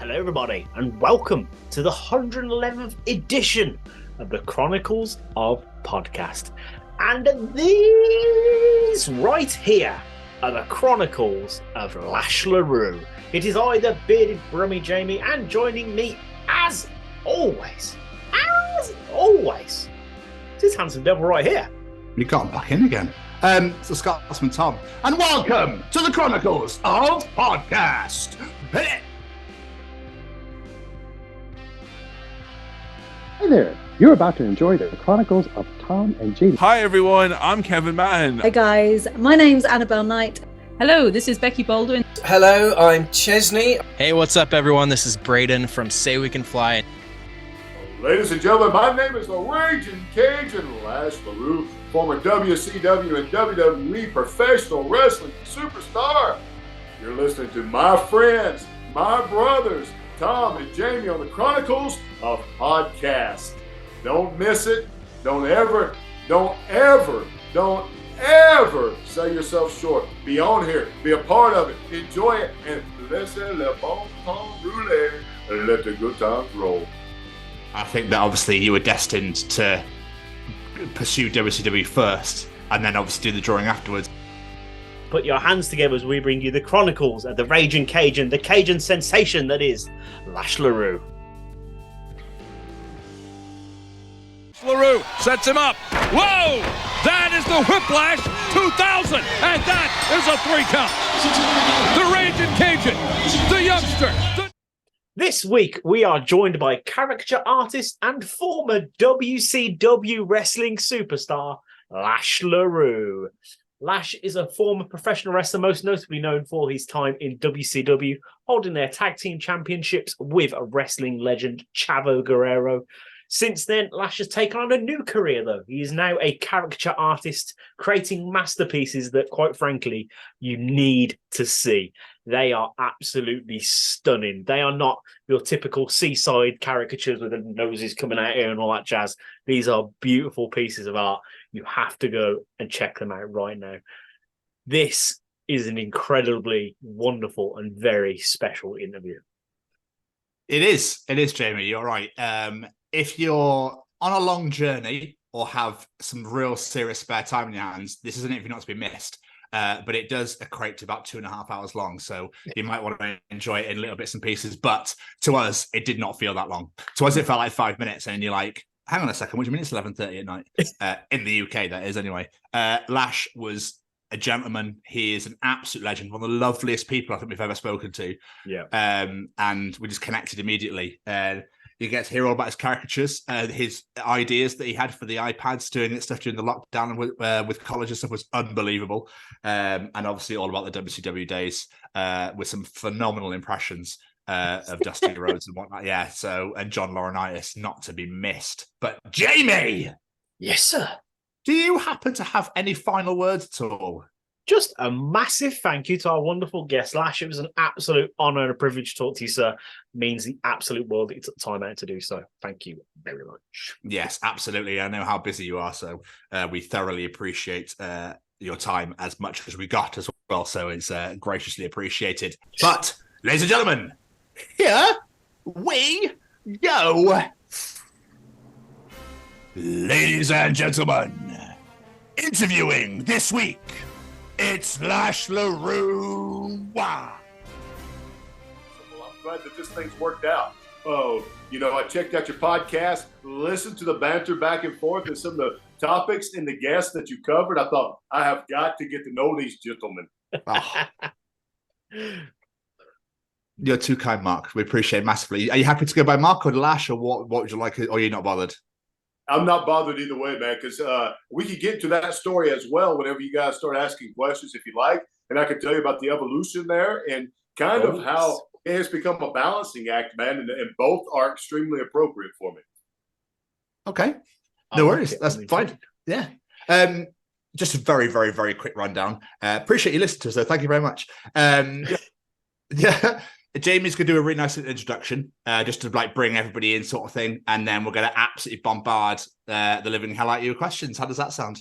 Hello everybody and welcome to the 111th edition of the Chronicles of Podcast. And these right here are the Chronicles of Lash LeRoux. It is I, the bearded Brummy Jamie, and joining me as always, it's this handsome devil right here. You got him back in again. It's the Scotsman Tom. And welcome to the Chronicles of Podcast. Hi there, you're about to enjoy the Chronicles of Tom and Jamie. Hi everyone, I'm Kevin Mann. Hey guys, my name's Annabelle Knight. Hello, this is Becky Baldwin. Hello, I'm Chesney. Hey, what's up everyone? This is Braden from Say We Can Fly. Ladies and gentlemen, my name is the Raging Cajun Lash LeRoux, former WCW and WWE professional wrestling superstar. You're listening to my friends, my brothers, Tom and Jamie on the Chronicles of Podcast. Don't miss it. Don't ever sell yourself short. Be on here. Be a part of it. Enjoy it. And laissez le bon temps rouler. And let the good times roll. I think that obviously you were destined to pursue WCW first and then obviously do the drawing afterwards. Put your hands together as we bring you the Chronicles of the Raging Cajun, the Cajun sensation that is Lash LeRoux. LeRoux sets him up. Whoa! That is the Whiplash 2000, and that is a 3 count. The Raging Cajun, the youngster. This week, we are joined by caricature artist and former WCW wrestling superstar, Lash LeRoux. Lash is a former professional wrestler, most notably known for his time in WCW, holding their tag team championships with a wrestling legend, Chavo Guerrero. Since then, Lash has taken on a new career, though. He is now a caricature artist, creating masterpieces that, quite frankly, you need to see. They are absolutely stunning. They are not your typical seaside caricatures with the noses coming out here and all that jazz. These are beautiful pieces of art. You have to go and check them out right now. This is an incredibly wonderful and very special interview. It is, Jamie. You're right. If you're on a long journey or have some real serious spare time in your hands, this is an interview not to be missed. But it does equate to about 2.5 hours long. So you might want to enjoy it in little bits and pieces. But to us, it did not feel that long. To us, it felt like 5 minutes. And you're like, hang on a second, what do you mean it's 11:30 at night? In the UK, that is anyway. Lash was a gentleman. He is an absolute legend. One of the loveliest people I think we've ever spoken to. Yeah. And we just connected immediately. You get to hear all about his caricatures, his ideas that he had for the iPads, doing that stuff during the lockdown with college and stuff was unbelievable. And obviously all about the WCW days with some phenomenal impressions of Dusty Rhodes and whatnot. Yeah, and John Laurinaitis, not to be missed. But Jamie! Yes, sir. Do you happen to have any final words at all? Just a massive thank you to our wonderful guest, Lash. It was an absolute honour and a privilege to talk to you, sir. It means the absolute world that you took time out to do so. Thank you very much. Yes, absolutely. I know how busy you are, so we thoroughly appreciate your time as much as we got as well. So it's graciously appreciated. But, ladies and gentlemen, here we go. Ladies and gentlemen, interviewing this week, it's Lash LeRoux. Wow. Well, I'm glad that this thing's worked out. Oh, I checked out your podcast, listened to the banter back and forth and some of the topics and the guests that you covered. I thought, I have got to get to know these gentlemen. Oh. You're too kind, Mark. We appreciate it massively. Are you happy to go by Mark or Lash, or what would you like? Or are you not bothered? I'm not bothered either way, man, because we could get to that story as well whenever you guys start asking questions, if you like. And I can tell you about the evolution there and kind of how it has become a balancing act, man. And both are extremely appropriate for me. Okay. No worries. That's fine. Yeah. Just a very, very, very quick rundown. Appreciate you listening to us, though. Thank you very much. Yeah. Jamie's going to do a really nice introduction, just to bring everybody in sort of thing. And then we're going to absolutely bombard the living hell out of you with questions. How does that sound?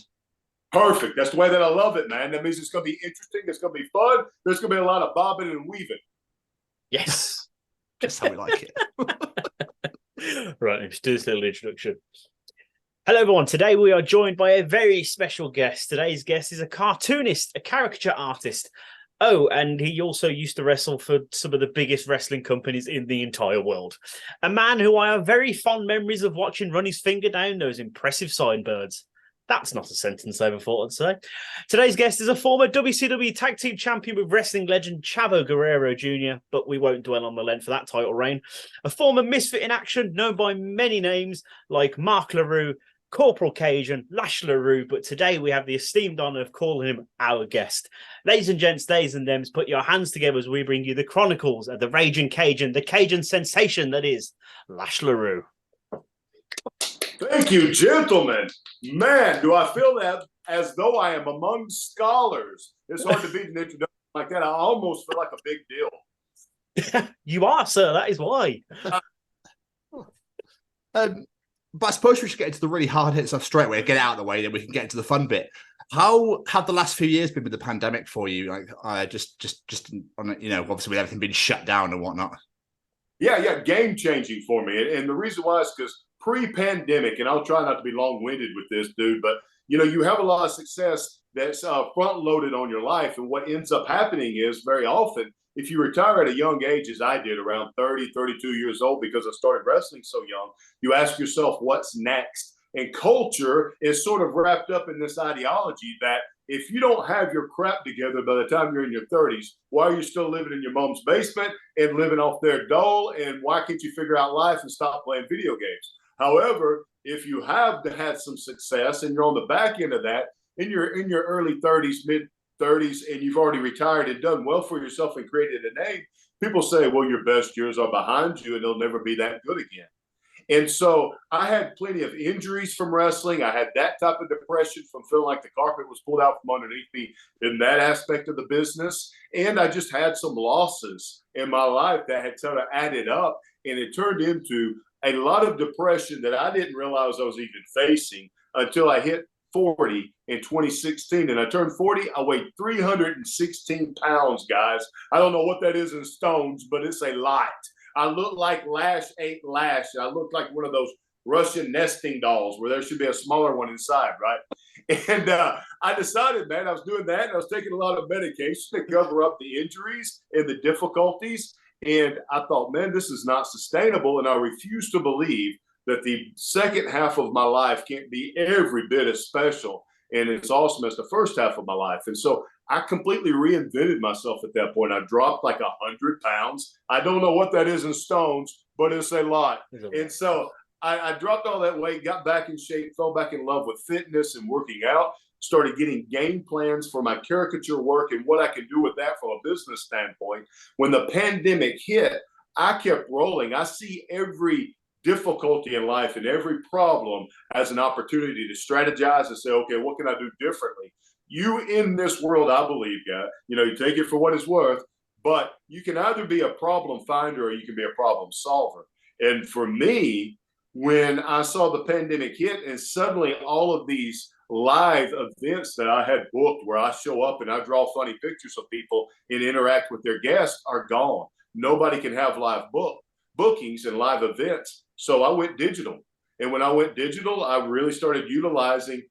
Perfect. That's the way that I love it, man. That means it's going to be interesting. It's going to be fun. There's going to be a lot of bobbing and weaving. Yes. Just how we like it. Right, let's do this little introduction. Hello, everyone. Today we are joined by a very special guest. Today's guest is a cartoonist, a caricature artist. Oh, and he also used to wrestle for some of the biggest wrestling companies in the entire world. A man who I have very fond memories of watching run his finger down those impressive signbirds. That's not a sentence I ever thought I'd say. Today's guest is a former WCW Tag Team Champion with wrestling legend Chavo Guerrero Jr., but we won't dwell on the length of that title reign. A former misfit in action known by many names like Mark LeRoux, Corporal Cage and Lash LeRoux, but today we have the esteemed honour of calling him our guest. Ladies and gents, theys and thems, put your hands together as we bring you the Chronicles of the Raging Cajun, the Cajun sensation that is Lash LeRoux. Thank you, gentlemen. Man, do I feel that as though I am among scholars. It's hard to beat an introduction like that. I almost feel like a big deal. You are, sir. That is why. But I suppose we should get into the really hard hit stuff straight away, get it out of the way, then we can get into the fun bit. How have the last few years been with the pandemic for you? Like, just on, obviously with everything being shut down and whatnot. Yeah, game changing for me. And the reason why is because pre-pandemic, and I'll try not to be long-winded with this, dude, but you have a lot of success that's front-loaded on your life, and what ends up happening is very often, if you retire at a young age, as I did, around 30, 32 years old, because I started wrestling so young, you ask yourself, what's next? And culture is sort of wrapped up in this ideology that if you don't have your crap together by the time you're in your 30s, why are you still living in your mom's basement and living off their dole? And why can't you figure out life and stop playing video games? However, if you have had some success and you're on the back end of that, in your early 30s, mid 30s, and you've already retired and done well for yourself and created a name, people say, well, your best years are behind you and they'll never be that good again. And so I had plenty of injuries from wrestling. I had that type of depression from feeling like the carpet was pulled out from underneath me in that aspect of the business. And I just had some losses in my life that had sort of added up, and it turned into a lot of depression that I didn't realize I was even facing until I hit 40 in 2016. And I turned 40, I weighed 316 pounds, guys. I don't know what that is in stones, but it's a lot. I look like Lash ate Lash. I look like one of those Russian nesting dolls where there should be a smaller one inside, right? And I decided, man, I was doing that, and I was taking a lot of medication to cover up the injuries and the difficulties. And I thought, man, this is not sustainable. And I refuse to believe that the second half of my life can't be every bit as special and as awesome as the first half of my life. And so I completely reinvented myself at that point. I dropped like 100 pounds. I don't know what that is in stones, but it's a lot. And so I dropped all that weight, got back in shape, fell back in love with fitness and working out, started getting game plans for my caricature work and what I could do with that from a business standpoint. When the pandemic hit, I kept rolling. I see every difficulty in life and every problem as an opportunity to strategize and say, okay, what can I do differently? You in this world, I believe, you take it for what it's worth, but you can either be a problem finder or you can be a problem solver. And for me, when I saw the pandemic hit and suddenly all of these live events that I had booked where I show up and I draw funny pictures of people and interact with their guests are gone. Nobody can have live bookings and live events. So I went digital. And when I went digital, I really started utilizing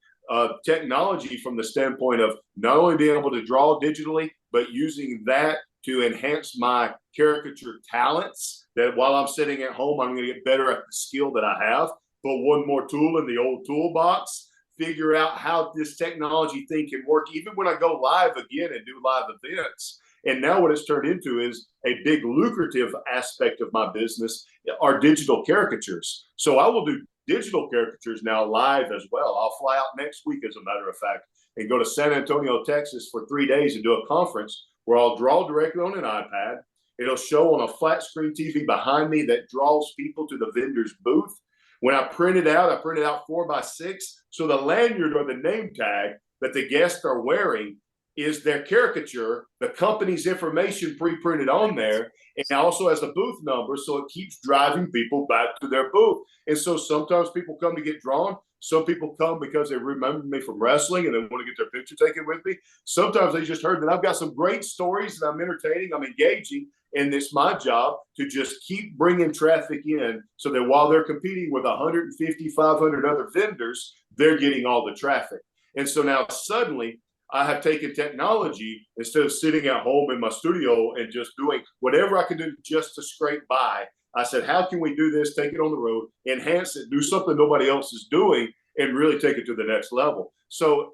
technology from the standpoint of not only being able to draw digitally, but using that to enhance my caricature talents, that while I'm sitting at home, I'm going to get better at the skill that I have. Put one more tool in the old toolbox, figure out how this technology thing can work, even when I go live again and do live events. And now what it's turned into is a big lucrative aspect of my business are digital caricatures. So I will do digital caricatures now live as well. I'll fly out next week, as a matter of fact, and go to San Antonio, Texas for 3 days and do a conference where I'll draw directly on an iPad. It'll show on a flat screen TV behind me that draws people to the vendor's booth. When I print it out 4x6. So the lanyard or the name tag that the guests are wearing is their caricature, the company's information pre-printed on there, and also has a booth number, so it keeps driving people back to their booth. And so sometimes people come to get drawn. Some people come because they remember me from wrestling and they want to get their picture taken with me. Sometimes they just heard that I've got some great stories and I'm entertaining, I'm engaging, and it's my job to just keep bringing traffic in so that while they're competing with 150, 500 other vendors, they're getting all the traffic. And so now suddenly I have taken technology, instead of sitting at home in my studio and just doing whatever I can do just to scrape by. I said, how can we do this, take it on the road, enhance it, do something nobody else is doing, and really take it to the next level? So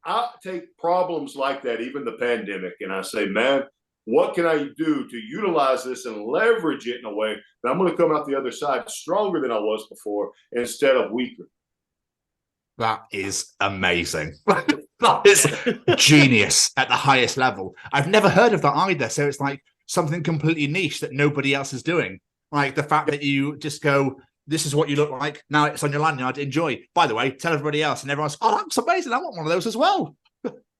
I take problems like that, even the pandemic, and I say, man, what can I do to utilize this and leverage it in a way that I'm going to come out the other side stronger than I was before instead of weaker? That is amazing. That is genius at the highest level. I've never heard of that either. So it's like something completely niche that nobody else is doing. Like the fact that you just go, this is what you look like. Now it's on your lanyard. Enjoy. By the way, tell everybody else. And everyone's, oh, that's amazing. I want one of those as well.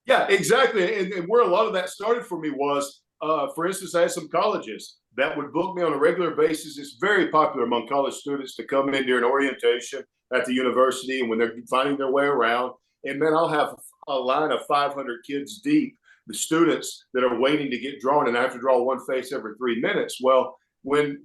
Yeah, exactly. And where a lot of that started for me was, for instance, I had some colleges that would book me on a regular basis. It's very popular among college students to come in during orientation at the university and when they're finding their way around. And then I'll have a line of 500 kids deep, the students that are waiting to get drawn, and I have to draw one face every 3 minutes. Well, when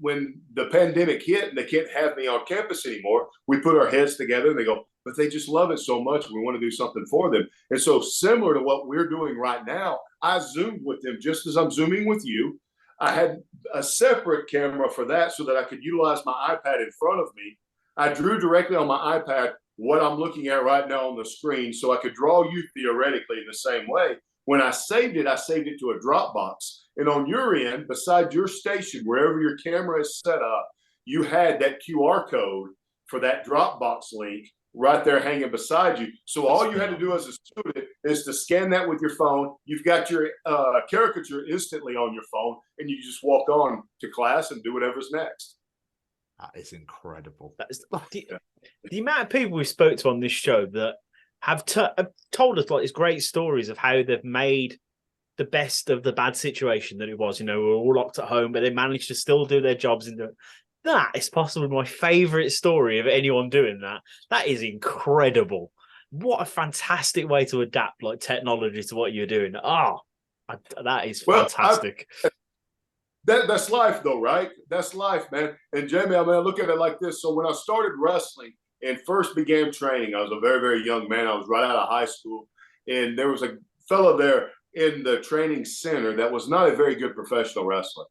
the pandemic hit and they can't have me on campus anymore, we put our heads together and they go, but they just love it so much. We want to do something for them. And so similar to what we're doing right now, I Zoomed with them just as I'm Zooming with you. I had a separate camera for that so that I could utilize my iPad in front of me. I drew directly on my iPad what I'm looking at right now on the screen so I could draw you theoretically in the same way. When I saved it to a Dropbox. And on your end, beside your station, wherever your camera is set up, you had that QR code for that Dropbox link right there hanging beside you. So all you had to do as a student is to scan that with your phone. You've got your caricature instantly on your phone, and you just walk on to class and do whatever's next. That is incredible. That is the amount of people we spoke to on this show that have told us like these great stories of how they've made the best of the bad situation that it was. You know, we were all locked at home, but they managed to still do their jobs. That is possibly my favorite story of anyone doing that. That is incredible. What a fantastic way to adapt like technology to what you're doing. That is fantastic. That's life, though, right? That's life, man. And Jamie, I look at it like this. So when I started wrestling and first began training, I was a very, very young man. I was right out of high school. And there was a fellow there in the training center that was not a very good professional wrestler.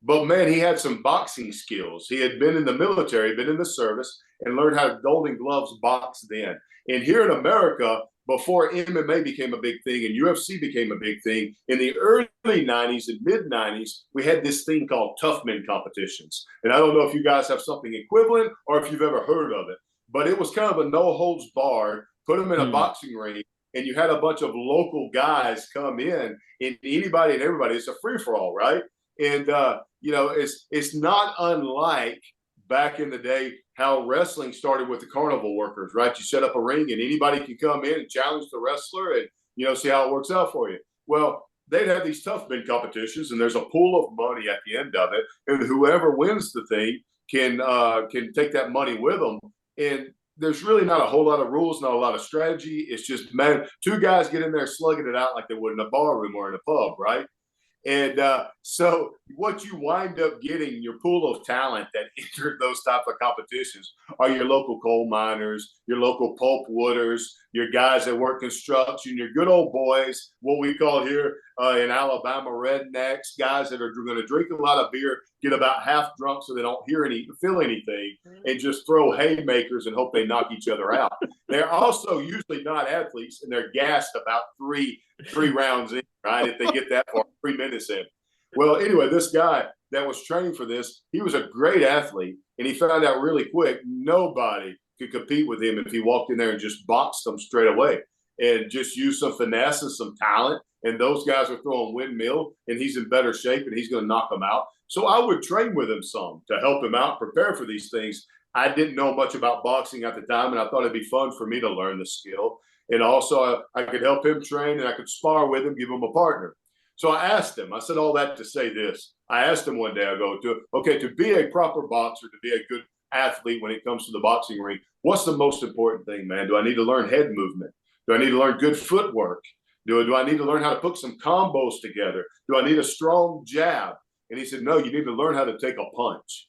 But, man, he had some boxing skills. He had been in the military, been in the service, and learned how Golden Gloves box then. And here in America, before MMA became a big thing and UFC became a big thing, in the early 90s and mid-90s, we had this thing called tough men competitions. And I don't know if you guys have something equivalent or if you've ever heard of it. But it was kind of a no-holds-barred, put them in a boxing ring, and you had a bunch of local guys come in, and anybody and everybody. It's a free-for-all, right? And, it's not unlike back in the day how wrestling started with the carnival workers, right? You set up a ring and anybody can come in and challenge the wrestler and, see how it works out for you. Well, they'd have these tough men competitions and there's a pool of money at the end of it. And whoever wins the thing can take that money with them. And there's really not a whole lot of rules, not a lot of strategy. It's just, man, two guys get in there slugging it out like they would in a bar room or in a pub, right? And so what you wind up getting, your pool of talent that entered those type of competitions are your local coal miners, your local pulp wooders, your guys that work construction, your good old boys, what we call here in Alabama rednecks, guys that are going to drink a lot of beer, get about half drunk so they don't feel anything, and just throw haymakers and hope they knock each other out. They're also usually not athletes, and they're gassed about three rounds in, right? If they get that far, 3 minutes in. Well, anyway, this guy that was training for this, he was a great athlete, and he found out really quick nobody could compete with him if he walked in there and just boxed them straight away and just used some finesse and some talent. And those guys are throwing windmill, and he's in better shape, and he's going to knock them out. So I would train with him some to help him out, prepare for these things. I didn't know much about boxing at the time, and I thought it'd be fun for me to learn the skill. And also I could help him train, and I could spar with him, give him a partner. So I asked him, I said all that to say this. I asked him one day, I go, to be a proper boxer, to be a good athlete when it comes to the boxing ring, what's the most important thing, man? Do I need to learn head movement? Do I need to learn good footwork? Do I need to learn how to put some combos together? Do I need a strong jab? And he said, no, you need to learn how to take a punch.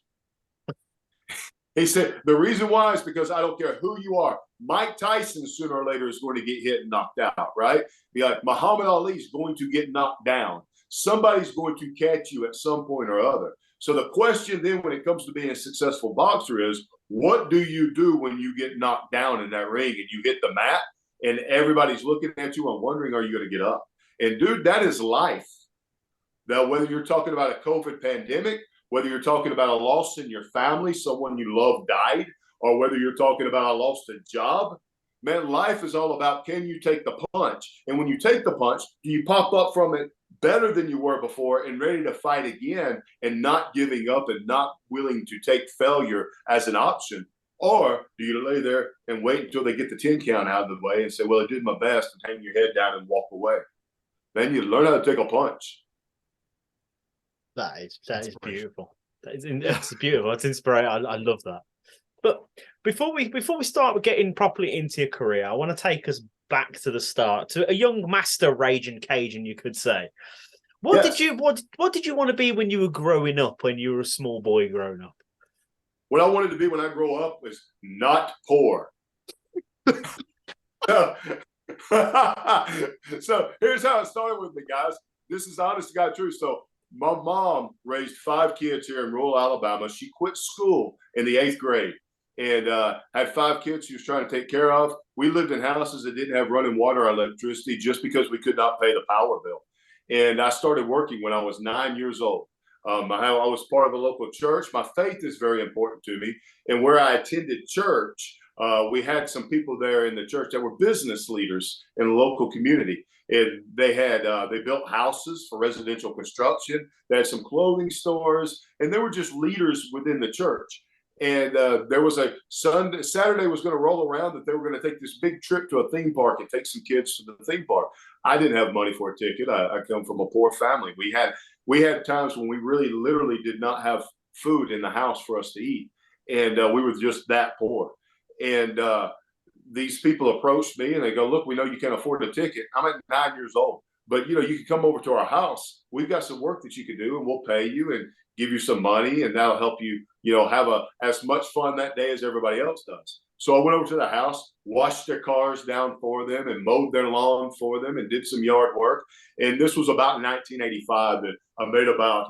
He said, the reason why is because I don't care who you are. Mike Tyson, sooner or later, is going to get hit and knocked out, right? Be like, Muhammad Ali is going to get knocked down. Somebody's going to catch you at some point or other. So the question then when it comes to being a successful boxer is, what do you do when you get knocked down in that ring and you hit the mat and everybody's looking at you and wondering, are you going to get up? And, dude, that is life. Now, whether you're talking about a COVID pandemic, whether you're talking about a loss in your family, someone you love died, or whether you're talking about a lost a job, man, life is all about, can you take the punch? And when you take the punch, do you pop up from it better than you were before and ready to fight again and not giving up and not willing to take failure as an option? Or do you lay there and wait until they get the 10 count out of the way and say, well, I did my best, and hang your head down and walk away? Then you learn how to take a punch. That is beautiful. It's beautiful. It's inspiring. I love that. But before we start getting properly into your career, I want to take us back to the start, to a young master raging Cajun, you could say. What did you want to be when you were growing up? When you were a small boy growing up? What I wanted to be when I grow up was not poor. So here's how it started with me, guys. This is honest to God truth. So my mom raised 5 kids here in rural Alabama. She quit school in the 8th grade and had 5 kids she was trying to take care of. We lived in houses that didn't have running water or electricity just because we could not pay the power bill. And I started working when I was 9 years old. I was part of a local church. My faith is very important to me. And where I attended church, we had some people there in the church that were business leaders in the local community. And they built houses for residential construction. They had some clothing stores, and they were just leaders within the church. And there was a Saturday was going to roll around that they were going to take this big trip to a theme park and take some kids to the theme park. I didn't have money for a ticket. I come from a poor family. We had times when we really literally did not have food in the house for us to eat. And we were just that poor. And these people approached me and they go, look, we know you can't afford a ticket. I'm at 9 years old, but you can come over to our house. We've got some work that you can do and we'll pay you and give you some money, and that'll help you, have as much fun that day as everybody else does. So I went over to the house, washed their cars down for them and mowed their lawn for them and did some yard work. And this was about 1985 that I made about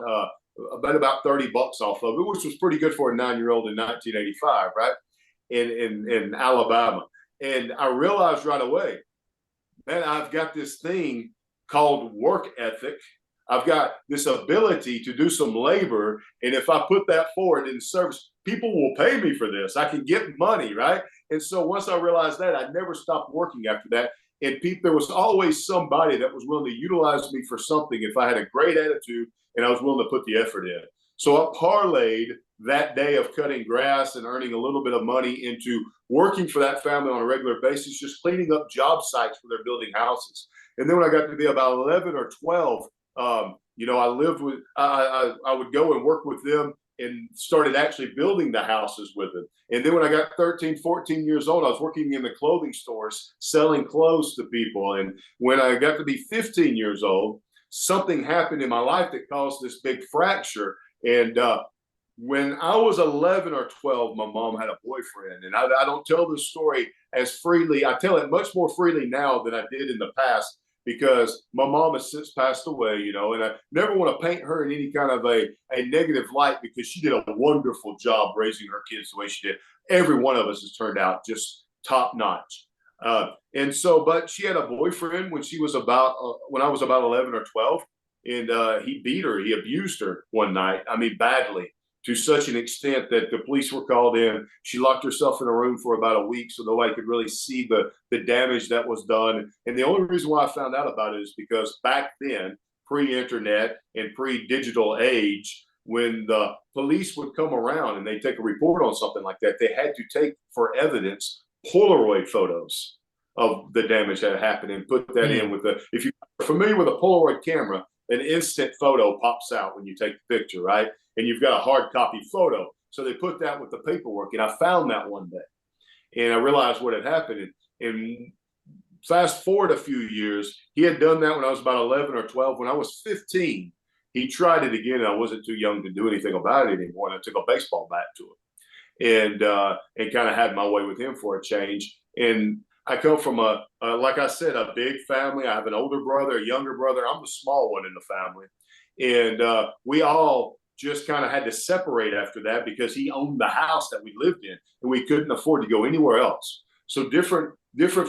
$30 off of it, which was pretty good for a 9-year-old in 1985, right? In Alabama. And I realized right away, man, I've got this thing called work ethic. I've got this ability to do some labor. And if I put that forward in service, people will pay me for this. I can get money, right? And so once I realized that, I never stopped working after that. And there was always somebody that was willing to utilize me for something if I had a great attitude and I was willing to put the effort in. So I parlayed that day of cutting grass and earning a little bit of money into working for that family on a regular basis, just cleaning up job sites where they're building houses. And then when I got to be about 11 or 12, I would go and work with them and started actually building the houses with them. And then when I got 13, 14 years old, I was working in the clothing stores, selling clothes to people. And when I got to be 15 years old, something happened in my life that caused this big fracture. And when I was 11 or 12, my mom had a boyfriend. And I don't tell this story as freely. I tell it much more freely now than I did in the past, because my mom has since passed away, and I never want to paint her in any kind of a negative light, because she did a wonderful job raising her kids the way she did. Every one of us has turned out just top notch. But she had a boyfriend when I was about 11 or 12, and he beat her. He abused her one night. I mean, badly, to such an extent that the police were called in. She locked herself in a room for about a week so nobody could really see the damage that was done. And the only reason why I found out about it is because back then, pre-internet and pre-digital age, when the police would come around and they take a report on something like that, they had to take for evidence Polaroid photos of the damage that happened and put that in with if you're familiar with a Polaroid camera, an instant photo pops out when you take the picture, right? And you've got a hard copy photo. So they put that with the paperwork, and I found that one day, and I realized what had happened. And fast forward a few years, he had done that when I was about 11 or 12. When I was 15, he tried it again, and I wasn't too young to do anything about it anymore. And I took a baseball bat to him, and kind of had my way with him for a change. And I come from like I said, a big family. I have an older brother, a younger brother. I'm the small one in the family, and we all just kind of had to separate after that because he owned the house that we lived in, and we couldn't afford to go anywhere else. So different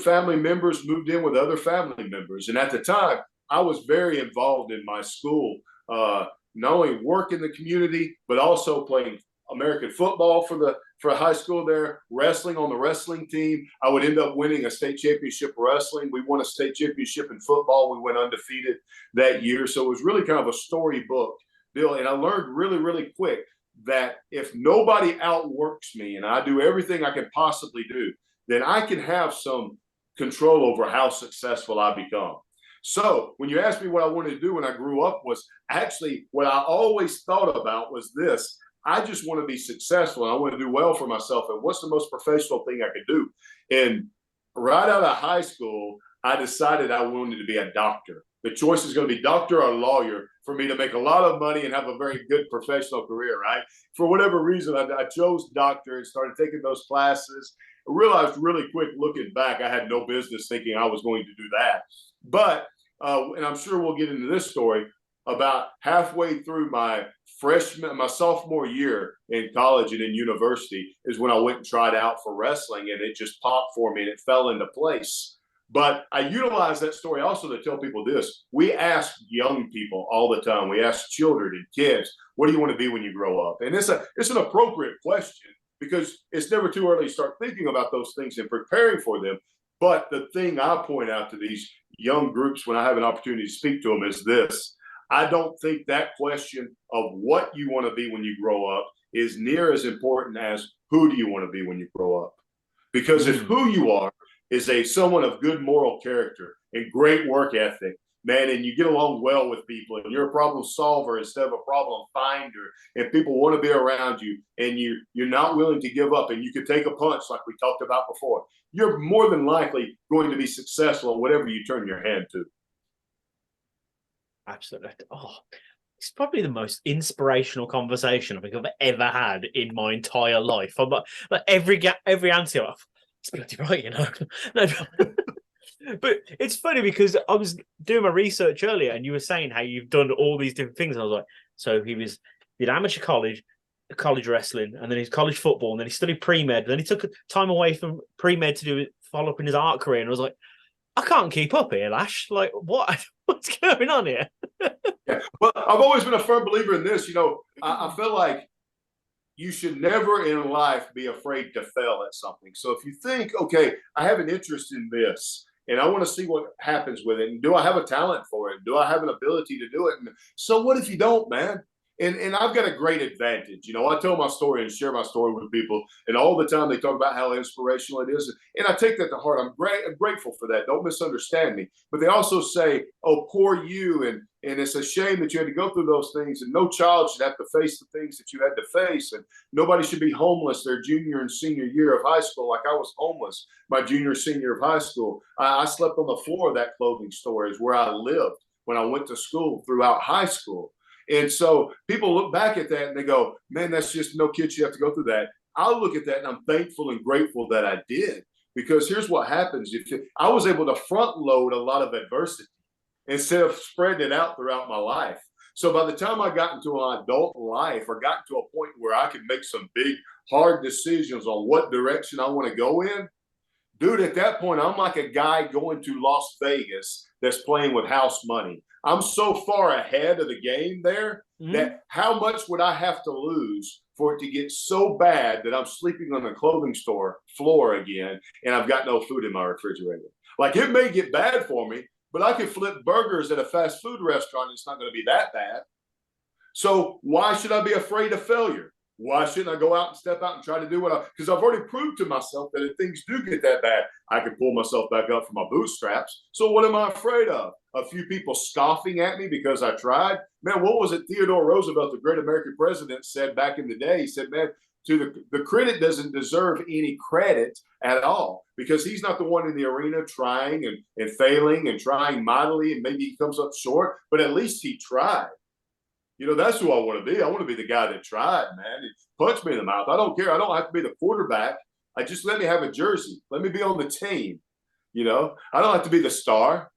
family members moved in with other family members. And at the time, I was very involved in my school, not only work in the community, but also playing American football for high school there, wrestling on the wrestling team. I would end up winning a state championship wrestling. We won a state championship in football. We went undefeated that year. So it was really kind of a storybook deal. And I learned really, really quick that if nobody outworks me and I do everything I can possibly do, then I can have some control over how successful I become. So when you asked me what I wanted to do when I grew up, was actually what I always thought about was this. I just want to be successful, and I want to do well for myself. And what's the most professional thing I could do? And right out of high school, I decided I wanted to be a doctor. The choice is going to be doctor or lawyer for me to make a lot of money and have a very good professional career, right? For whatever reason, I chose doctor and started taking those classes. I realized really quick looking back, I had no business thinking I was going to do that. But, and I'm sure we'll get into this story, about halfway through my sophomore year in college and in university is when I went and tried out for wrestling, and it just popped for me and it fell into place. But I utilize that story also to tell people this. We ask young people all the time. We ask children and kids, what do you want to be when you grow up? And it's an appropriate question because it's never too early to start thinking about those things and preparing for them. But the thing I point out to these young groups when I have an opportunity to speak to them is this. I don't think that question of what you want to be when you grow up is near as important as who do you want to be when you grow up. Because if who you are is someone of good moral character and great work ethic, man, and you get along well with people and you're a problem solver instead of a problem finder, and people want to be around you, and you're not willing to give up, and you can take a punch like we talked about before, you're more than likely going to be successful in whatever you turn your hand to. Absolutely. Oh, it's probably the most inspirational conversation I think I've ever had in my entire life. I'm like every answer, I'm like, it's bloody right, you know. No, but it's funny because I was doing my research earlier, and you were saying how you've done all these different things. And I was like, so he did amateur college wrestling, and then his college football, and then he studied pre-med, and then he took time away from pre-med to follow up in his art career. And I was like, I can't keep up here, Lash. Like, what's going on here? Yeah. Well, I've always been a firm believer in this. You know, I feel like you should never in life be afraid to fail at something. So if you think, okay, I have an interest in this, and I want to see what happens with it, and do I have a talent for it? Do I have an ability to do it? And so what if you don't, man? And I've got a great advantage. You know, I tell my story and share my story with people, and all the time they talk about how inspirational it is. And I take that to heart. I'm grateful for that. Don't misunderstand me. But they also say, oh, poor you. And it's a shame that you had to go through those things. And no child should have to face the things that you had to face. And nobody should be homeless their junior and senior year of high school like I was homeless my junior and senior of high school. I slept on the floor of that clothing store is where I lived when I went to school throughout high school. And so people look back at that and they go, man, that's just no kid should have to go through that. I'll look at that and I'm thankful and grateful that I did, because here's what happens. I was able to front load a lot of adversity instead of spreading it out throughout my life. So by the time I got into an adult life or got to a point where I could make some big, hard decisions on what direction I want to go in, dude, at that point, I'm like a guy going to Las Vegas that's playing with house money. I'm so far ahead of the game there that how much would I have to lose for it to get so bad that I'm sleeping on the clothing store floor again and I've got no food in my refrigerator? Like, it may get bad for me, but I could flip burgers at a fast food restaurant. It's not going to be that bad. So why should I be afraid of failure? Why shouldn't I go out and step out and try to do because I've already proved to myself that if things do get that bad, I can pull myself back up from my bootstraps. So what am I afraid of? A few people scoffing at me because I tried? Man, what was it Theodore Roosevelt, the great American president, said back in the day? He said, man, the critic doesn't deserve any credit at all because he's not the one in the arena trying and failing and trying mightily, and maybe he comes up short, but at least he tried. You know, that's who I want to be. I want to be the guy that tried, man. He punched me in the mouth. I don't care. I don't have to be the quarterback. Just let me have a jersey. Let me be on the team. You know, I don't have to be the star.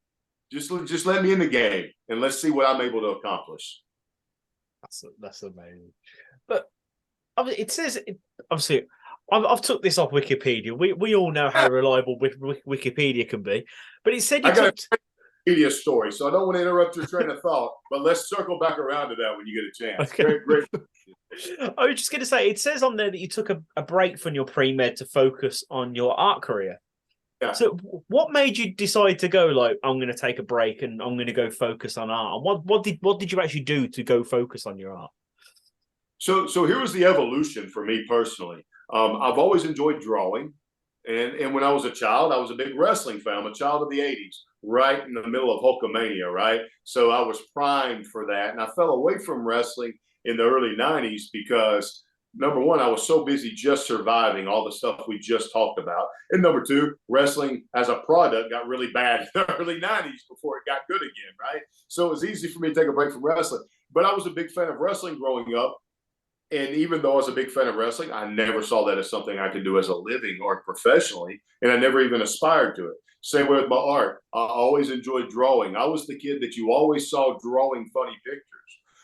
Just let me in the game, and let's see what I'm able to accomplish. That's amazing. But it says, obviously, I've took this off Wikipedia. We all know how reliable Wikipedia can be. But it said you took... media story, so I don't want to interrupt your train of thought, but let's circle back around to that when you get a chance. Okay. Great. I was just going to say, it says on there that you took a break from your pre-med to focus on your art career. Yeah. So what made you decide to go like, I'm going to take a break and I'm going to go focus on art? What did you actually do to go focus on your art? So here was the evolution for me personally. I've always enjoyed drawing. And when I was a child, I was a big wrestling fan. I'm a child of the 80s, right in the middle of Hulkamania, right? So I was primed for that. And I fell away from wrestling in the early 90s because, number one, I was so busy just surviving all the stuff we just talked about. And number two, wrestling as a product got really bad in the early 90s before it got good again, right? So it was easy for me to take a break from wrestling. But I was a big fan of wrestling growing up. And even though I was a big fan of wrestling, I never saw that as something I could do as a living or professionally. And I never even aspired to it. Same way with my art. I always enjoyed drawing. I was the kid that you always saw drawing funny pictures.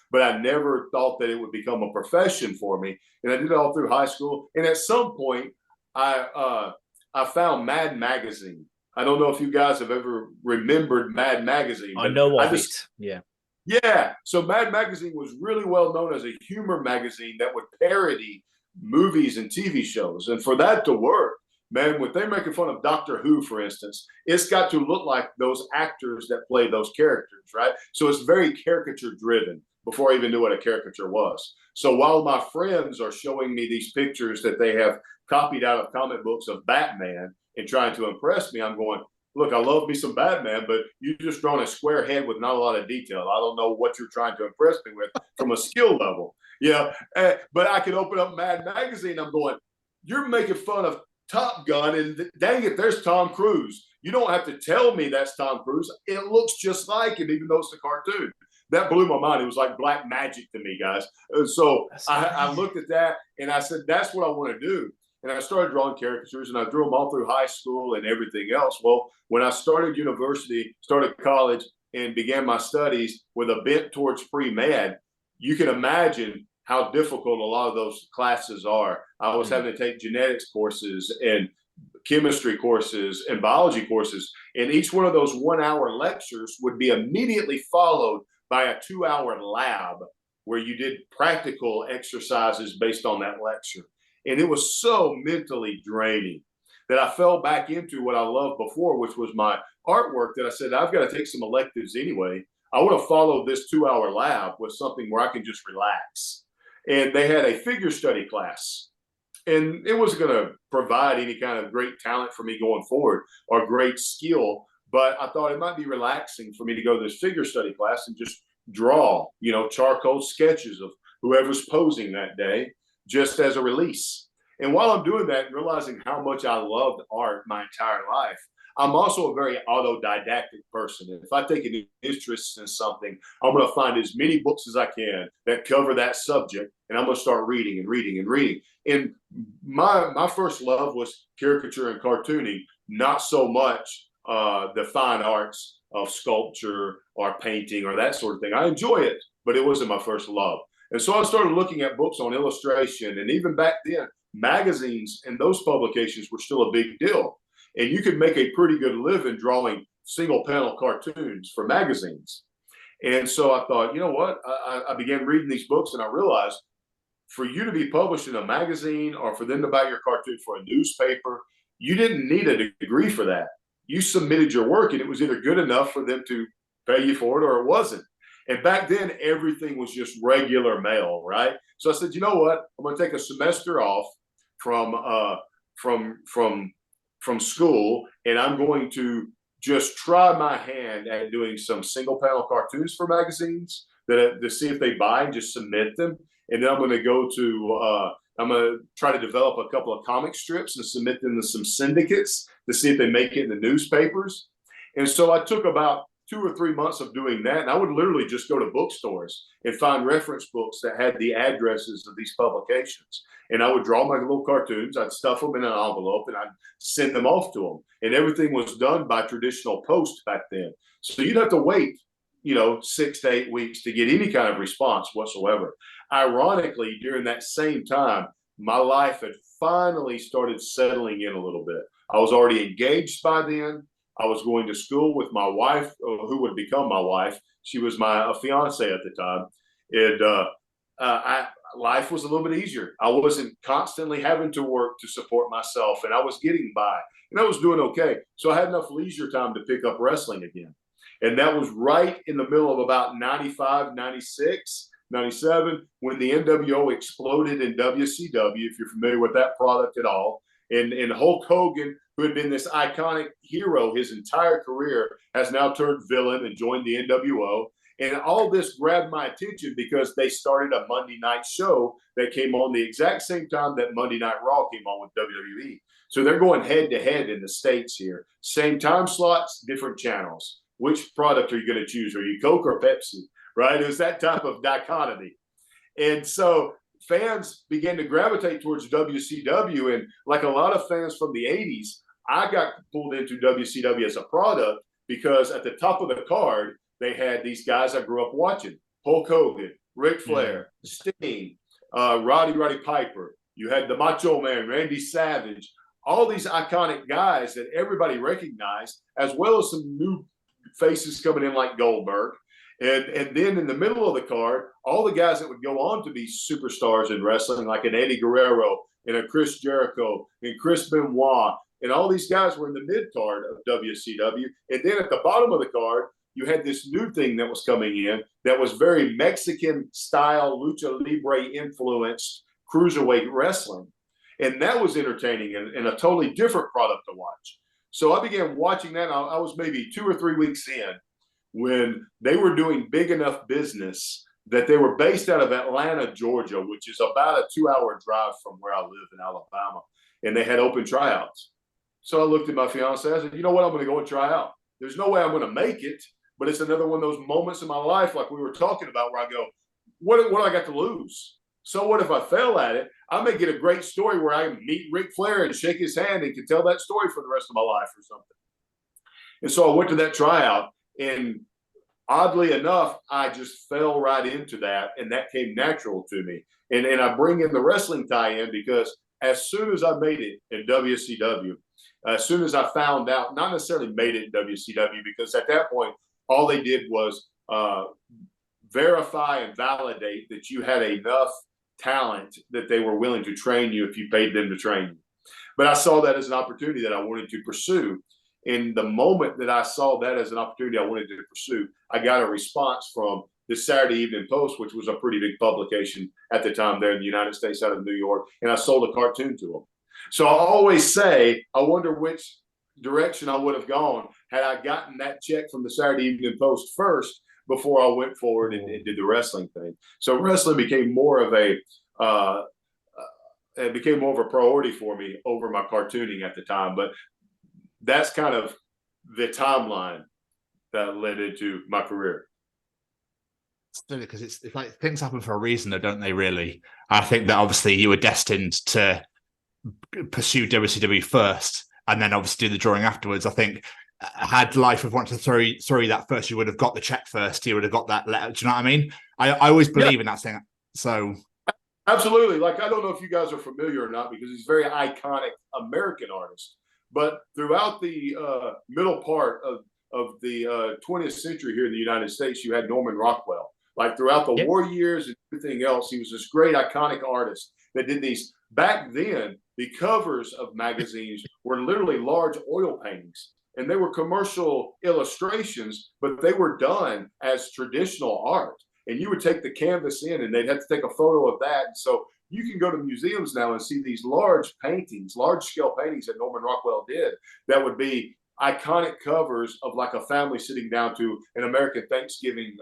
But I never thought that it would become a profession for me. And I did it all through high school. And at some point, I found Mad Magazine. I don't know if you guys have ever remembered Mad Magazine. I know of it. Yeah. Yeah. So Mad Magazine was really well known as a humor magazine that would parody movies and TV shows. And for that to work, man, when they're making fun of Doctor Who, for instance, it's got to look like those actors that play those characters, right? So it's very caricature driven before I even knew what a caricature was. So while my friends are showing me these pictures that they have copied out of comic books of Batman and trying to impress me, I'm going, look, I love me some Batman, but you just drawn a square head with not a lot of detail. I don't know what you're trying to impress me with from a skill level. Yeah, but I can open up Mad Magazine. I'm going, you're making fun of Top Gun, and dang it, there's Tom Cruise. You don't have to tell me that's Tom Cruise. It looks just like him, even though it's a cartoon. That blew my mind. It was like black magic to me, guys. So I looked at that, and I said, that's what I want to do. And I started drawing caricatures, and I drew them all through high school and everything else. Well, when I started university, started college, and began my studies with a bent towards pre-med, you can imagine how difficult a lot of those classes are. I was having to take genetics courses and chemistry courses and biology courses. And each one of those 1 hour lectures would be immediately followed by a 2 hour lab where you did practical exercises based on that lecture. And it was so mentally draining that I fell back into what I loved before, which was my artwork, that I said, I've got to take some electives anyway. I want to follow this 2 hour lab with something where I can just relax. And they had a figure study class. And it wasn't going to provide any kind of great talent for me going forward or great skill. But I thought it might be relaxing for me to go to this figure study class and just draw, charcoal sketches of whoever's posing that day, just as a release. And while I'm doing that and realizing how much I loved art my entire life, I'm also a very autodidactic person. If I take an interest in something, I'm going to find as many books as I can that cover that subject, and I'm going to start reading and reading and reading. And my first love was caricature and cartooning, not so much the fine arts of sculpture or painting or that sort of thing. I enjoy it, but it wasn't my first love. And so I started looking at books on illustration. And even back then, magazines and those publications were still a big deal. And you could make a pretty good living drawing single panel cartoons for magazines. And so I thought, you know what? I began reading these books, and I realized for you to be published in a magazine or for them to buy your cartoon for a newspaper, you didn't need a degree for that. You submitted your work, and it was either good enough for them to pay you for it or it wasn't. And back then, everything was just regular mail, right? So I said, you know what? I'm going to take a semester off from school, and I'm going to just try my hand at doing some single panel cartoons for magazines to see if they buy and just submit them. And then I'm going to go to I'm going to try to develop a couple of comic strips and submit them to some syndicates to see if they make it in the newspapers. And so I took about 2 or 3 months of doing that. And I would literally just go to bookstores and find reference books that had the addresses of these publications. And I would draw my little cartoons. I'd stuff them in an envelope and I'd send them off to them. And everything was done by traditional post back then. So you'd have to wait, 6 to 8 weeks to get any kind of response whatsoever. Ironically, during that same time, my life had finally started settling in a little bit. I was already engaged by then. I was going to school with my wife, who would become my wife. She was my fiance at the time. And life was a little bit easier. I wasn't constantly having to work to support myself, and I was getting by. And I was doing okay. So I had enough leisure time to pick up wrestling again. And that was right in the middle of about 95, 96, 97, when the NWO exploded in WCW, if you're familiar with that product at all. And Hulk Hogan, who had been this iconic hero his entire career, has now turned villain and joined the NWO. And all this grabbed my attention because they started a Monday night show that came on the exact same time that Monday Night Raw came on with WWE. So they're going head to head in the States here. Same time slots, different channels. Which product are you going to choose? Are you Coke or Pepsi? Right? It was that type of dichotomy. And so fans began to gravitate towards WCW. And like a lot of fans from the 80s, I got pulled into WCW as a product because at the top of the card, they had these guys I grew up watching: Hulk Hogan, Ric Flair, Sting, Roddy Piper. You had the Macho Man, Randy Savage, all these iconic guys that everybody recognized, as well as some new faces coming in like Goldberg. And then in the middle of the card, all the guys that would go on to be superstars in wrestling, like an Eddie Guerrero and a Chris Jericho and Chris Benoit. And all these guys were in the mid card of WCW. And then at the bottom of the card, you had this new thing that was coming in that was very Mexican style, lucha libre influenced cruiserweight wrestling. And that was entertaining and a totally different product to watch. So I began watching that. I was maybe 2 or 3 weeks in when they were doing big enough business that they were based out of Atlanta, Georgia, which is about a 2-hour drive from where I live in Alabama. And they had open tryouts. So I looked at my fiance. I said, you know what? I'm going to go and try out. There's no way I'm going to make it, but it's another one of those moments in my life, like we were talking about, where I go, what do I got to lose? So what if I fail at it? I may get a great story where I meet Ric Flair and shake his hand and can tell that story for the rest of my life or something. And so I went to that tryout, and oddly enough, I just fell right into that, and that came natural to me. And I bring in the wrestling tie-in because as soon as I made it in WCW, as soon as I found out, not necessarily made it in WCW, because at that point, all they did was verify and validate that you had enough talent that they were willing to train you if you paid them to train you. But I saw that as an opportunity that I wanted to pursue. In the moment that I saw that as an opportunity I wanted to pursue, I got a response from the Saturday Evening Post, which was a pretty big publication at the time there in the United States out of New York, and I sold a cartoon to them. So I always say, I wonder which direction I would have gone had I gotten that check from the Saturday Evening Post first before I went forward and did the wrestling thing. So wrestling became more of a priority for me over my cartooning at the time. But that's kind of the timeline that led into my career. Because it's like things happen for a reason, though, don't they, really? I think that obviously you were destined to pursue WCW first and then obviously do the drawing afterwards. I think had life have wanted to throw you that first, you would have got the check first. You would have got that letter. Do you know what I mean? I always believe in that thing. So absolutely. Like, I don't know if you guys are familiar or not, because he's a very iconic American artist. But throughout the middle part of the 20th century here in the United States, you had Norman Rockwell. Like throughout the war years and everything else, he was this great iconic artist that did these. Back then, the covers of magazines were literally large oil paintings and they were commercial illustrations, but they were done as traditional art. And you would take the canvas in, and they'd have to take a photo of that. And so you can go to museums now and see these large paintings, large-scale paintings that Norman Rockwell did that would be iconic covers of like a family sitting down to an American Thanksgiving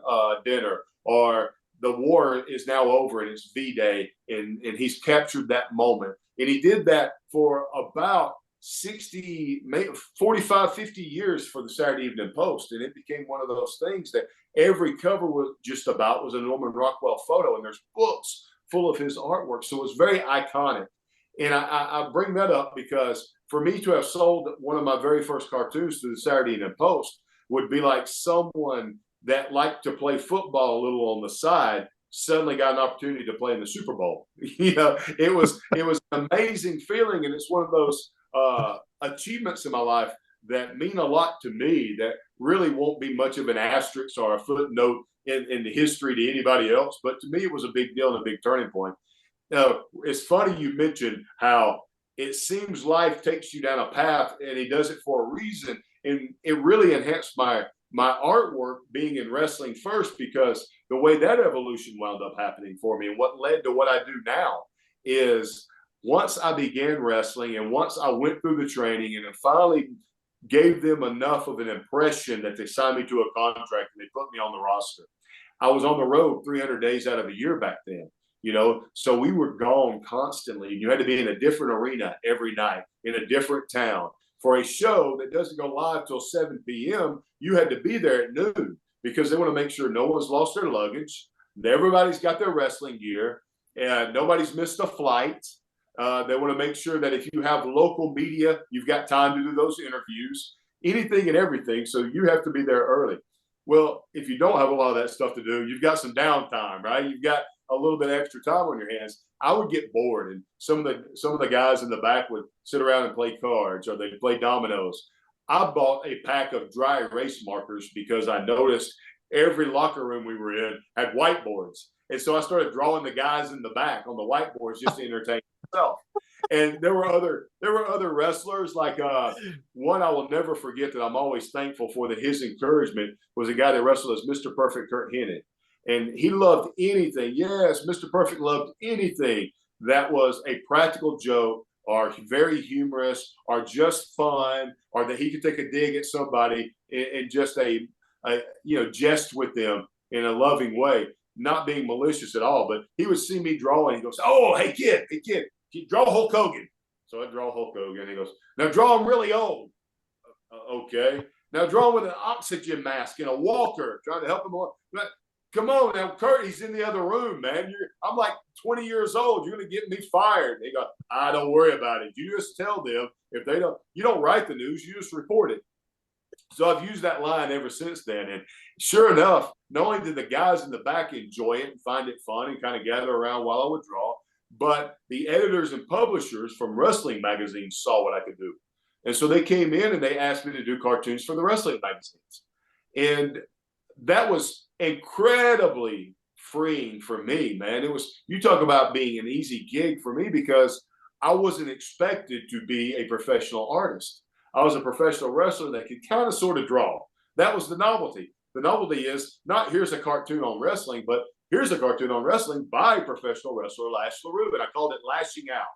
dinner, or the war is now over and it's V-Day, and he's captured that moment. And he did that for about 45, 50 years for the Saturday Evening Post. And it became one of those things that every cover was just about was a Norman Rockwell photo, and there's books full of his artwork. So it was very iconic. And I bring that up because for me to have sold one of my very first cartoons to the Saturday Evening Post would be like someone that liked to play football a little on the side suddenly got an opportunity to play in the Super Bowl. You know, it was an amazing feeling, and it's one of those achievements in my life that mean a lot to me that really won't be much of an asterisk or a footnote in the history to anybody else. But to me, it was a big deal and a big turning point. It's funny you mentioned how it seems life takes you down a path, and he does it for a reason. And it really enhanced my artwork being in wrestling first, because the way that evolution wound up happening for me and what led to what I do now is once I began wrestling and once I went through the training and finally gave them enough of an impression that they signed me to a contract and they put me on the roster. I was on the road 300 days out of a year back then, you know, so we were gone constantly. You had to be in a different arena every night in a different town. For a show that doesn't go live till 7 p.m., you had to be there at noon because they want to make sure no one's lost their luggage, everybody's got their wrestling gear, and nobody's missed a flight. They want to make sure that if you have local media, you've got time to do those interviews, anything and everything. So you have to be there early. Well, if you don't have a lot of that stuff to do, you've got some downtime, right? You've got a little bit extra time on your hands. I would get bored, and some of the guys in the back would sit around and play cards, or they'd play dominoes. I bought a pack of dry erase markers because I noticed every locker room we were in had whiteboards. And so I started drawing the guys in the back on the whiteboards just to entertain myself. And there were other wrestlers, like one I will never forget that I'm always thankful for, that his encouragement was a guy that wrestled as Mr. Perfect Kurt Hennig. And he loved anything. Yes, Mr. Perfect loved anything that was a practical joke or very humorous or just fun, or that he could take a dig at somebody and just jest with them in a loving way, not being malicious at all. But he would see me draw and he goes, "Oh, hey kid, draw Hulk Hogan." So I draw Hulk Hogan. He goes, "Now draw him really old." Okay. Now draw him with an oxygen mask and a walker, trying to help him along. But come on now, Kurt, he's in the other room, man. I'm like 20 years old. You're going to get me fired. They go, don't worry about it. You just tell them if they don't, you don't write the news, you just report it. So I've used that line ever since then. And sure enough, not only did the guys in the back enjoy it and find it fun and kind of gather around while I would draw, but the editors and publishers from wrestling magazines saw what I could do. And so they came in and they asked me to do cartoons for the wrestling magazines. And that was incredibly freeing for me, man. You talk about being an easy gig for me, because I wasn't expected to be a professional artist. I was a professional wrestler that could kind of sort of draw. That was the novelty. The novelty is not here's a cartoon on wrestling, but here's a cartoon on wrestling by professional wrestler Lash LeRoux. And I called it Lashing Out,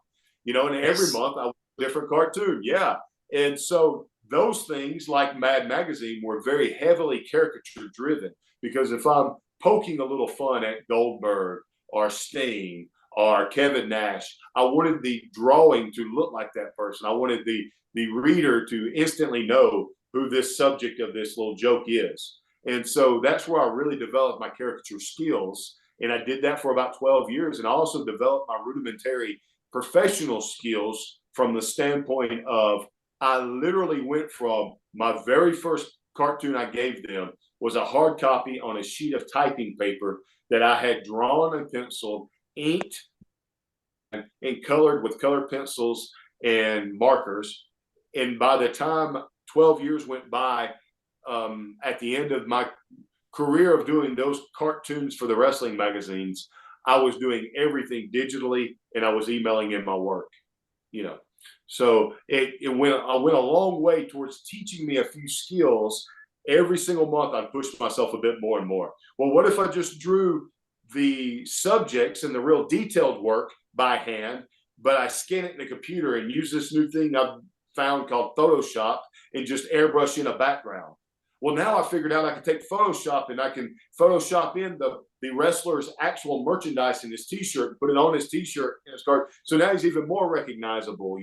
and every month I would do a different cartoon. Yeah. And so those things, like Mad Magazine, were very heavily caricature driven, because if I'm poking a little fun at Goldberg or Sting or Kevin Nash, I wanted the drawing to look like that person. I wanted the reader to instantly know who this subject of this little joke is. And so that's where I really developed my caricature skills. And I did that for about 12 years. And I also developed my rudimentary professional skills from the standpoint of I literally went from my very first cartoon I gave them was a hard copy on a sheet of typing paper that I had drawn and penciled, inked, and colored with colored pencils and markers. And by the time 12 years went by, at the end of my career of doing those cartoons for the wrestling magazines, I was doing everything digitally and I was emailing in my work. So I went a long way towards teaching me a few skills. Every single month, I pushed myself a bit more and more. Well, what if I just drew the subjects and the real detailed work by hand, but I scan it in the computer and use this new thing I've found called Photoshop and just airbrush in a background? Well, now I figured out I can take Photoshop and I can Photoshop in the wrestler's actual merchandise in his T-shirt, put it on his T-shirt and his card. So now he's even more recognizable,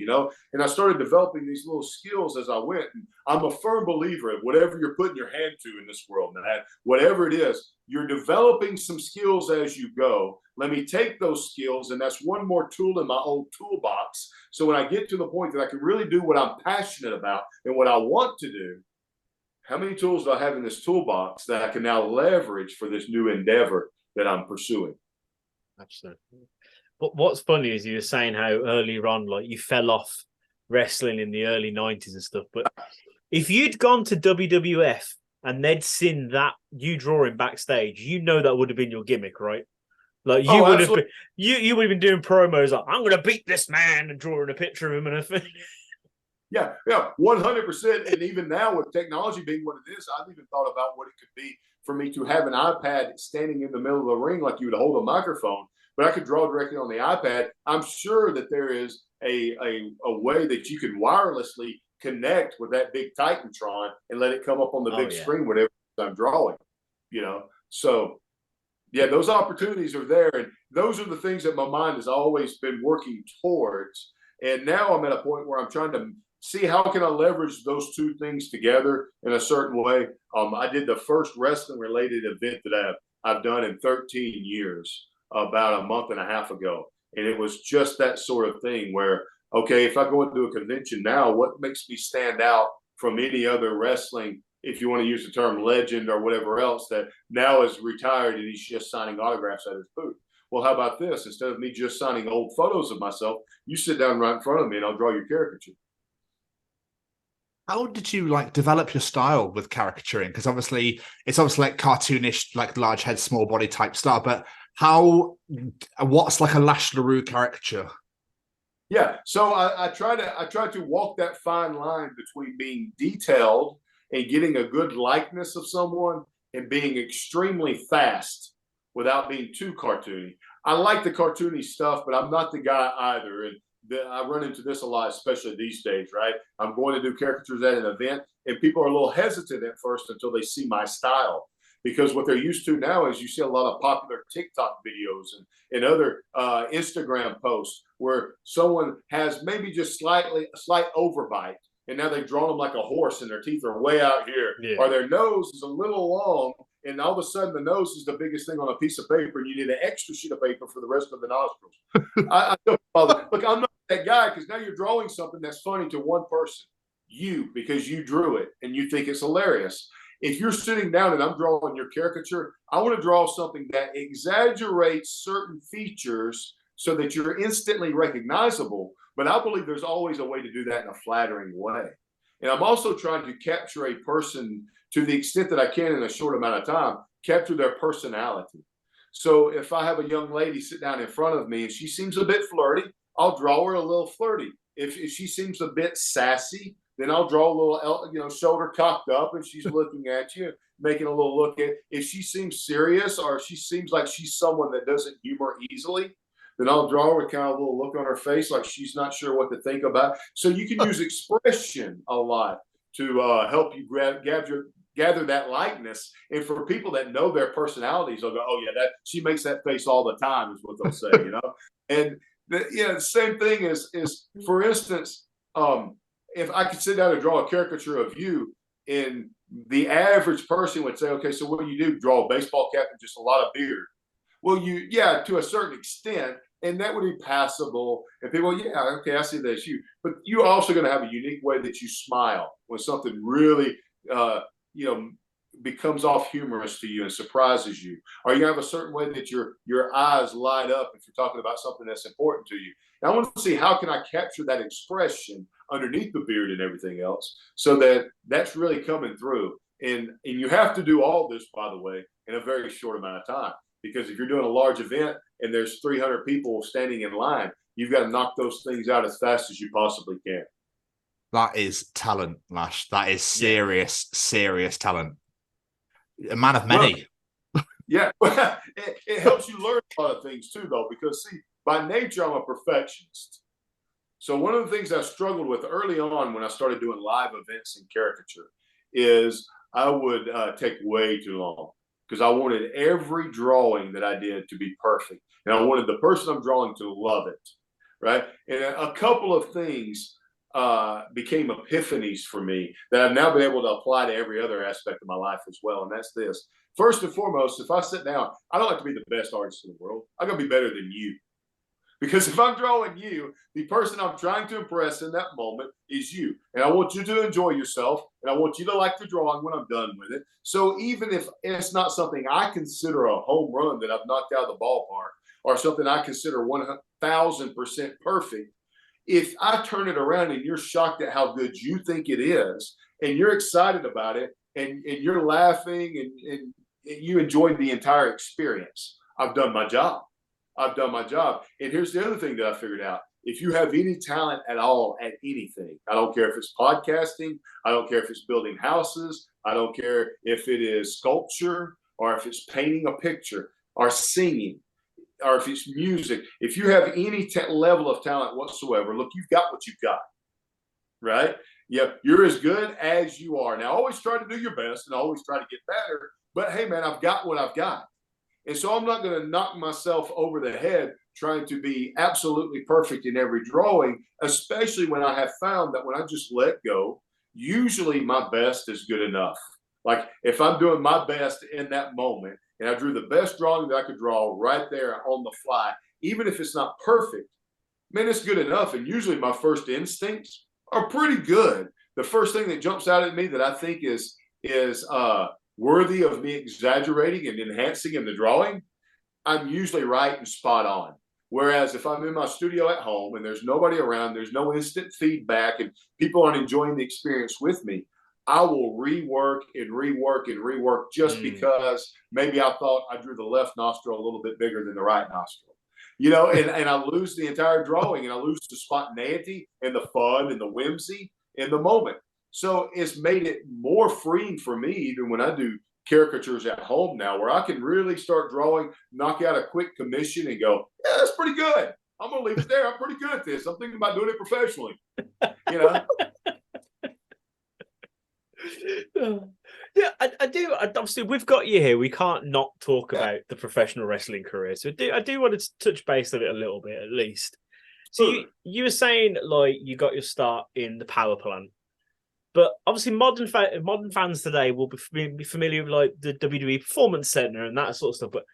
And I started developing these little skills as I went. And I'm a firm believer in whatever you're putting your hand to in this world, man, whatever it is, you're developing some skills as you go. Let me take those skills, and that's one more tool in my old toolbox. So when I get to the point that I can really do what I'm passionate about and what I want to do, how many tools do I have in this toolbox that I can now leverage for this new endeavor that I'm pursuing? Absolutely. But what's funny is you were saying how earlier on, like, you fell off wrestling in the early 90s and stuff. But if you'd gone to WWF and they'd seen that you drawing backstage, that would have been your gimmick, right? Like, you would have been, you would have been doing promos like, I'm going to beat this man, and drawing a picture of him and a thing. Yeah, 100%. And even now, with technology being what it is, I've even thought about what it could be for me to have an iPad standing in the middle of the ring like you would hold a microphone, but I could draw directly on the iPad. I'm sure that there is a way that you can wirelessly connect with that big Titantron and let it come up on the big screen whatever I'm drawing, So, yeah, those opportunities are there. And those are the things that my mind has always been working towards. And now I'm at a point where I'm trying to see how can I leverage those two things together in a certain way. I did the first wrestling related event that I've done in 13 years about a month and a half ago. And it was just that sort of thing where, okay, if I go into a convention now, what makes me stand out from any other wrestling, if you want to use the term legend or whatever else, that now is retired and he's just signing autographs at his booth? Well, how about this? Instead of me just signing old photos of myself, you sit down right in front of me and I'll draw your caricature. How did you develop your style with caricaturing? Because obviously it's like cartoonish, like large head, small body type style. But what's like a Lash LeRoux caricature? Yeah, so I try to walk that fine line between being detailed and getting a good likeness of someone and being extremely fast without being too cartoony. I like the cartoony stuff, but I'm not the guy either. And I run into this a lot, especially these days, right? I'm going to do caricatures at an event, and people are a little hesitant at first until they see my style. Because what they're used to now is you see a lot of popular TikTok videos and other Instagram posts where someone has maybe just a slight overbite, and now they've drawn them like a horse and their teeth are way out here, or their nose is a little long, and all of a sudden the nose is the biggest thing on a piece of paper, and you need an extra sheet of paper for the rest of the nostrils. Look, I'm not that guy, because now you're drawing something that's funny to one person, because you drew it and you think it's hilarious. If you're sitting down and I'm drawing your caricature, I want to draw something that exaggerates certain features so that you're instantly recognizable. But I believe there's always a way to do that in a flattering way. And I'm also trying to capture a person to the extent that I can in a short amount of time, capture their personality. So if I have a young lady sit down in front of me and she seems a bit flirty, I'll draw her a little flirty. If she seems a bit sassy, then I'll draw a little, shoulder cocked up, and she's looking at you, making a little look at. If she seems serious, or she seems like she's someone that doesn't humor easily, then I'll draw her kind of a little look on her face, like she's not sure what to think about. So you can use expression a lot to help you gather that likeness. And for people that know their personalities, they'll go, "Oh yeah, she makes that face all the time," is what they'll say, And the same thing is for instance. If I could sit down and draw a caricature of you, and the average person would say, okay, so what do you do? Draw a baseball cap and just a lot of beard. Well, to a certain extent, and that would be passable. And people, okay, I see that's you. But you're also going to have a unique way that you smile when something really, becomes off humorous to you and surprises you. Or you have a certain way that your eyes light up if you're talking about something that's important to you. And I want to see how can I capture that expression underneath the beard and everything else, so that's really coming through. And you have to do all this, by the way, in a very short amount of time, because if you're doing a large event and there's 300 people standing in line, you've got to knock those things out as fast as you possibly can. That is talent, Lash. That is serious talent. A man of many. Yeah, it helps you learn a lot of things too, though, because see, by nature, I'm a perfectionist. So one of the things I struggled with early on when I started doing live events in caricature is I would take way too long because I wanted every drawing that I did to be perfect. And I wanted the person I'm drawing to love it, right? And a couple of things became epiphanies for me that I've now been able to apply to every other aspect of my life as well. And that's this. First and foremost, if I sit down, I don't like to be the best artist in the world. I got to be better than you. Because if I'm drawing you, the person I'm trying to impress in that moment is you. And I want you to enjoy yourself, and I want you to like the drawing when I'm done with it. So even if it's not something I consider a home run that I've knocked out of the ballpark or something I consider 1,000% perfect, if I turn it around and you're shocked at how good you think it is, and you're excited about it, and you're laughing and you enjoyed the entire experience, I've done my job. I've done my job. And here's the other thing that I figured out. If you have any talent at all at anything, I don't care if it's podcasting, I don't care if it's building houses, I don't care if it is sculpture or if it's painting a picture or singing or if it's music. If you have any level of talent whatsoever, look, you've got what you've got, right? Yeah, you're as good as you are. Now, always try to do your best and always try to get better. But hey, man, I've got what I've got. And so I'm not going to knock myself over the head trying to be absolutely perfect in every drawing, especially when I have found that when I just let go, usually my best is good enough. Like if I'm doing my best in that moment and I drew the best drawing that I could draw right there on the fly, even if it's not perfect, man, it's good enough. And usually my first instincts are pretty good. The first thing that jumps out at me that I think is worthy of me exaggerating and enhancing in the drawing, I'm usually right and spot on. Whereas if I'm in my studio at home and there's nobody around, there's no instant feedback and people aren't enjoying the experience with me, I will rework just because maybe I thought I drew the left nostril a little bit bigger than the right nostril. You know, and I lose the entire drawing and I lose the spontaneity and the fun and the whimsy in the moment. So it's made it more freeing for me even when I do caricatures at home now, where I can really start drawing, knock out a quick commission and go, yeah, that's pretty good. I'm going to leave it there. I'm pretty good at this. I'm thinking about doing it professionally, you know? Yeah, I do. Obviously, we've got you here. We can't not talk about the professional wrestling career. So I do want to touch base on it a little bit, at least. So you were saying, like, you got your start in the power plant. But obviously, modern fans today will be familiar with like the WWE Performance Center and that sort of stuff. But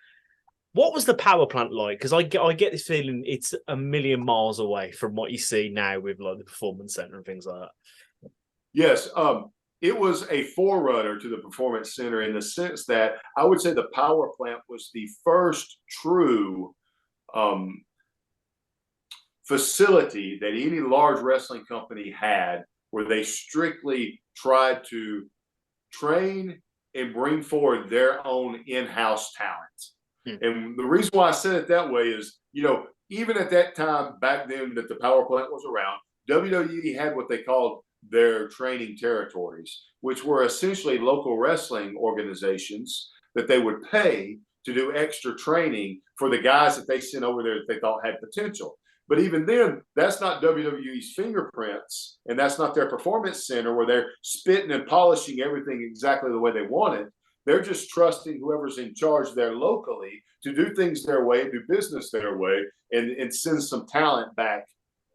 what was the power plant like? Because I get this feeling it's a million miles away from what you see now with like the Performance Center and things like that. Yes, it was a forerunner to the Performance Center in the sense that I would say the power plant was the first true facility that any large wrestling company had, where they strictly tried to train and bring forward their own in-house talent. And the reason why I said it that way is, you know, even at that time back then that the power plant was around, WWE had what they called their training territories, which were essentially local wrestling organizations that they would pay to do extra training for the guys that they sent over there that they thought had potential. But even then, that's not WWE's fingerprints, and that's not their performance center where they're spitting and polishing everything exactly the way they want it. They're just trusting whoever's in charge there locally to do things their way, do business their way, and send some talent back,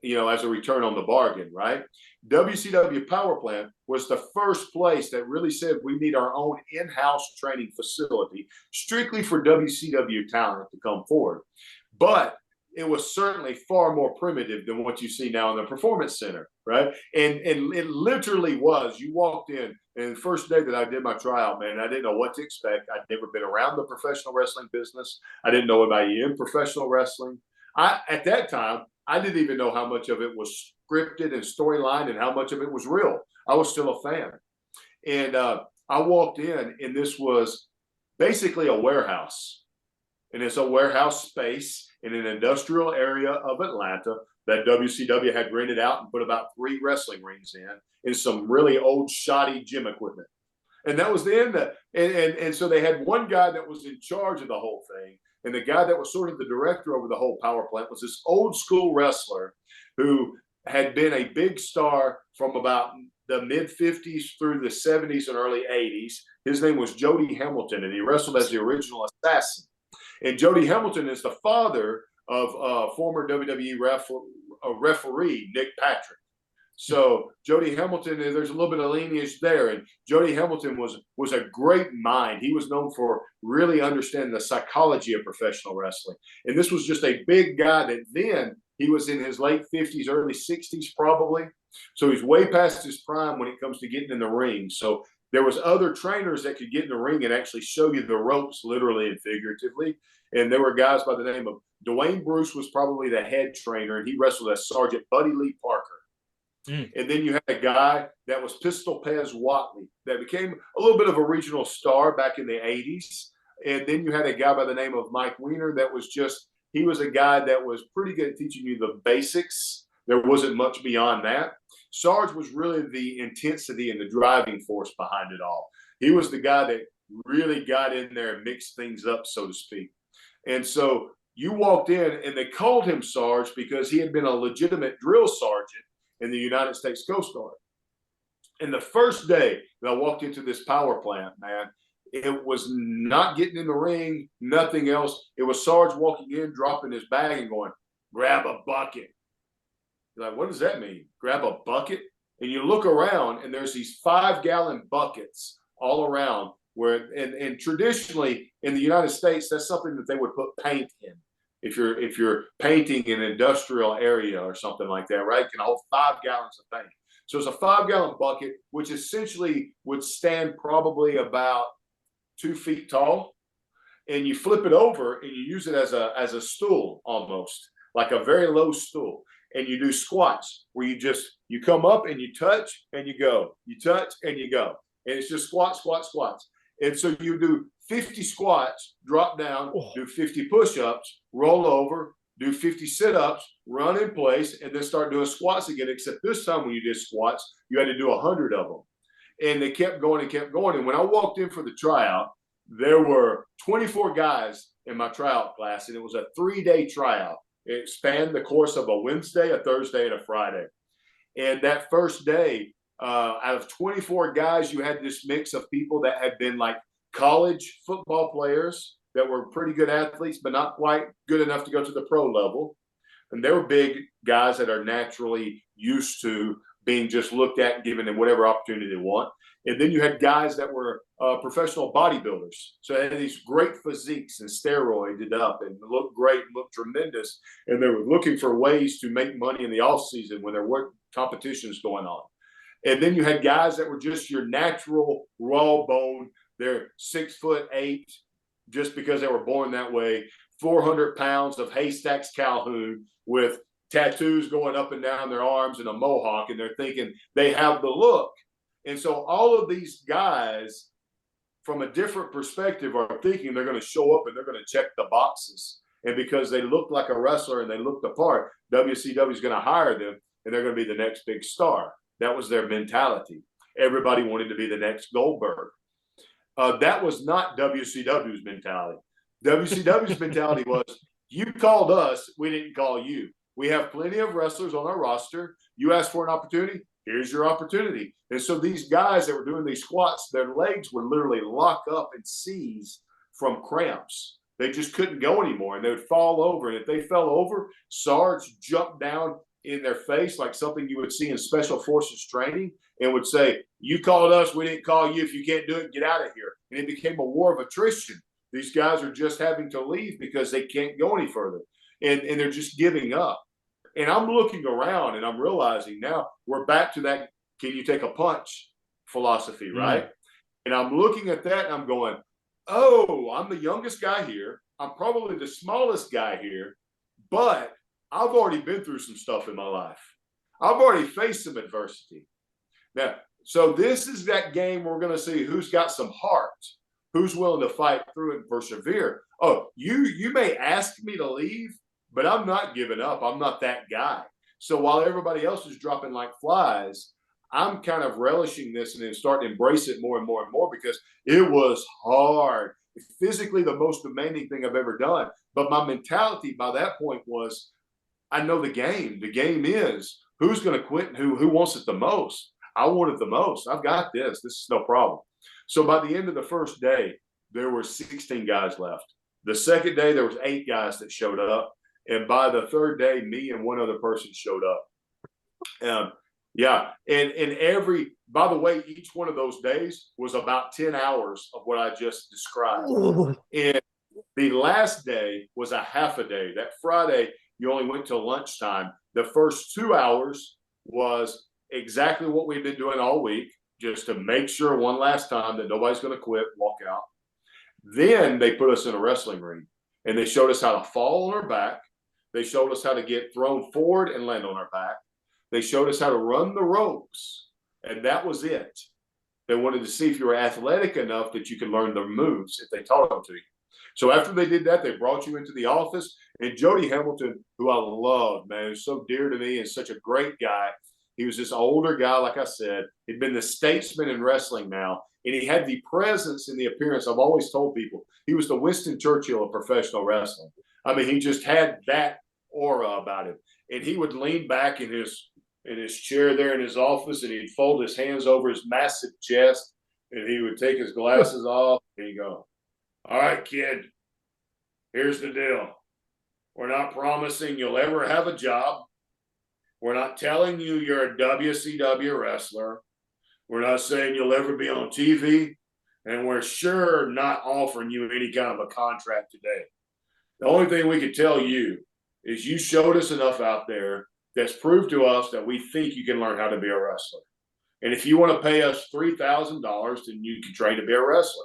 you know, as a return on the bargain, right? WCW Power Plant was the first place that really said we need our own in-house training facility strictly for WCW talent to come forward. But it was certainly far more primitive than what you see now in the Performance Center, right? And it literally was. You walked in, and the first day that I did my tryout, man, I didn't know what to expect. I'd never been around the professional wrestling business. I didn't know anybody in professional wrestling. At that time, I didn't even know how much of it was scripted and storyline and how much of it was real. I was still a fan. And I walked in, and this was basically a warehouse. and it's a warehouse space in an industrial area of Atlanta that WCW had rented out and put about 3 wrestling rings in some really old shoddy gym equipment. And that was the end of it. And so they had one guy that was in charge of the whole thing. And the guy that was sort of the director over the whole power plant was this old school wrestler who had been a big star from about the mid-50s through the 70s and early 80s. His name was Jody Hamilton, and he wrestled as the original Assassin. And Jody Hamilton is the father of former WWE referee Nick Patrick. So Jody Hamilton, there's a little bit of lineage there. And Jody Hamilton was a great mind. He was known for really understanding the psychology of professional wrestling. And this was just a big guy that then he was in his late 50s, early 60s probably. So he's way past his prime when it comes to getting in the ring. So there was other trainers that could get in the ring and actually show you the ropes, literally and figuratively. And there were guys by the name of Dwayne Bruce was probably the head trainer, and he wrestled as Sergeant Buddy Lee Parker. And then you had a guy that was Pistol Pez Watley that became a little bit of a regional star back in the 80s. And then you had a guy by the name of Mike Weiner that was he was a guy that was pretty good at teaching you the basics. There wasn't much beyond that. Sarge was really the intensity and the driving force behind it all. He was the guy that really got in there and mixed things up, so to speak. And so you walked in and they called him Sarge because he had been a legitimate drill sergeant in the United States Coast Guard. And the first day that I walked into this power plant, man, it was not getting in the ring, nothing else. It was Sarge walking in, dropping his bag and going, grab a bucket. You're like, what does that mean? Grab a bucket? And you look around and there's these 5-gallon buckets all around where, and traditionally in the United States, that's something that they would put paint in. If you're painting an industrial area or something like that, right? It can hold 5 gallons of paint. So it's a 5-gallon bucket, which essentially would stand probably about 2 feet tall. And you flip it over and you use it as a stool almost, like a very low stool. And you do squats where you come up and you touch and you go. You touch and you go. And it's just squats, squats, squats. And so you do 50 squats, drop down, do 50 push-ups, roll over, do 50 sit-ups, run in place, and then start doing squats again, except this time when you did squats, you had to do 100 of them. And they kept going and kept going. And when I walked in for the tryout, there were 24 guys in my tryout class, and it was a 3-day tryout. It spanned the course of a Wednesday, a Thursday, and a Friday. And that first day, out of 24 guys, you had this mix of people that had been like college football players that were pretty good athletes, but not quite good enough to go to the pro level. And they were big guys that are naturally used to being just looked at and given them whatever opportunity they want. And then you had guys that were professional bodybuilders. So they had these great physiques and steroided up and looked great, looked tremendous. And they were looking for ways to make money in the off season when there weren't competitions going on. And then you had guys that were just your natural raw bone. They're 6'8", just because they were born that way. 400 pounds of Haystacks Calhoun with tattoos going up and down their arms and a mohawk. And they're thinking they have the look. And so all of these guys from a different perspective are thinking they're going to show up and they're going to check the boxes. And because they looked like a wrestler and they looked the part, WCW is going to hire them and they're going to be the next big star. That was their mentality. Everybody wanted to be the next Goldberg. That was not WCW's mentality. WCW's mentality was, you called us, we didn't call you. We have plenty of wrestlers on our roster. You asked for an opportunity, here's your opportunity. And so these guys that were doing these squats, their legs would literally lock up and seize from cramps. They just couldn't go anymore, and they would fall over. And if they fell over, Sarge jumped down in their face like something you would see in Special Forces training and would say, you called us, we didn't call you. If you can't do it, get out of here. And it became a war of attrition. These guys are just having to leave because they can't go any further. And they're just giving up. And I'm looking around and I'm realizing now we're back to that can you take a punch philosophy, right? And I'm looking at that and I'm going, oh, I'm the youngest guy here. I'm probably the smallest guy here, but I've already been through some stuff in my life. I've already faced some adversity. Now, so this is that game where we're going to see who's got some heart, who's willing to fight through it and persevere. Oh, you may ask me to leave, but I'm not giving up. I'm not that guy. So while everybody else is dropping like flies, I'm kind of relishing this and then starting to embrace it more and more and more because it was hard. Physically the most demanding thing I've ever done. But my mentality by that point was, I know the game. The game is who's going to quit and who wants it the most. I want it the most. I've got this. This is no problem. So by the end of the first day, there were 16 guys left. The second day, there was 8 guys that showed up. And by the third day, me and one other person showed up. Yeah. And by the way, each one of those days was about 10 hours of what I just described. Ooh. And the last day was a half a day. That Friday, you only went till lunchtime. The first 2 hours was exactly what we've been doing all week, just to make sure one last time that nobody's going to quit, walk out. Then they put us in a wrestling ring, and they showed us how to fall on our back. They showed us how to get thrown forward and land on our back. They showed us how to run the ropes, and that was it. They wanted to see if you were athletic enough that you could learn the moves if they taught them to you. So after they did that, they brought you into the office, and Jody Hamilton, who I love, man, is so dear to me and such a great guy. He was this older guy, like I said. He'd been the statesman in wrestling now, and he had the presence and the appearance. I've always told people he was the Winston Churchill of professional wrestling. I mean, he just had that aura about him. And he would lean back in his chair there in his office, and he'd fold his hands over his massive chest, and he would take his glasses off, and he'd go, "All right, kid, here's the deal. We're not promising you'll ever have a job. We're not telling you you're a WCW wrestler. We're not saying you'll ever be on TV, and we're sure not offering you any kind of a contract today. The only thing we can tell you is you showed us enough out there that's proved to us that we think you can learn how to be a wrestler. And if you want to pay us $3,000, then you can train to be a wrestler."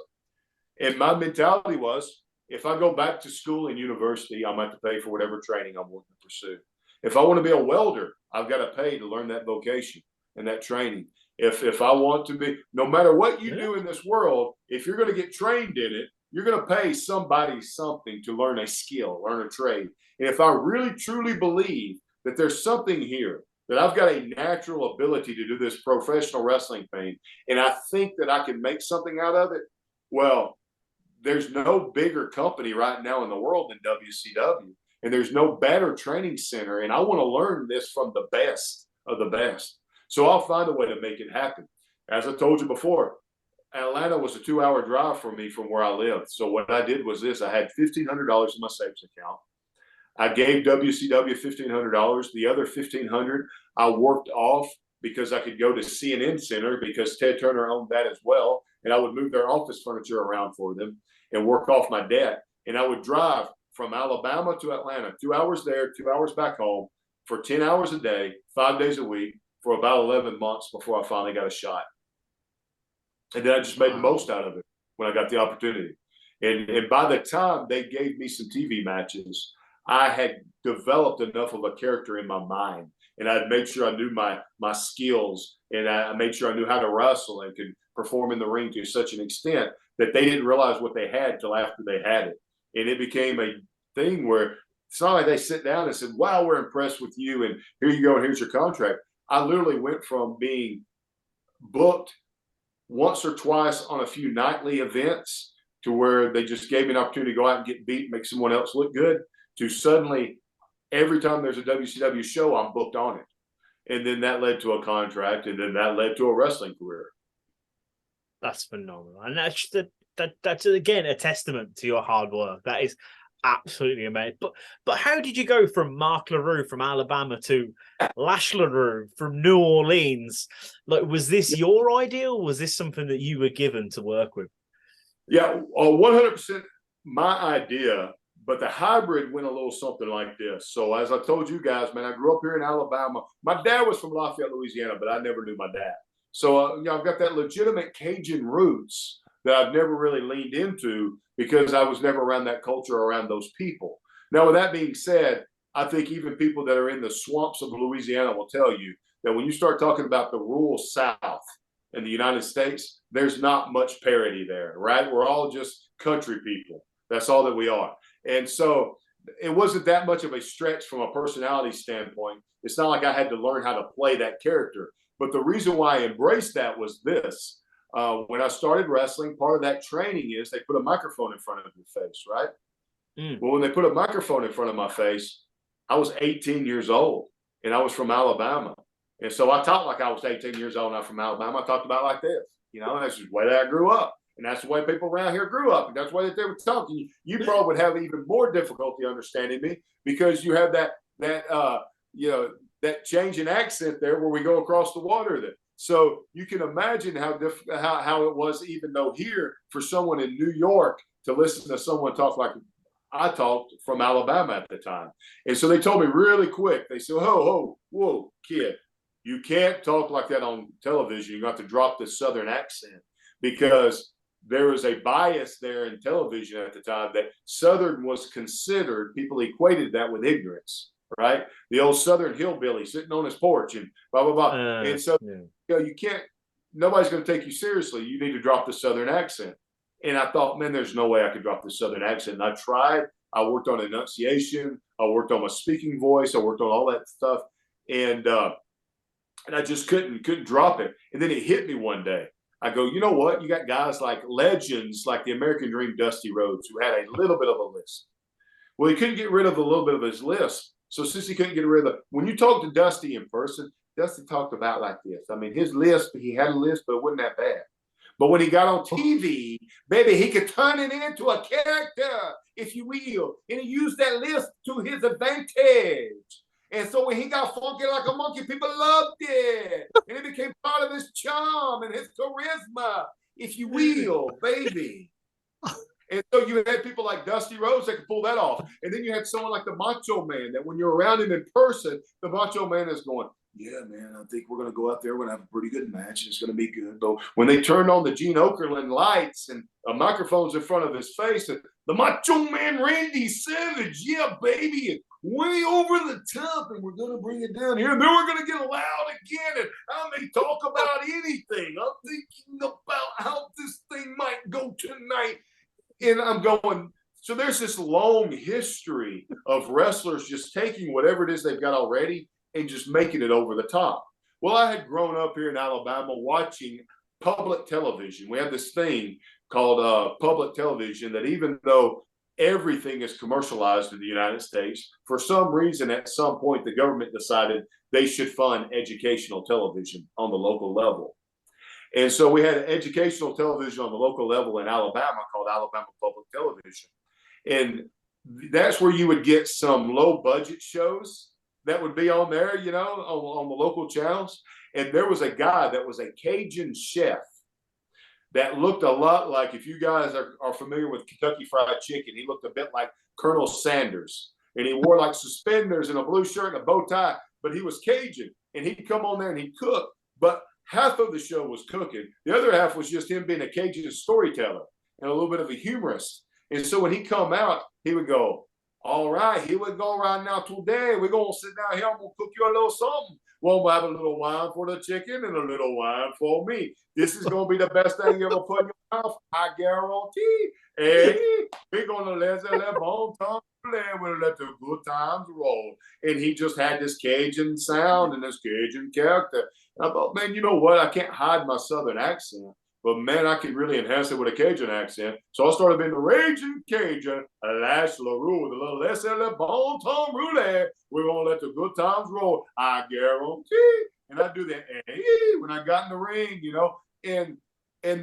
And my mentality was, if I go back to school and university, I'm going to have to pay for whatever training I'm wanting to pursue. If I want to be a welder, I've got to pay to learn that vocation and that training. If I want to be, no matter what you do in this world, if you're going to get trained in it, you're going to pay somebody something to learn a skill, learn a trade. And if I really, truly believe that there's something here, that I've got a natural ability to do this professional wrestling thing, and I think that I can make something out of it, well, there's no bigger company right now in the world than WCW. And there's no better training center. And I want to learn this from the best of the best. So I'll find a way to make it happen. As I told you before, Atlanta was a 2-hour drive for me from where I lived. So what I did was this. I had $1,500 in my savings account. I gave WCW $1,500. The other $1,500 I worked off because I could go to CNN Center because Ted Turner owned that as well. And I would move their office furniture around for them and work off my debt. And I would drive from Alabama to Atlanta, 2 hours there, 2 hours back home for 10 hours a day, 5 days a week for about 11 months before I finally got a shot. And then I just made the most out of it when I got the opportunity. And by the time they gave me some TV matches, I had developed enough of a character in my mind. And I'd made sure I knew my skills, and I made sure I knew how to wrestle and could perform in the ring to such an extent that they didn't realize what they had till after they had it. And it became a thing where it's not like they sit down and said, "Wow, we're impressed with you, and here you go, and here's your contract." I literally went from being booked once or twice on a few nightly events to where they just gave me an opportunity to go out and get beat, make someone else look good, to suddenly every time there's a WCW show, I'm booked on it. And then that led to a contract, and then that led to a wrestling career. That's phenomenal. And that's again a testament to your hard work. That is absolutely amazing. But how did you go from Mark LeRoux from Alabama to Lash LeRoux from New Orleans? Like, was this your idea, or was this something that you were given to work with? Yeah, 100% my idea, but the hybrid went a little something like this. So as I told you guys, man, I grew up here in Alabama. My dad was from Lafayette, Louisiana, but I never knew my dad. So I've got that legitimate Cajun roots that I've never really leaned into because I was never around that culture, around those people. Now, with that being said, I think even people that are in the swamps of Louisiana will tell you that when you start talking about the rural South, in the United States, there's not much parity there, right? We're all just country people. That's all that we are. And so it wasn't that much of a stretch from a personality standpoint. It's not like I had to learn how to play that character. But the reason why I embraced that was this. When I started wrestling, part of that training is they put a microphone in front of your face, right? Well, when they put a microphone in front of my face, I was 18 years old, and I was from Alabama. And so I talked like I was 18 years old, and I'm from Alabama. I talked about like this, that's just the way that I grew up. And that's the way people around here grew up. And that's the way that they were talking. You probably would have even more difficulty understanding me because you have that change in accent there where we go across the water there. So you can imagine how it was, even though here, for someone in New York to listen to someone talk like I talked from Alabama at the time. And so they told me really quick, they said, whoa, kid, you can't talk like that on television. You have to drop the Southern accent because there was a bias there in television at the time that Southern was considered, people equated that with ignorance, right? The old Southern hillbilly sitting on his porch and blah, blah, blah. And so, you can't, nobody's going to take you seriously. You need to drop the Southern accent. And I thought, man, there's no way I could drop the Southern accent. And I tried. I worked on enunciation. I worked on my speaking voice. I worked on all that stuff. And I just couldn't drop it. And then it hit me one day. I go, you know what? You got guys like legends, like the American Dream, Dusty Rhodes, who had a little bit of a list. Well, he couldn't get rid of a little bit of his list. So since he couldn't get rid of it, when you talk to Dusty in person, Dusty talked about like this. I mean, his list, he had a list, but it wasn't that bad. But when he got on TV, baby, he could turn it into a character, if you will. And he used that list to his advantage. And so when he got funky like a monkey, people loved it. And it became part of his charm and his charisma, if you will, baby. And so you had people like Dusty Rhodes that could pull that off. And then you had someone like the Macho Man that when you're around him in person, the Macho Man is going, yeah, man, I think we're going to go out there. We're going to have a pretty good match. It's going to be good. But when they turned on the Gene Okerlund lights and microphones in front of his face, and the Macho Man Randy Savage, yeah, baby, way over the top, and we're going to bring it down here. And then we're going to get loud again, and I may talk about anything. I'm thinking about how this thing might go tonight. And I'm going, so there's this long history of wrestlers just taking whatever it is they've got already and just making it over the top. Well, I had grown up here in Alabama watching public television. We have this thing called public television that even though everything is commercialized in the United States, for some reason at some point the government decided they should fund educational television on the local level. And so we had educational television on the local level in Alabama called Alabama Public Television. And that's where you would get some low budget shows that would be on there, on the local channels. And there was a guy that was a Cajun chef that looked a lot like, if you guys are familiar with Kentucky Fried Chicken, he looked a bit like Colonel Sanders. And he wore like suspenders and a blue shirt and a bow tie, but he was Cajun. And he'd come on there and he'd cook. But half of the show was cooking. The other half was just him being a Cajun storyteller and a little bit of a humorist. And so when he come out, he would go, all right, here we go right now. Today, we're going to sit down here. I'm going to cook you a little something. We'll have a little wine for the chicken and a little wine for me. This is going to be the best thing you ever put in your mouth, I guarantee. Hey, we're going to let that bon temps play. We'll let the good times roll. And he just had this Cajun sound and this Cajun character. And I thought, man, you know what? I can't hide my Southern accent. But, man, I could really enhance it with a Cajun accent. So I started being the Raging Cajun, Lash LeRoux, with a little laissez-le bon temps roulette. We're going to let the good times roll, I guarantee. And I do that when I got in the ring, and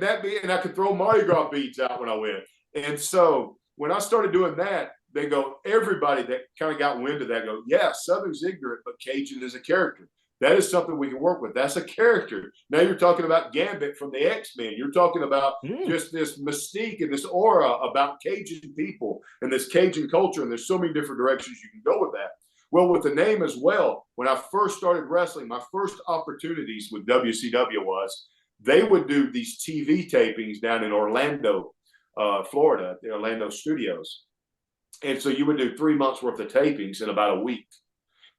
I could throw Mardi Gras beads out when I went. And so when I started doing that, they go, everybody that kind of got wind of that go, yeah, Southern's ignorant, but Cajun is a character. That is something we can work with. That's a character. Now you're talking about Gambit from the X-Men. You're talking about just this mystique and this aura about Cajun people and this Cajun culture. And there's so many different directions you can go with that. Well, with the name as well, when I first started wrestling, my first opportunities with WCW was they would do these TV tapings down in Orlando, Florida, the Orlando studios. And so you would do 3 months worth of tapings in about a week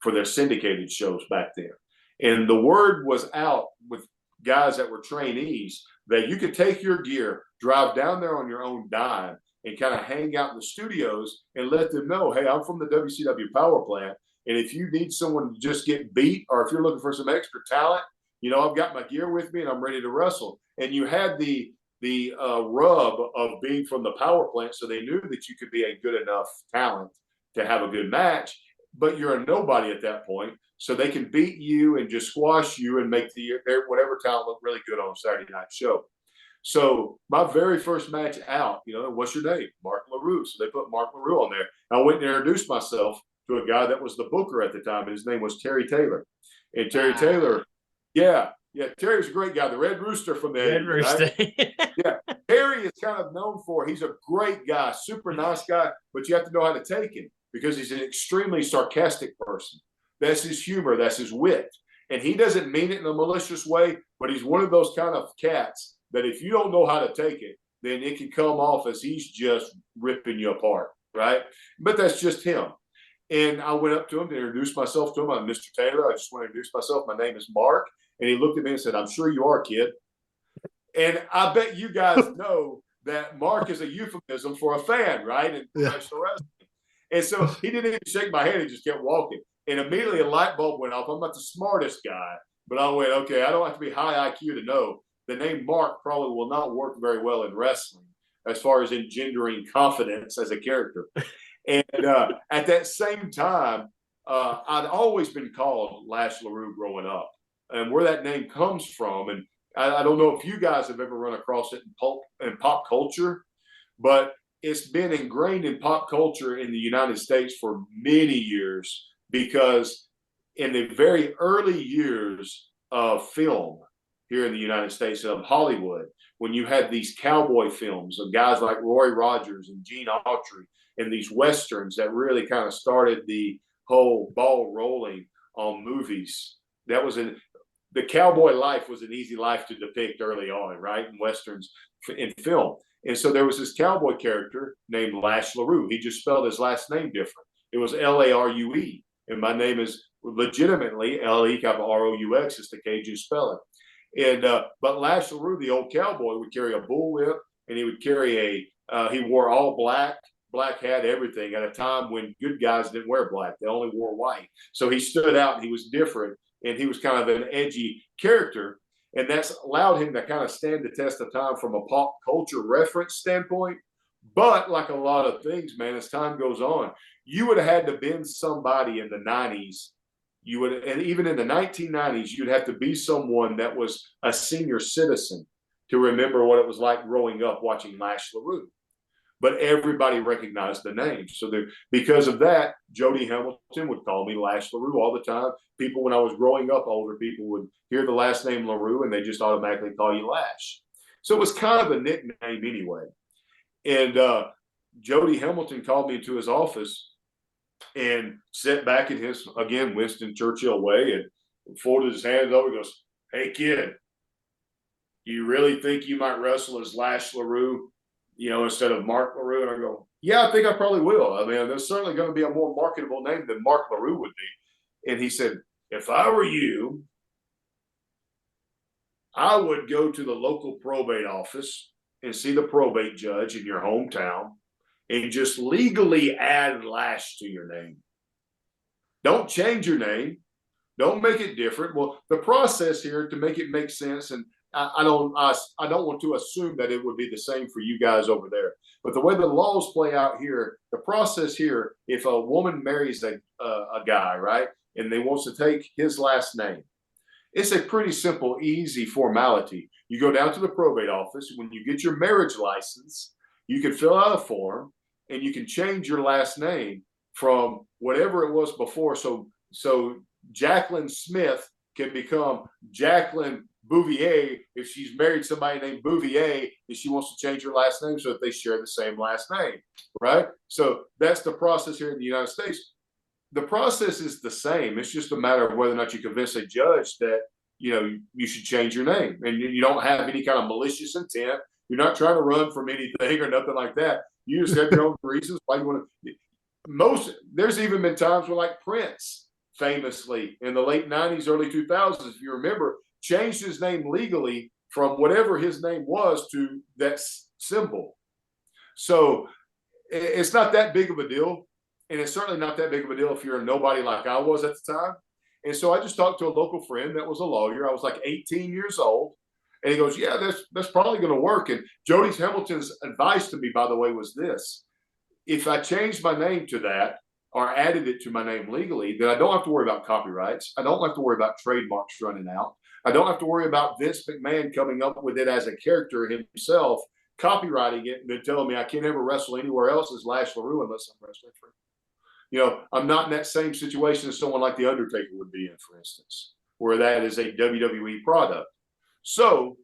for their syndicated shows back there. And the word was out with guys that were trainees that you could take your gear, drive down there on your own dime, and kind of hang out in the studios and let them know, hey, I'm from the WCW power plant. And if you need someone to just get beat, or if you're looking for some extra talent, I've got my gear with me and I'm ready to wrestle. And you had the rub of being from the power plant, so they knew that you could be a good enough talent to have a good match, but you're a nobody at that point, so they can beat you and just squash you and make their whatever talent look really good on a Saturday night show. So my very first match out, what's your name? Mark LeRoux. So they put Mark LeRoux on there. I went and introduced myself to a guy that was the booker at the time, and his name was Terry Taylor. And Terry Taylor, Terry was a great guy, the Red Rooster from the Red 80s, Rooster. right? Yeah, Terry is kind of known for, he's a great guy, super nice guy, but you have to know how to take him because he's an extremely sarcastic person. That's his humor, that's his wit. And he doesn't mean it in a malicious way, but he's one of those kind of cats that if you don't know how to take it, then it can come off as he's just ripping you apart, right? But that's just him. And I went up to him to introduce myself to him. I'm Mr. Taylor. I just want to introduce myself. My name is Mark. And he looked at me and said, I'm sure you are, kid. And I bet you guys know that Mark is a euphemism for a fan, right? In professional wrestling. And so he didn't even shake my hand. He just kept walking. And immediately a light bulb went off. I'm not the smartest guy, but I went, okay, I don't have to be high IQ to know the name Mark probably will not work very well in wrestling as far as engendering confidence as a character. And at that same time, I'd always been called Lash LeRoux growing up. And where that name comes from, and I don't know if you guys have ever run across it in pop culture, but it's been ingrained in pop culture in the United States for many years because in the very early years of film here in the United States, of Hollywood, when you had these cowboy films of guys like Roy Rogers and Gene Autry and these Westerns that really kind of started the whole ball rolling on movies, the cowboy life was an easy life to depict early on, right? In Westerns, in film. And so there was this cowboy character named Lash LeRoux. He just spelled his last name different. It was L-A-R-U-E. And my name is legitimately L-E-R-O-U-X, is the Cajun spelling. And but Lash LeRoux, the old cowboy, would carry a bullwhip, and he would carry he wore all black hat, everything, at a time when good guys didn't wear black. They only wore white. So he stood out, and he was different, and he was kind of an edgy character. And that's allowed him to kind of stand the test of time from a pop culture reference standpoint. But like a lot of things, man, as time goes on, you would have had to been somebody in the 90s. And even in the 1990s, you'd have to be someone that was a senior citizen to remember what it was like growing up watching Lash LeRoux. But everybody recognized the name. So because of that, Jody Hamilton would call me Lash LeRoux all the time. People, when I was growing up, older people would hear the last name LeRoux and they just automatically call you Lash. So it was kind of a nickname anyway. And Jody Hamilton called me into his office and sat back in his, again, Winston Churchill way, and folded his hands over and goes, "Hey, kid, you really think you might wrestle as Lash LeRoux, instead of Mark LeRoux?" And I go, "Yeah, I think I probably will. I mean, there's certainly going to be a more marketable name than Mark LeRoux would be." And he said, "If I were you, I would go to the local probate office and see the probate judge in your hometown and just legally add Lash to your name. Don't change your name. Don't make it different." Well, the process here to make it make sense, and I don't want to assume that it would be the same for you guys over there. But the way the laws play out here, the process here, if a woman marries a guy, right, and they wants to take his last name, it's a pretty simple, easy formality. You go down to the probate office. When you get your marriage license, you can fill out a form, and you can change your last name from whatever it was before. So Jacqueline Smith can become Jacqueline Bouvier if she's married somebody named Bouvier and she wants to change her last name so that they share the same last name, right? So that's the process here in the United States. The process is the same. It's just a matter of whether or not you convince a judge that, you should change your name, and you don't have any kind of malicious intent. You're not trying to run from anything or nothing like that. You just have your own reasons why you want to. There's even been times where, like Prince, famously in the late 90s, early 2000s, if you remember, changed his name legally from whatever his name was to that symbol. So it's not that big of a deal. And it's certainly not that big of a deal if you're a nobody like I was at the time. And so I just talked to a local friend that was a lawyer. I was like 18 years old. And he goes, yeah, that's probably going to work. And Jody Hamilton's advice to me, by the way, was this. If I changed my name to that or added it to my name legally, then I don't have to worry about copyrights. I don't have to worry about trademarks running out. I don't have to worry about Vince McMahon coming up with it as a character himself, copyrighting it, and then telling me I can't ever wrestle anywhere else as Lash LeRoux unless I'm wrestling for him. You know, I'm not in that same situation as someone like The Undertaker would be in, for instance, where that is a WWE product. So,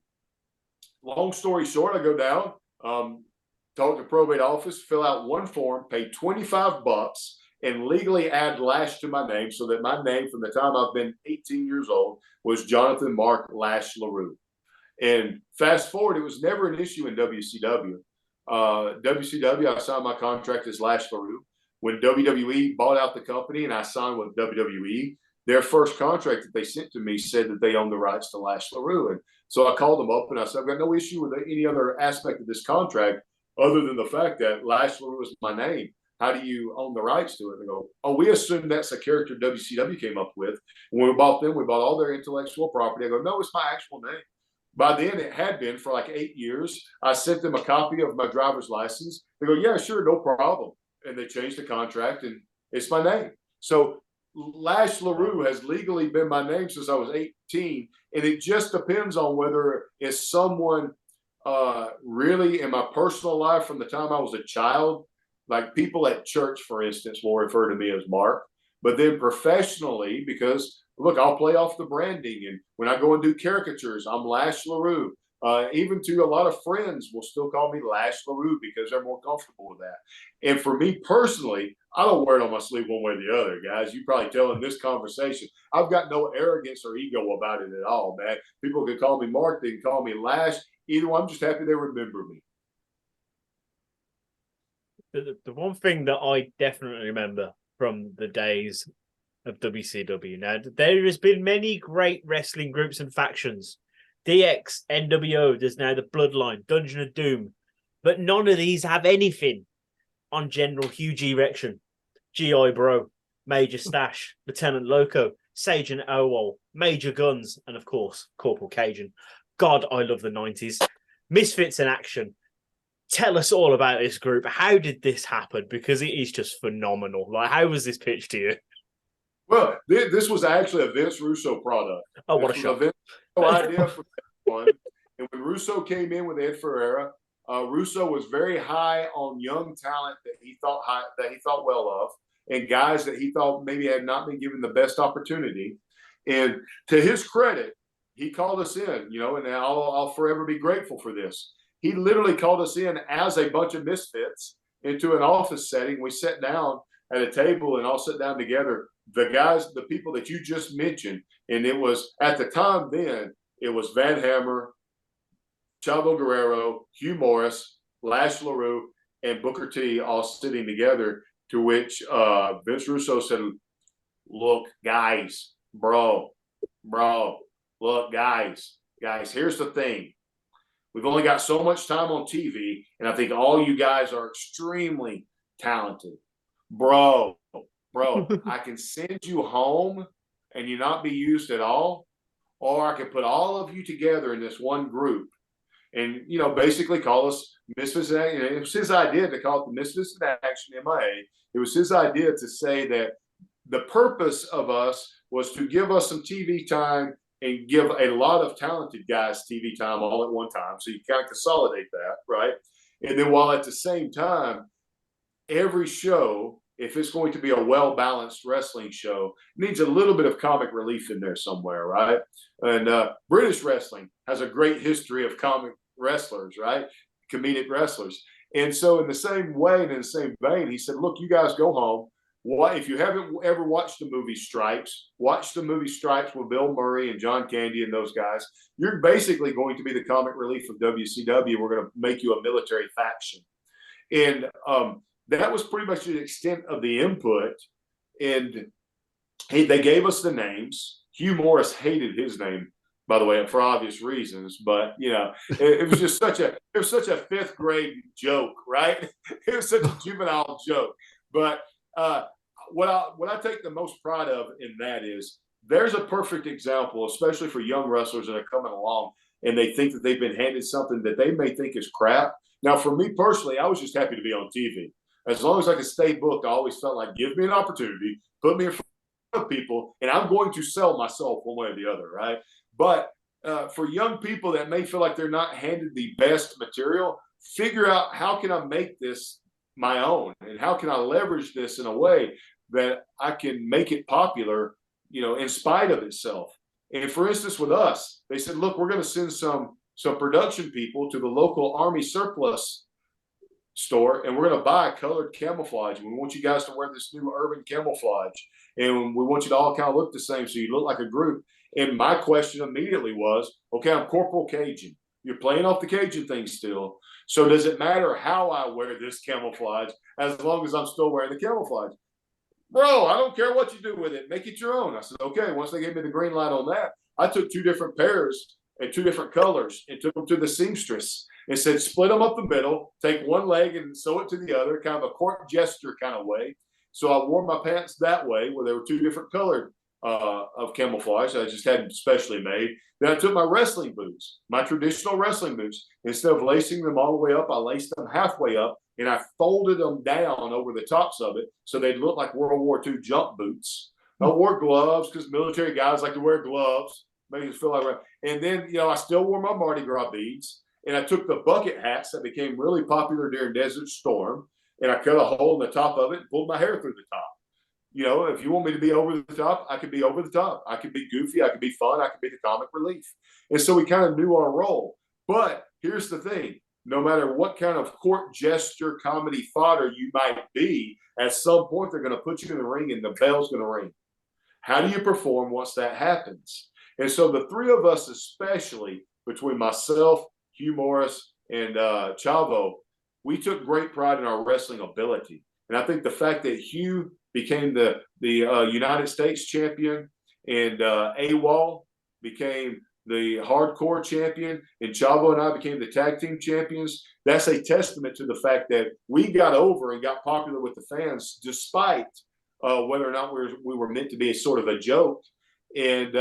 long story short, I go down, talk to the probate office, fill out one form, pay $25, and legally add Lash to my name so that my name from the time I've been 18 years old was Jonathan Mark Lash LeRoux. And fast forward, it was never an issue in WCW. WCW, I signed my contract as Lash LeRoux. When WWE bought out the company and I signed with WWE, their first contract that they sent to me said that they owned the rights to Lash LeRoux. And so I called them up and I said, I've got no issue with any other aspect of this contract other than the fact that Lash LeRoux is my name. How do you own the rights to it? They go, oh, we assume that's a character WCW came up with. And when we bought them, we bought all their intellectual property. I go, no, it's my actual name. By then, it had been for like 8 years. I sent them a copy of my driver's license. They go, yeah, sure, no problem. And they changed the contract, and it's my name. So Lash LeRoux has legally been my name since I was 18, and it just depends on whether it's someone really in my personal life from the time I was a child. Like people at church, for instance, will refer to me as Mark. But then professionally, because, look, I'll play off the branding. And when I go and do caricatures, I'm Lash LeRoux. Even to a lot of friends will still call me Lash LeRoux because they're more comfortable with that. And for me personally, I don't wear it on my sleeve one way or the other, guys. You probably tell in this conversation, I've got no arrogance or ego about it at all, man. People can call me Mark, they can call me Lash. Either way, I'm just happy they remember me. The one thing that I definitely remember from the days of WCW, now there has been many great wrestling groups and factions. DX, NWO, there's now the Bloodline, Dungeon of Doom, but none of these have anything on General Huge Erection, G.I. Bro, Major Stash, Lieutenant Loco, Sage and Owol, Major Guns, and of course, Corporal Cajun. God, I love the 90s. Misfits in Action. Tell us all about this group. How did this happen? Because it is just phenomenal. Like, how was this pitched to you? Well, this was actually a Vince Russo product. Oh, what a shock. Vince Russo idea for that one. And when Russo came in with Ed Ferreira, Russo was very high on young talent that he thought well of, and guys that he thought maybe had not been given the best opportunity. And to his credit, he called us in, you know, and I'll forever be grateful for this. He literally called us in as a bunch of misfits into an office setting. We sat down at a table and all sat down together. The guys, the people that you just mentioned, and it was at the time then, it was Van Hammer, Chavo Guerrero, Hugh Morris, Lash LeRoux, and Booker T all sitting together, to which Vince Russo said, look, guys, bro, look, guys, here's the thing. We've only got so much time on TV, and I think all you guys are extremely talented. Bro, I can send you home and you not be used at all, or I can put all of you together in this one group and, you know, basically call us Misfits in Action. It was his idea to call it the Misfits in Action MIA. It was his idea to say that the purpose of us was to give us some TV time and give a lot of talented guys TV time all at one time. So you kind of consolidate that, right? And then while at the same time, every show, if it's going to be a well-balanced wrestling show, needs a little bit of comic relief in there somewhere, right? And British wrestling has a great history of comic wrestlers, right? Comedic wrestlers. And so in the same way and in the same vein, he said, look, you guys go home. If you haven't ever watched the movie Stripes, watch the movie Stripes with Bill Murray and John Candy and those guys. You're basically going to be the comic relief of WCW. We're going to make you a military faction. And that was pretty much the extent of the input. And they gave us the names. Hugh Morris hated his name, by the way, for obvious reasons. But it was just such a fifth grade joke, right? It was such a juvenile joke. But what I take the most pride of in that is there's a perfect example, especially for young wrestlers that are coming along and they think that they've been handed something that they may think is crap. Now, for me personally, I was just happy to be on TV. As long as I could stay booked, I always felt like, give me an opportunity, put me in front of people, and I'm going to sell myself one way or the other, right? But for young people that may feel like they're not handed the best material, figure out how can I make this my own, and how can I leverage this in a way that I can make it popular, in spite of itself. And for instance, with us, they said, look, we're going to send some production people to the local Army surplus store, and we're going to buy colored camouflage. We want you guys to wear this new urban camouflage, and we want you to all kind of look the same so you look like a group. And my question immediately was, okay, I'm Corporal Cajun. You're playing off the Cajun thing still. So does it matter how I wear this camouflage as long as I'm still wearing the camouflage? Bro, I don't care what you do with it. Make it your own. I said, okay. Once they gave me the green light on that, I took 2 different pairs and 2 different colors and took them to the seamstress and said, split them up the middle, take one leg and sew it to the other, kind of a court gesture kind of way. So I wore my pants that way, where they were 2 different colored of camouflage I just had specially made. Then I took my wrestling boots, my traditional wrestling boots. Instead of lacing them all the way up, I laced them halfway up, and I folded them down over the tops of it so they'd look like World War II jump boots. I wore gloves because military guys like to wear gloves, make you feel like. And then, I still wore my Mardi Gras beads, and I took the bucket hats that became really popular during Desert Storm, and I cut a hole in the top of it and pulled my hair through the top. If you want me to be over the top, I could be over the top. I could be goofy. I could be fun. I could be the comic relief. And so we kind of knew our role. But here's the thing. No matter what kind of court gesture comedy fodder you might be, at some point they're going to put you in the ring and the bell's going to ring. How do you perform once that happens? And so the 3 of us, especially between myself, Hugh Morris, and Chavo, we took great pride in our wrestling ability. And I think the fact that Hugh became the United States champion, and AWOL became the hardcore champion, and Chavo and I became the tag team champions, that's a testament to the fact that we got over and got popular with the fans despite whether or not we were meant to be a sort of a joke. And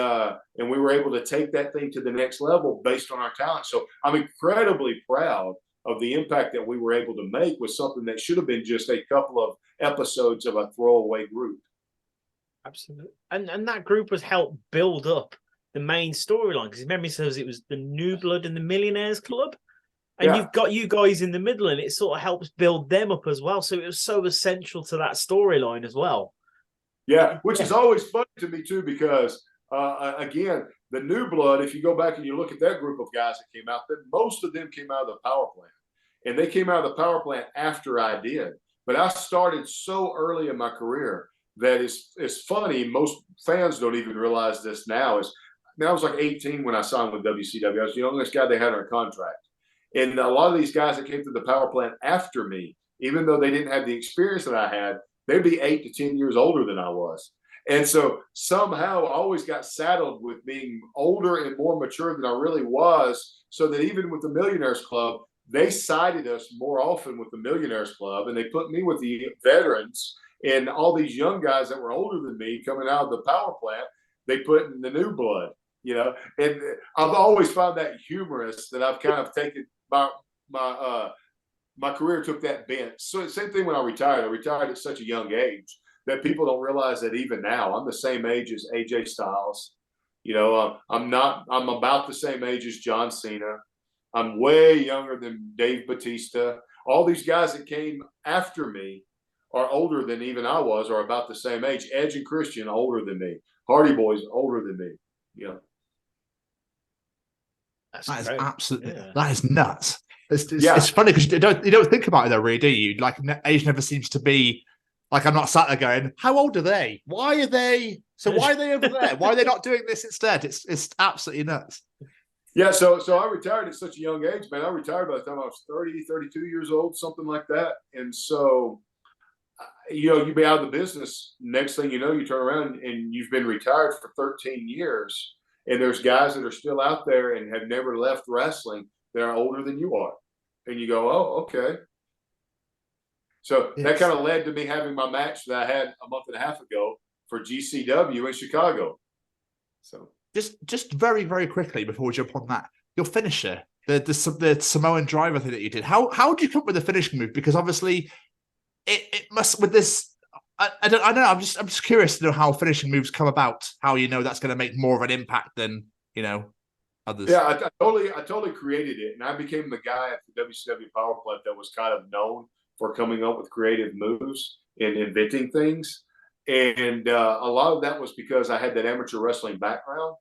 we were able to take that thing to the next level based on our talent. So I'm incredibly proud of the impact that we were able to make with something that should have been just a couple of episodes of a throwaway group. Absolutely. And that group has helped build up the main storyline, because memory serves it was the New Blood and the Millionaires Club. And you've got you guys in the middle, and it sort of helps build them up as well. So it was so essential to that storyline as well. Yeah, which is always funny to me too, because again, the New Blood, if you go back and you look at that group of guys that came out, then most of them came out of the power plant. And they came out of the power plant after I did. But I started so early in my career that it's funny. Most fans don't even realize this now. I was like 18 when I signed with WCW. I was the youngest guy they had on a contract. And a lot of these guys that came through the power plant after me, even though they didn't have the experience that I had, they'd be 8 to 10 years older than I was. And so somehow I always got saddled with being older and more mature than I really was, so that even with the Millionaires Club, they sided us more often with the Millionaires Club, and they put me with the veterans, and all these young guys that were older than me coming out of the power plant, they put in the New Blood, And I've always found that humorous, that I've kind of taken my career took that bent. So same thing when I retired. I retired at such a young age that people don't realize that even now I'm the same age as AJ Styles. I'm about the same age as John Cena. I'm way younger than Dave Bautista. All these guys that came after me are older than even I was, or about the same age. Edge and Christian older than me. Hardy Boys older than me. That is absolutely that is nuts. It's funny because you don't think about it though, really, do you? Like, age never seems to be like, I'm not sat there going, how old are they? Why are they over there? Why are they not doing this instead? It's absolutely nuts. Yeah, so I retired at such a young age, man. I retired by the time I was 30, 32 years old, something like that. And so, you be out of the business. Next thing you know, you turn around and you've been retired for 13 years. And there's guys that are still out there and have never left wrestling that are older than you are. And you go, oh, okay. So that kind of led to me having my match that I had a month and a half ago for GCW in Chicago. So just very, very quickly before we jump on that, your finisher, the Samoan driver thing that you did, how did you come up with the finishing move? Because obviously it must, with this, I don't know. I'm just curious to know how finishing moves come about. How you know that's going to make more of an impact than others. Yeah, I totally created it, and I became the guy at the WCW Power Plant that was kind of known for coming up with creative moves and inventing things. And a lot of that was because I had that amateur wrestling background,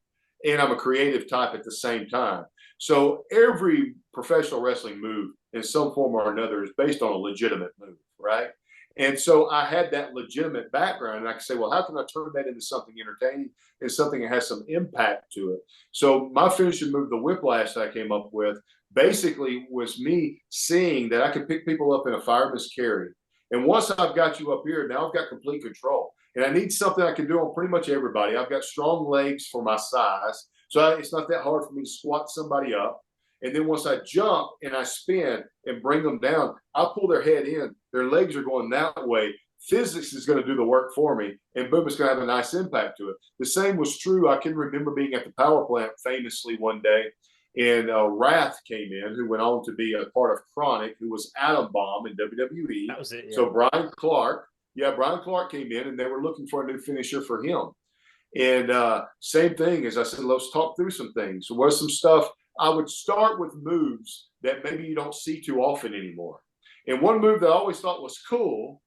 and I'm a creative type at the same time. So every professional wrestling move in some form or another is based on a legitimate move, right? And so I had that legitimate background, and I could say, well, how can I turn that into something entertaining and something that has some impact to it? So my finishing move, the whiplash that I came up with, basically was me seeing that I could pick people up in a fireman's carry. And once I've got you up here, now I've got complete control. And I need something I can do on pretty much everybody. I've got strong legs for my size, so it's not that hard for me to squat somebody up. And then once I jump and I spin and bring them down, I'll pull their head in. Their legs are going that way. Physics is going to do the work for me, and boom, it's going to have a nice impact to it. The same was true. I can remember being at the power plant famously one day, and Wrath came in, who went on to be a part of Chronic, who was Atom Bomb in WWE. That was it. Yeah. So Brian Clark came in, and they were looking for a new finisher for him. And same thing, as I said, let's talk through some things. So what's some stuff? I would start with moves that maybe you don't see too often anymore. And one move that I always thought was cool,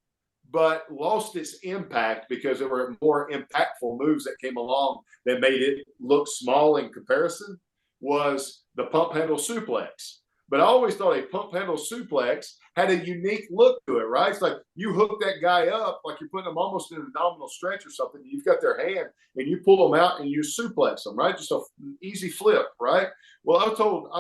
but lost its impact because there were more impactful moves that came along that made it look small in comparison, was the pump handle suplex. But I always thought a pump handle suplex had a unique look to it, right? It's like you hook that guy up like you're putting them almost in an abdominal stretch or something. You've got their hand and you pull them out and you suplex them, right? Just an easy flip, right? Well, I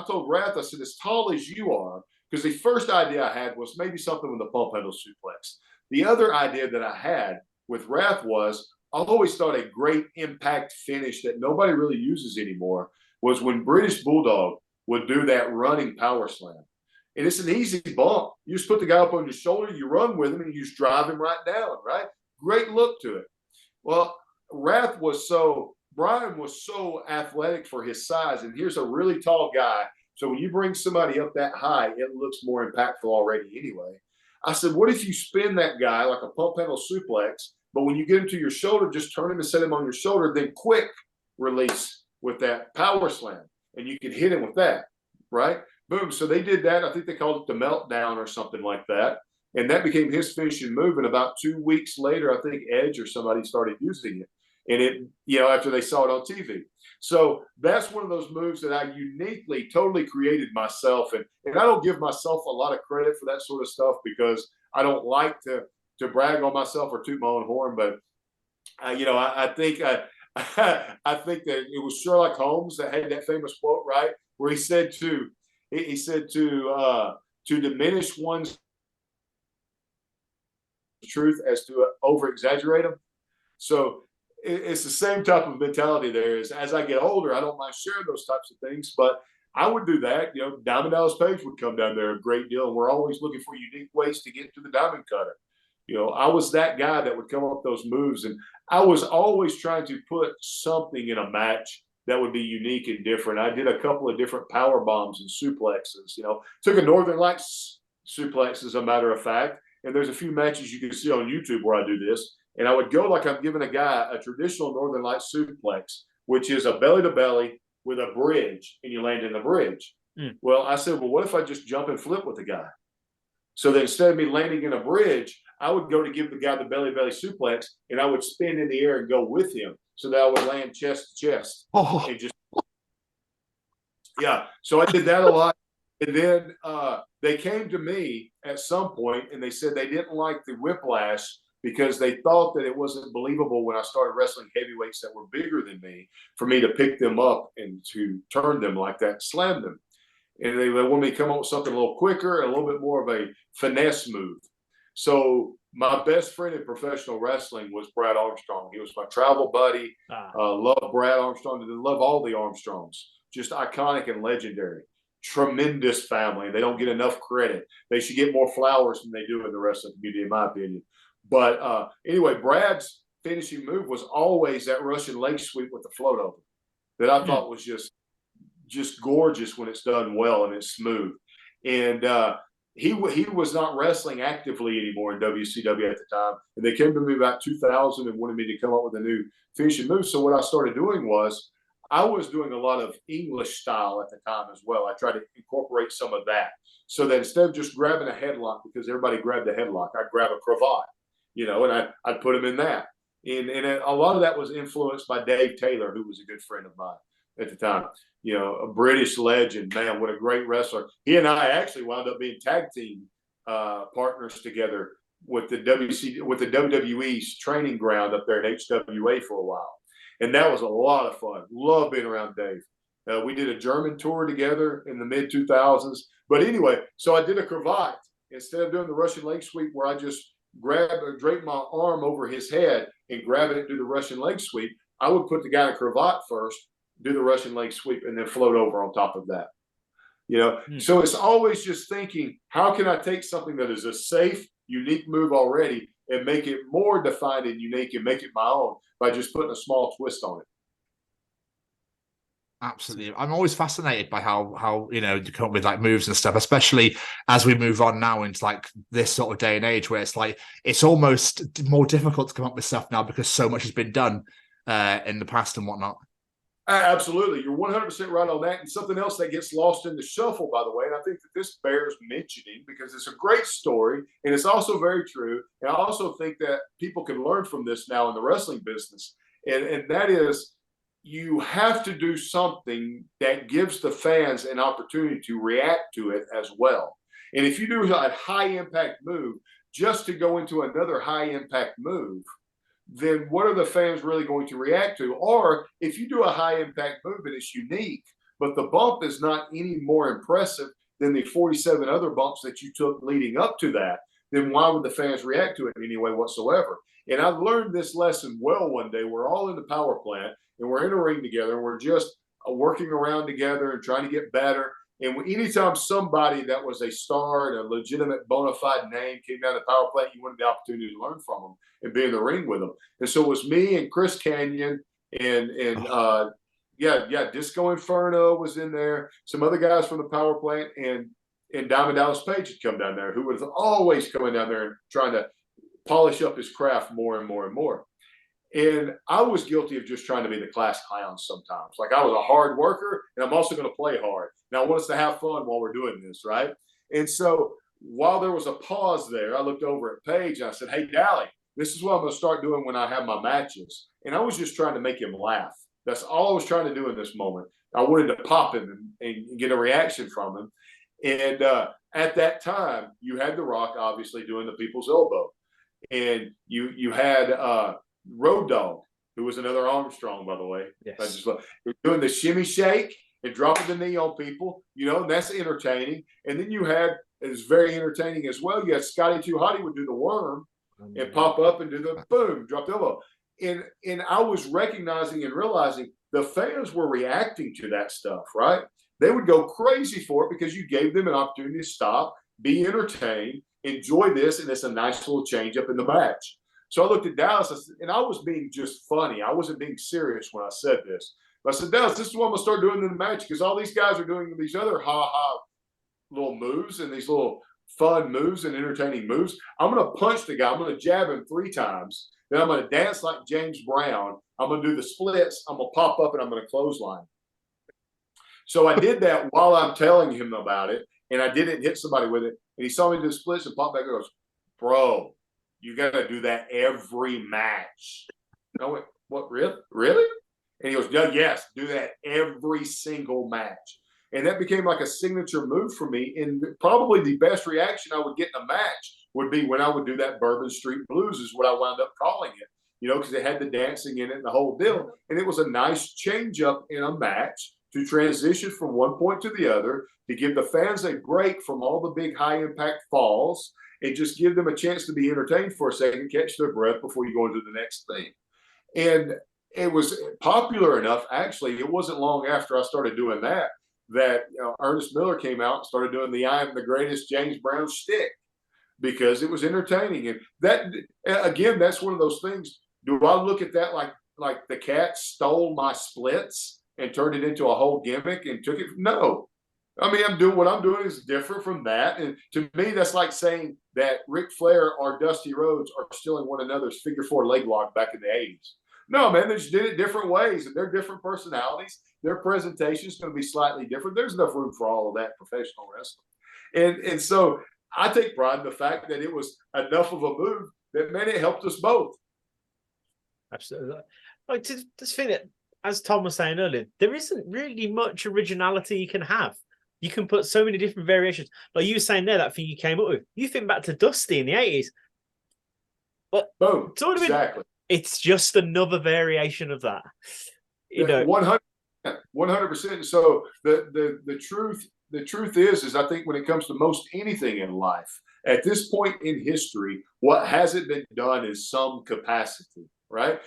told Wrath, I said, as tall as you are, because the first idea I had was maybe something with the pump handle suplex. The other idea that I had with Wrath was I always thought a great impact finish that nobody really uses anymore was when British Bulldog would do that running power slam. And it's an easy bump. You just put the guy up on your shoulder, you run with him, and you just drive him right down, right? Great look to it. Well, Brian was so athletic for his size, and here's a really tall guy. So when you bring somebody up that high, it looks more impactful already anyway. I said, what if you spin that guy like a pump handle suplex, but when you get him to your shoulder, just turn him and set him on your shoulder, then quick release with that power slam, and you can hit him with that, right? Boom. So they did that. I think they called it the meltdown or something like that. And that became his finishing move. And about 2 weeks later, I think Edge or somebody started using it. And it, after they saw it on TV. So that's one of those moves that I uniquely, totally created myself. And I don't give myself a lot of credit for that sort of stuff because I don't like to brag on myself or toot my own horn. But, I think I think that it was Sherlock Holmes that had that famous quote, right? Where he said to diminish one's truth as to over exaggerate them. So it's the same type of mentality there. Is as I get older, I don't mind sharing those types of things, but I would do that. Diamond Dallas Page would come down there a great deal, and we're always looking for unique ways to get to the diamond cutter. I was that guy that would come up with those moves, and I was always trying to put something in a match that would be unique and different. I did a couple of different power bombs and suplexes. Took a Northern Lights suplex, as a matter of fact, and there's a few matches you can see on YouTube where I do this. And I would go like I'm giving a guy a traditional Northern Lights suplex, which is a belly-to-belly with a bridge, and you land in the bridge. Well, I said, what if I just jump and flip with the guy? So that instead of me landing in a bridge, I would go to give the guy the belly-belly suplex, and I would spin in the air and go with him so that I would land chest to chest. And just so I did that a lot. And then they came to me at some point, and they said they didn't like the whiplash because they thought that it wasn't believable when I started wrestling heavyweights that were bigger than me for me to pick them up and to turn them like that, slam them. And they wanted me to come up with something a little quicker and a little bit more of a finesse move. So my best friend in professional wrestling was Brad Armstrong. He was my travel buddy. Love Brad Armstrong and love all the Armstrongs. Just iconic and legendary. Tremendous family. They don't get enough credit. They should get more flowers than they do in the wrestling community, in my opinion. But anyway, Brad's finishing move was always that Russian leg sweep with the float over that I thought was just gorgeous when it's done well and it's smooth. And he was not wrestling actively anymore in WCW at the time. And they came to me about 2000 and wanted me to come up with a new finishing move. So what I started doing was I was doing a lot of English style at the time as well. I tried to incorporate some of that. So that instead of just grabbing a headlock, because everybody grabbed a headlock, I'd grab a cravat, and I'd put them in that. And a lot of that was influenced by Dave Taylor, who was a good friend of mine at the time. A British legend, man, what a great wrestler. He and I actually wound up being tag team partners together with the WWE's training ground up there at HWA for a while. And that was a lot of fun. Love being around Dave. We did a German tour together in the mid-2000s. But anyway, so I did a cravat. Instead of doing the Russian leg sweep where I just drape my arm over his head and grab it and do the Russian leg sweep, I would put the guy in a cravat first, do the Russian leg sweep, and then float over on top of that. So it's always just thinking, how can I take something that is a safe, unique move already and make it more defined and unique and make it my own by just putting a small twist on it? Absolutely. I'm always fascinated by how you come up with like moves and stuff, especially as we move on now into like this sort of day and age where it's like it's almost more difficult to come up with stuff now because so much has been done in the past and whatnot. Absolutely. You're 100% right on that. And something else that gets lost in the shuffle, by the way, and I think that this bears mentioning because it's a great story and it's also very true. And I also think that people can learn from this now in the wrestling business. And that is, you have to do something that gives the fans an opportunity to react to it as well. And if you do a high impact move just to go into another high impact move, then what are the fans really going to react to? Or if you do a high impact move and it's unique, but the bump is not any more impressive than the 47 other bumps that you took leading up to that, then why would the fans react to it in any way whatsoever? And I learned this lesson well one day. We're all in the power plant and we're in a ring together and we're just working around together and trying to get better. And anytime somebody that was a star and a legitimate bona fide name came down the power plant, you wanted the opportunity to learn from them and be in the ring with them. And so it was me and Chris Canyon and Disco Inferno was in there. Some other guys from the power plant and Diamond Dallas Page had come down there, who was always coming down there and trying to polish up his craft more and more and more. And I was guilty of just trying to be the class clown sometimes. Like I was a hard worker and I'm also going to play hard. Now I want us to have fun while we're doing this, right? And so while there was a pause there, I looked over at Paige and I said, "Hey, Dally, this is what I'm going to start doing when I have my matches." And I was just trying to make him laugh. That's all I was trying to do in this moment. I wanted to pop him and get a reaction from him. And at that time, you had The Rock obviously doing the people's elbow. And you had Road Dogg, who was another Armstrong, by the way. Yes. Doing the shimmy shake and dropping the knee on people, and that's entertaining. And then you had, it's very entertaining as well, you had Scotty 2 Hotty would do the worm and pop up and do the boom, drop the elbow. And I was recognizing and realizing the fans were reacting to that stuff, right? They would go crazy for it because you gave them an opportunity to stop, be entertained, enjoy this, and it's a nice little change up in the match. So I looked at Dallas, and I was being just funny. I wasn't being serious when I said this. But I said, "Dallas, this is what I'm going to start doing in the match because all these guys are doing these other ha-ha little moves and these little fun moves and entertaining moves. I'm going to punch the guy. I'm going to jab him 3 times. Then I'm going to dance like James Brown. I'm going to do the splits. I'm going to pop up, and I'm going to clothesline." So I did that while I'm telling him about it, and I didn't hit somebody with it. And he saw me do the splits and pop back and goes, "Bro, you got to do that every match." And I went, "What, really?" And he goes, "Yes, do that every single match." And that became like a signature move for me. And probably the best reaction I would get in a match would be when I would do that Bourbon Street Blues is what I wound up calling it, because it had the dancing in it and the whole deal. And it was a nice change up in a match to transition from one point to the other, to give the fans a break from all the big high impact falls and just give them a chance to be entertained for a second, catch their breath before you go into the next thing. And it was popular enough. Actually, it wasn't long after I started doing that Ernest Miller came out and started doing the "I Am the Greatest" James Brown shtick, because it was entertaining. And that, again, that's one of those things. Do I look at that like the cat stole my splits and turned it into a whole gimmick and took it? No. I mean, what I'm doing is different from that. And to me, that's like saying that Ric Flair or Dusty Rhodes are stealing one another's figure four leg lock back in the 80s. No, man, they just did it different ways, and they're different personalities. Their presentation is going to be slightly different. There's enough room for all of that professional wrestling. And so I take pride in the fact that it was enough of a move that, man, it helped us both. Absolutely. Like, to think that, as Tom was saying earlier, there isn't really much originality you can have. You can put so many different variations. Like you were saying there, that thing you came up with. You think back to Dusty in the 80s. But boom, exactly. It's just another variation of that. You know, 100%. So the truth is I think when it comes to most anything in life, at this point in history, what hasn't been done is some capacity, right?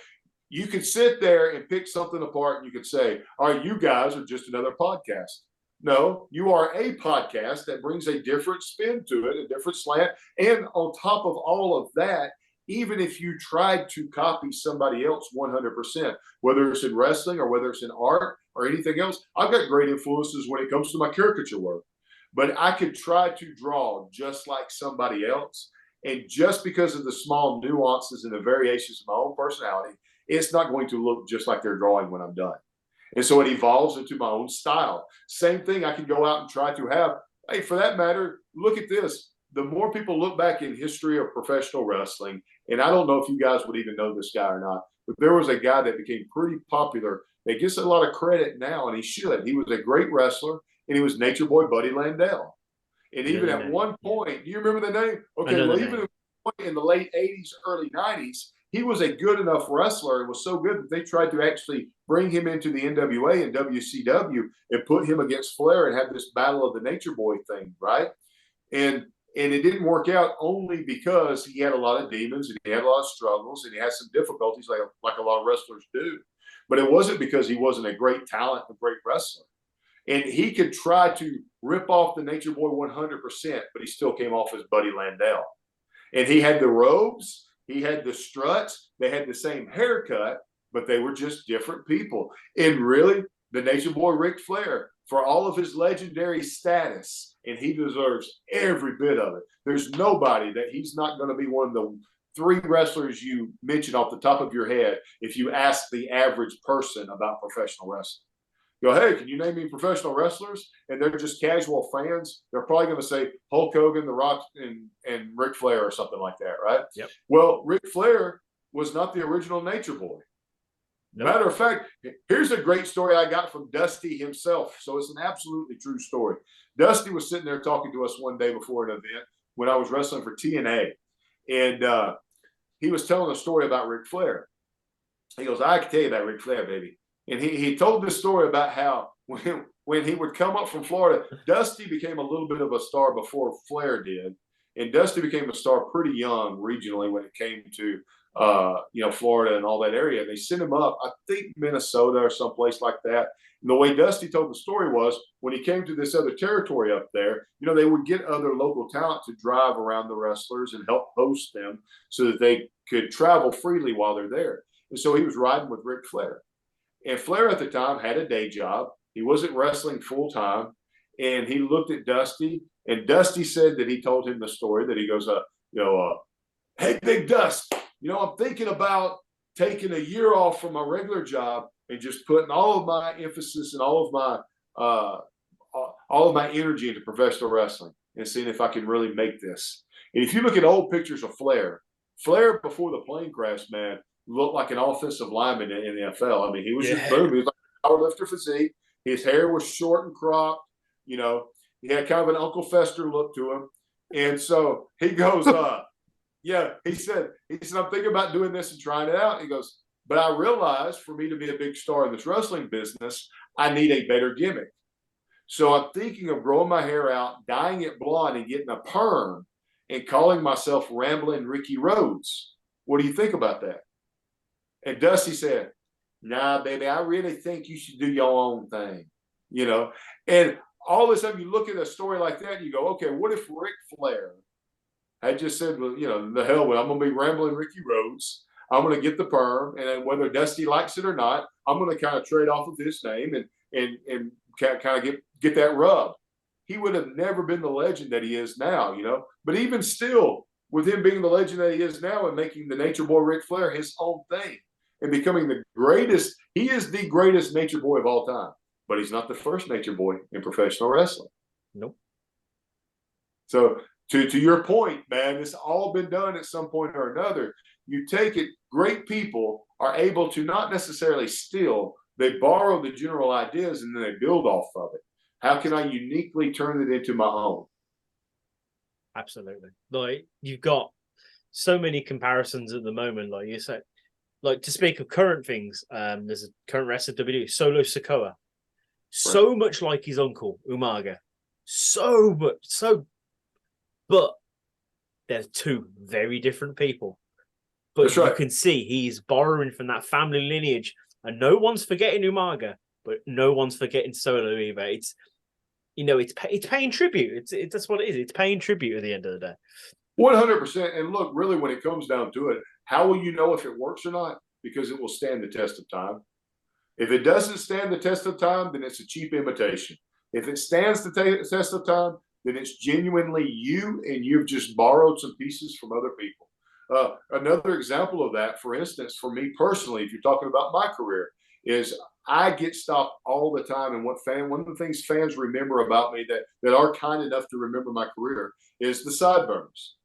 You could sit there and pick something apart and you could say, all right, you guys are just another podcast. No, you are a podcast that brings a different spin to it, a different slant. And on top of all of that, even if you tried to copy somebody else 100%, whether it's in wrestling or whether it's in art or anything else, I've got great influences when it comes to my caricature work. But I could try to draw just like somebody else. And just because of the small nuances and the variations of my own personality, it's not going to look just like they're drawing when I'm done. And so it evolves into my own style. Same thing, I can go out and try to have, hey, for that matter, look at this. The more people look back in history of professional wrestling, and I don't know if you guys would even know this guy or not, but there was a guy that became pretty popular that gets a lot of credit now, and he should. He was a great wrestler, and he was Nature Boy Buddy Landell. And even at one point, do you remember the name? Okay, well, even in the late 80s, early 90s, he was a good enough wrestler and was so good that they tried to actually bring him into the NWA and WCW and put him against Flair and have this battle of the Nature Boy thing, right? And it didn't work out only because he had a lot of demons and he had a lot of struggles and he had some difficulties like a lot of wrestlers do. But it wasn't because he wasn't a great talent, a great wrestler. And he could try to rip off the Nature Boy 100%, but he still came off as Buddy Landell. And he had the robes, he had the struts, they had the same haircut, but they were just different people. And really, the Nature Boy Ric Flair, for all of his legendary status, and he deserves every bit of it. There's nobody that he's not going to be one of the three wrestlers you mentioned off the top of your head if you ask the average person about professional wrestling. Go, hey, can you name me professional wrestlers? And they're just casual fans. They're probably going to say Hulk Hogan, The Rock, and Ric Flair or something like that, right? Yep. Well, Ric Flair was not the original Nature Boy. Nope. Matter of fact, here's a great story I got from Dusty himself. So it's an absolutely true story. Dusty was sitting there talking to us one day before an event when I was wrestling for TNA. And he was telling a story about Ric Flair. He goes, I can tell you about Ric Flair, baby. And he told this story about how when he would come up from Florida, Dusty became a little bit of a star before Flair did. And Dusty became a star pretty young regionally when it came to Florida and all that area. And they sent him up, I think Minnesota or someplace like that. And the way Dusty told the story was when he came to this other territory up there, they would get other local talent to drive around the wrestlers and help host them so that they could travel freely while they're there. And so he was riding with Ric Flair. And Flair at the time had a day job. He wasn't wrestling full time. And he looked at Dusty, and Dusty said that he told him the story that he goes, hey, Big Dust, I'm thinking about taking a year off from my regular job and just putting all of my emphasis and all of my energy into professional wrestling and seeing if I can really make this. And if you look at old pictures of Flair before the plane crash, man, looked like an offensive lineman in the NFL. I mean, he was just boom. He was like a powerlifter physique. His hair was short and cropped. He had kind of an Uncle Fester look to him. And so he goes, he said, I'm thinking about doing this and trying it out. He goes, but I realized for me to be a big star in this wrestling business, I need a better gimmick. So I'm thinking of growing my hair out, dyeing it blonde and getting a perm and calling myself Rambling Ricky Rhodes. What do you think about that? And Dusty said, nah, baby, I really think you should do your own thing, you know? And all of a sudden you look at a story like that and you go, okay, what if Ric Flair had just said, well, you know, the hell with it, I'm going to be Rambling Ricky Rhodes. I'm going to get the perm, and whether Dusty likes it or not, I'm going to kind of trade off of his name and kind of get that rub. He would have never been the legend that he is now, you know. But even still, with him being the legend that he is now and making the Nature Boy Ric Flair his own thing and becoming the greatest, he is the greatest Nature Boy of all time. But he's not the first Nature Boy in professional wrestling. Nope. So to your point, man, it's all been done at some point or another. You take it, great people are able to not necessarily steal, they borrow the general ideas and then they build off of it. How can I uniquely turn it into my own? Absolutely. Like, you've got so many comparisons at the moment. Like you said, like, to speak of current things, there's a current wrestler WWE, Solo Sikoa. So much like his uncle, Umaga. So much. But they're two very different people. But That's right. You can see he's borrowing from that family lineage. And no one's forgetting Umaga, but no one's forgetting Solo either. It's, you know, it's paying tribute. It's that's what it is. It's paying tribute at the end of the day. 100%. And look, really, when it comes down to it, how will you know if it works or not? Because it will stand the test of time. If it doesn't stand the test of time, then it's a cheap imitation. If it stands the test of time, then it's genuinely you, and you've just borrowed some pieces from other people. Another example of that, for instance, for me personally, if you're talking about my career, is I get stopped all the time. And one of the things fans remember about me that are kind enough to remember my career is the sideburns.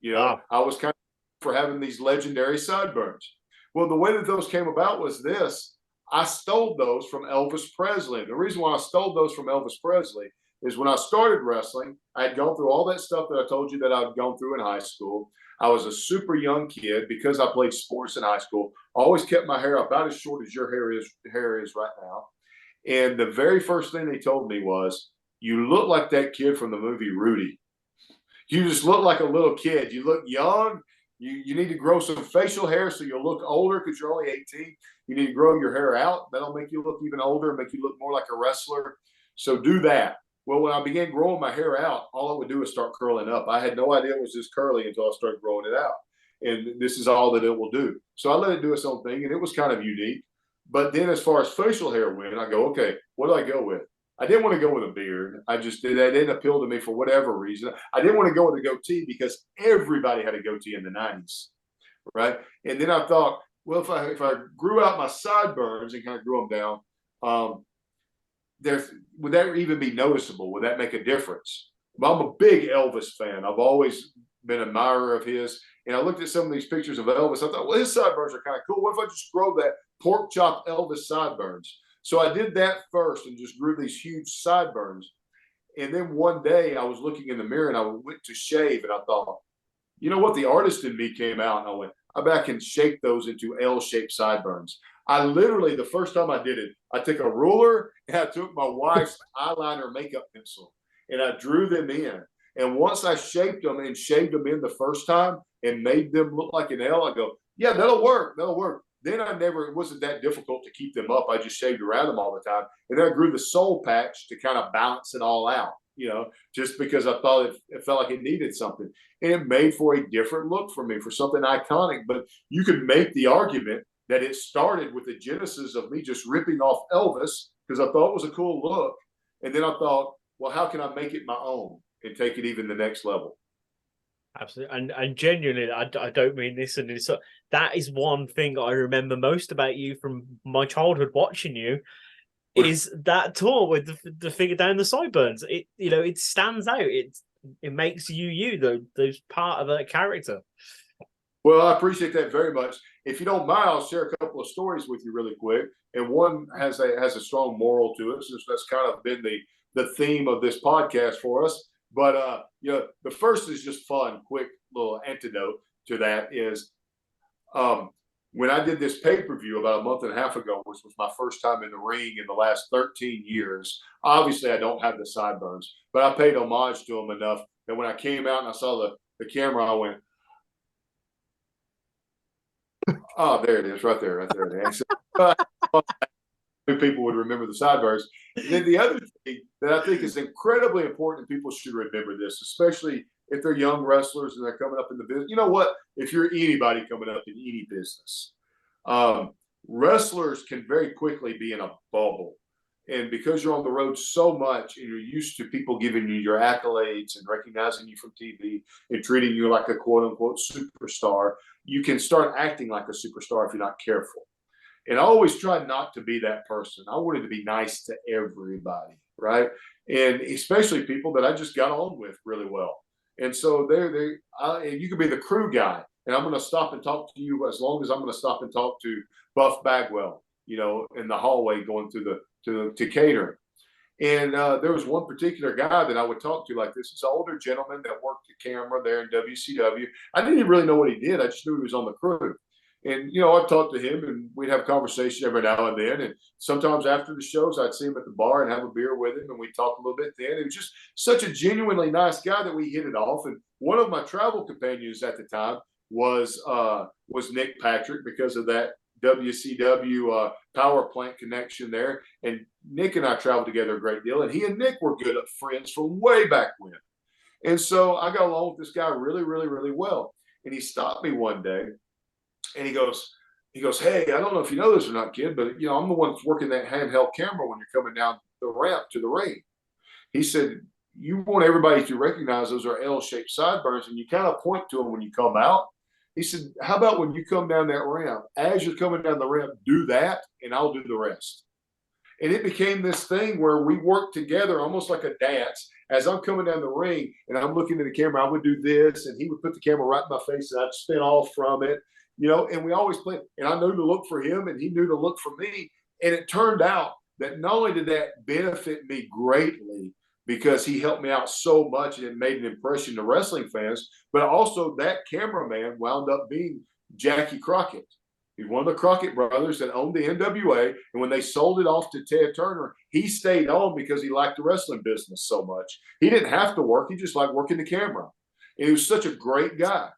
You know, I was kind of for having these legendary sideburns. Well, the way that those came about was this. I stole those from Elvis Presley. The reason why I stole those from Elvis Presley is when I started wrestling, I had gone through all that stuff that I told you that I'd gone through in high school. I was a super young kid because I played sports in high school. I always kept my hair about as short as your hair is right now. And the very first thing they told me was, you look like that kid from the movie Rudy. You just look like a little kid. You look young. You need to grow some facial hair so you'll look older because you're only 18. You need to grow your hair out. That'll make you look even older and make you look more like a wrestler. So do that. Well, when I began growing my hair out, all it would do is start curling up. I had no idea it was this curly until I started growing it out. And this is all that it will do. So I let it do its own thing, and it was kind of unique. But then as far as facial hair went, I go, okay, what do I go with? I didn't want to go with a beard. That didn't appeal to me for whatever reason. I didn't want to go with a goatee because everybody had a goatee in the 90s, right? And then I thought, well, if I grew out my sideburns and kind of grew them down, would that even be noticeable? Would that make a difference? Well, I'm a big Elvis fan. I've always been an admirer of his. And I looked at some of these pictures of Elvis. I thought, well, his sideburns are kind of cool. What if I just grow that pork chop Elvis sideburns? So I did that first and just grew these huge sideburns. And then one day I was looking in the mirror and I went to shave and I thought, you know what? The artist in me came out and I went, I bet I can shape those into L-shaped sideburns. I literally, the first time I did it, I took a ruler and I took my wife's eyeliner makeup pencil and I drew them in. And once I shaped them and shaved them in the first time and made them look like an L, I go, yeah, that'll work. That'll work. Then it wasn't that difficult to keep them up. I just shaved around them all the time. And then I grew the soul patch to kind of balance it all out, you know, just because I thought it felt like it needed something. And it made for a different look for me, for something iconic. But you could make the argument that it started with the genesis of me just ripping off Elvis because I thought it was a cool look. And then I thought, well, how can I make it my own and take it even the next level? Absolutely. And genuinely, I don't mean this. And so that is one thing I remember most about you from my childhood watching you is that tour with the figure down the sideburns. It, you know, it stands out. It makes you, those part of that character. Well, I appreciate that very much. If you don't mind, I'll share a couple of stories with you really quick. And one has a strong moral to it, since that's kind of been the theme of this podcast for us. But you know, the first is just fun, quick little antidote to that is when I did this pay-per-view about a month and a half ago, which was my first time in the ring in the last 13 years. Obviously, I don't have the sideburns, but I paid homage to them enough that when I came out and I saw the camera, I went, oh, there it is, right there. People would remember the sideburns. And then the other thing that I think is incredibly important, and people should remember this, especially if they're young wrestlers and they're coming up in the business. You know what? If you're anybody coming up in any business, wrestlers can very quickly be in a bubble. And because you're on the road so much and you're used to people giving you your accolades and recognizing you from TV and treating you like a quote unquote superstar, you can start acting like a superstar if you're not careful. And I always tried not to be that person. I wanted to be nice to everybody, right? And especially people that I just got on with really well. And so you could be the crew guy, and I'm going to stop and talk to you as long as I'm going to stop and talk to Buff Bagwell, you know, in the hallway going through to catering. And there was one particular guy that I would talk to like this. He's an older gentleman that worked the camera there in WCW. I didn't even really know what he did. I just knew he was on the crew. And, you know, I'd talk to him and we'd have conversation every now and then. And sometimes after the shows, I'd see him at the bar and have a beer with him and we'd talk a little bit then. It was just such a genuinely nice guy that we hit it off. And one of my travel companions at the time was Nick Patrick because of that WCW power plant connection there. And Nick and I traveled together a great deal. And he and Nick were good friends from way back when. And so I got along with this guy really, really, really well. And he stopped me one day. And he goes, hey, I don't know if you know this or not, kid, but, you know, I'm the one that's working that handheld camera when you're coming down the ramp to the ring. He said, you want everybody to recognize those are L-shaped sideburns, and you kind of point to them when you come out. He said, how about when you come down that ramp, as you're coming down the ramp, do that, and I'll do the rest. And it became this thing where we worked together almost like a dance. As I'm coming down the ring and I'm looking at the camera, I would do this, and he would put the camera right in my face, and I'd spin off from it. You know, and we always played, and I knew to look for him and he knew to look for me. And it turned out that not only did that benefit me greatly because he helped me out so much and it made an impression to wrestling fans, but also that cameraman wound up being Jackie Crockett. He's one of the Crockett brothers that owned the NWA. And when they sold it off to Ted Turner, he stayed on because he liked the wrestling business so much. He didn't have to work. He just liked working the camera. And he was such a great guy.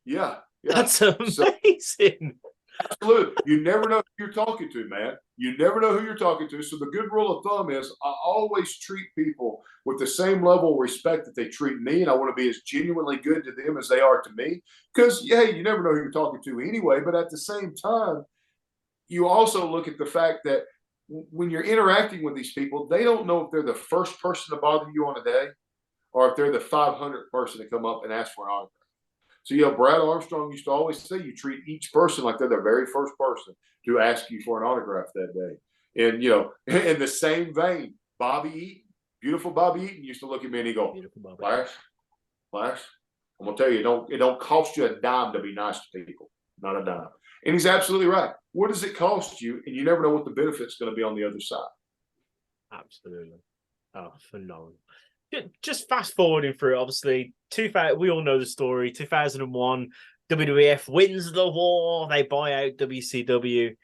Yeah. That's amazing. Absolutely. You never know who you're talking to, man. You never know who you're talking to. So the good rule of thumb is I always treat people with the same level of respect that they treat me, and I want to be as genuinely good to them as they are to me. Because, hey, you never know who you're talking to anyway. But at the same time, you also look at the fact that when you're interacting with these people, they don't know if they're the first person to bother you on a day or if they're the 500th person to come up and ask for an autograph. So, you know, Brad Armstrong used to always say you treat each person like they're the very first person to ask you for an autograph that day. And, you know, in the same vein, Bobby Eaton, beautiful Bobby Eaton used to look at me and he'd go, Lash, I'm going to tell you, it don't cost you a dime to be nice to people, not a dime. And he's absolutely right. What does it cost you? And you never know what the benefit's going to be on the other side. Absolutely. Oh, phenomenal. Just fast forwarding through, obviously, we all know the story. 2001, WWF wins the war. They buy out WCW.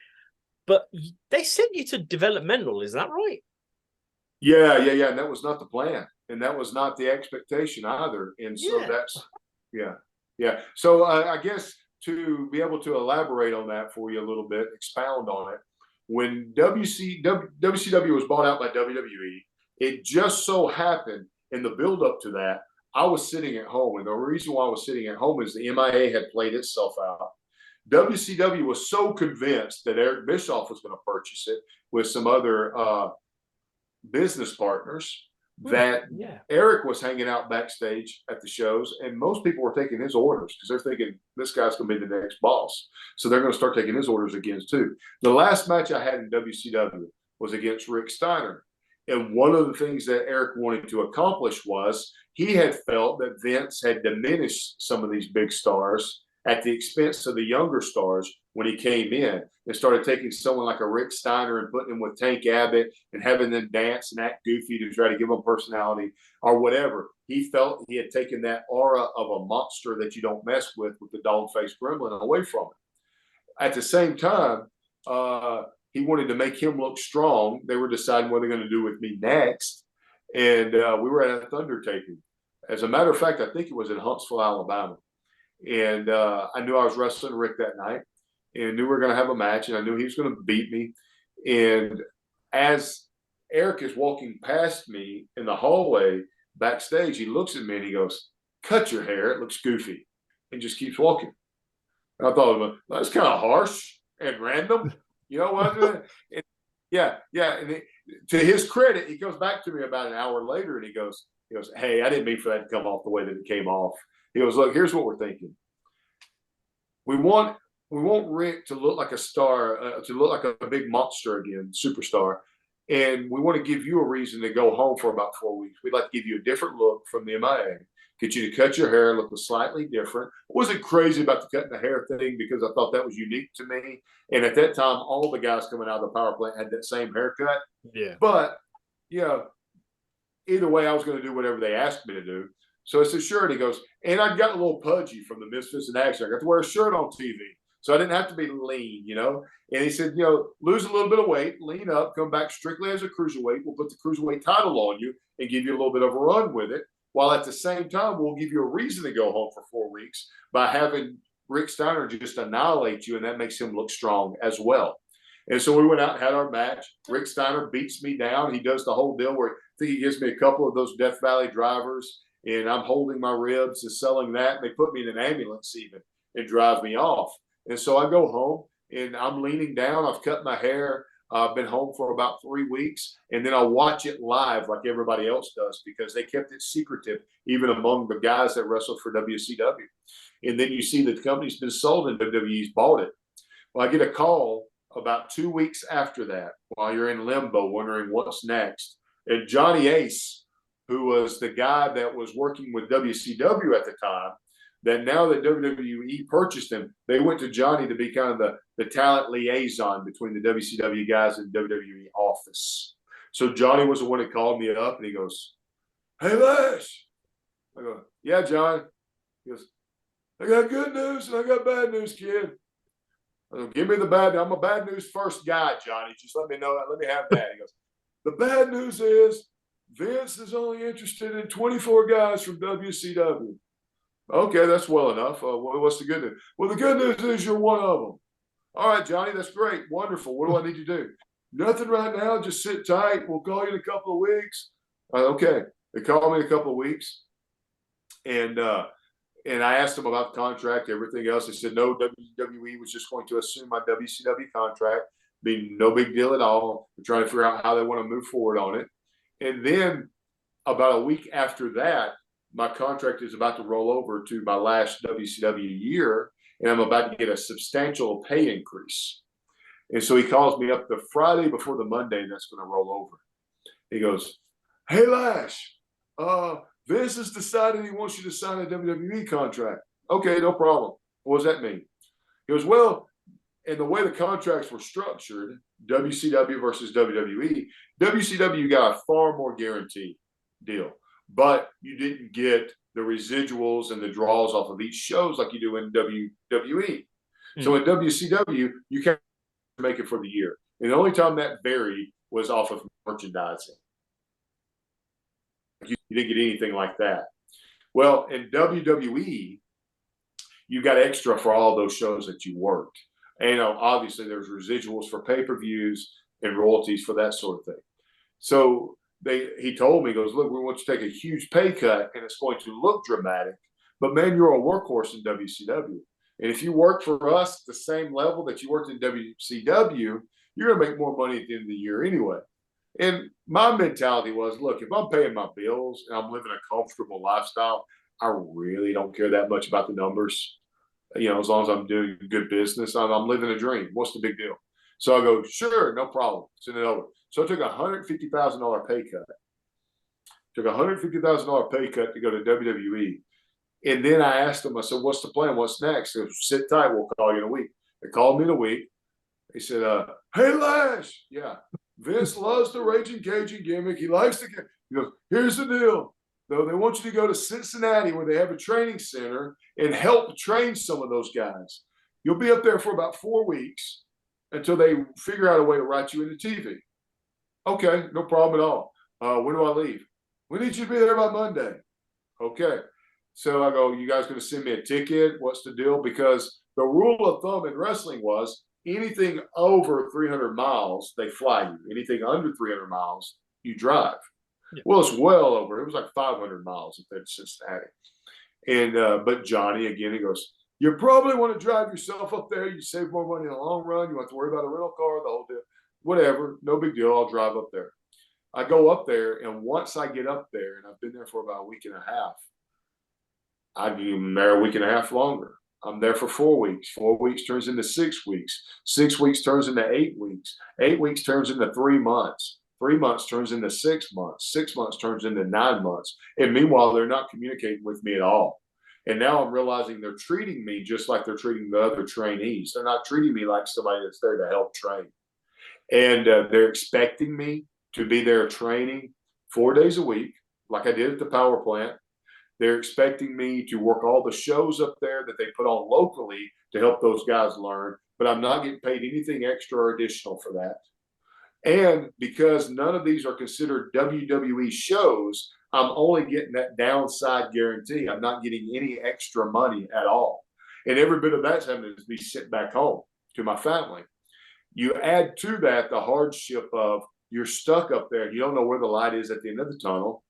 But they sent you to developmental, is that right? Yeah. And that was not the plan. And that was not the expectation either. And so yeah. So I guess to be able to elaborate on that for you a little bit, expound on it, when WCW was bought out by WWE, it just so happened in the build-up to that, I was sitting at home. And the reason why I was sitting at home is the MIA had played itself out. WCW was so convinced that Eric Bischoff was going to purchase it with some other business partners that Eric was hanging out backstage at the shows, and most people were taking his orders because they're thinking this guy's going to be the next boss. So they're going to start taking his orders again too. The last match I had in WCW was against Rick Steiner. And one of the things that Eric wanted to accomplish was he had felt that Vince had diminished some of these big stars at the expense of the younger stars when he came in and started taking someone like a Rick Steiner and putting him with Tank Abbott and having them dance and act goofy to try to give them personality or whatever. He felt he had taken that aura of a monster that you don't mess with the dog-faced gremlin away from him. At the same time, he wanted to make him look strong. They were deciding what they're going to do with me next. And we were at a Thunder taping As a matter of fact, I think it was in Huntsville, Alabama. And I knew I was wrestling Rick that night and knew we were going to have a match, and I knew he was going to beat me. And as Eric is walking past me in the hallway backstage, he looks at me and he goes, "Cut your hair. It looks goofy," and just keeps walking. And I thought, that's kind of harsh and random. You know what? And yeah. And to his credit, he goes back to me about an hour later and he goes, "Hey, I didn't mean for that to come off the way that it came off." He goes, "Look, here's what we're thinking. We want Rick to look like a star, to look like a big monster again, superstar. And we want to give you a reason to go home for about 4 weeks. We'd like to give you a different look from the MIA. Get you to cut your hair, look slightly different." I wasn't crazy about the cutting the hair thing because I thought that was unique to me. And at that time, all the guys coming out of the power plant had that same haircut. Yeah. But, either way, I was going to do whatever they asked me to do. So I said, "Sure." And he goes, and I'd gotten a little pudgy from the Misfits in Action. I got to wear a shirt on TV. So I didn't have to be lean, And he said, "Lose a little bit of weight, lean up, come back strictly as a cruiserweight. We'll put the cruiserweight title on you and give you a little bit of a run with it. While at the same time, we'll give you a reason to go home for 4 weeks by having Rick Steiner just annihilate you, and that makes him look strong as well." And so we went out and had our match. Rick Steiner beats me down. He does the whole deal where I think he gives me a couple of those Death Valley drivers, and I'm holding my ribs and selling that. And they put me in an ambulance even and drive me off. And so I go home, and I'm leaning down. I've cut my hair. I've been home for about 3 weeks, and then I watch it live like everybody else does because they kept it secretive, even among the guys that wrestled for WCW. And then you see that the company's been sold and WWE's bought it. Well, I get a call about 2 weeks after that while you're in limbo wondering what's next. And Johnny Ace, who was the guy that was working with WCW at the time, that now that WWE purchased him, they went to Johnny to be kind of the talent liaison between the WCW guys and WWE office. So Johnny was the one that called me up, and he goes, "Hey, Lash." I go, "Yeah, John." He goes, "I got good news and I got bad news, kid." I go, "Give me the bad news. I'm a bad news first guy, Johnny. Just let me know. Let me have that." He goes, "The bad news is Vince is only interested in 24 guys from WCW." "Okay, that's well enough. What's the good news?" "Well, the good news is you're one of them." "All right, Johnny, that's great. Wonderful. What do I need to do?" "Nothing right now. Just sit tight. We'll call you in a couple of weeks." Okay. They called me in a couple of weeks. And I asked them about the contract, everything else. They said, no, WWE was just going to assume my WCW contract. Be no big deal at all. We're trying to figure out how they want to move forward on it. And then about a week after that, my contract is about to roll over to my last WCW year, and I'm about to get a substantial pay increase. And so he calls me up the Friday before the Monday that's going to roll over. He goes, "Hey, Lash, Vince has decided he wants you to sign a WWE contract." "Okay, no problem. What does that mean?" He goes, "Well, and the way the contracts were structured, WCW versus WWE, WCW got a far more guaranteed deal. But you didn't get the residuals and the draws off of each shows like you do in WWE. So in WCW, you can't make it for the year. And the only time that varied was off of merchandising. You didn't get anything like that. Well, in WWE, you got extra for all those shows that you worked. And obviously there's residuals for pay-per-views and royalties for that sort of thing. So he told me, he goes, "Look, we want you to take a huge pay cut, and it's going to look dramatic. But, man, you're a workhorse in WCW. And if you work for us at the same level that you worked in WCW, you're going to make more money at the end of the year anyway." And my mentality was, look, if I'm paying my bills and I'm living a comfortable lifestyle, I really don't care that much about the numbers. As long as I'm doing good business, I'm living a dream. What's the big deal? So I go, "Sure, no problem. Send it over." So I took a $150,000 pay cut. Took a $150,000 pay cut to go to WWE. And then I asked them, I said, "What's the plan? What's next?" They said, "Sit tight. We'll call you in a week." They called me in a week. They said, "Hey, Lash." "Yeah. Vince loves the Raging Cajun gimmick. He likes the He goes, "Here's the deal. Though they want you to go to Cincinnati where they have a training center and help train some of those guys. You'll be up there for about 4 weeks until they figure out a way to write you into TV." "Okay, no problem at all. When do I leave?" "We need you to be there by Monday." Okay. So I go, you guys going to send me a ticket? What's the deal? Because the rule of thumb in wrestling was anything over 300 miles, they fly you. Anything under 300 miles, you drive. Yeah. Well, it's well over. It was like 500 miles up there in Cincinnati. And but Johnny, again, he goes, you probably want to drive yourself up there. You save more money in the long run. You don't have to worry about a rental car, the whole deal. Whatever. No big deal. I'll drive up there. I go up there, and once I get up there, and I've been there for about a week and a half, I'd be there a week and a half longer. I'm there for 4 weeks. 4 weeks turns into 6 weeks. 6 weeks turns into 8 weeks. 8 weeks turns into 3 months. 3 months turns into 6 months. 6 months turns into 9 months. And meanwhile, they're not communicating with me at all. And now I'm realizing they're treating me just like they're treating the other trainees. They're not treating me like somebody that's there to help train. And they're expecting me to be there training 4 days a week, like I did at the power plant. They're expecting me to work all the shows up there that they put on locally to help those guys learn, but I'm not getting paid anything extra or additional for that. And because none of these are considered WWE shows, I'm only getting that downside guarantee. I'm not getting any extra money at all. And every bit of that's having to be sent back home to my family. You add to that the hardship of you're stuck up there. You don't know where the light is at the end of the tunnel.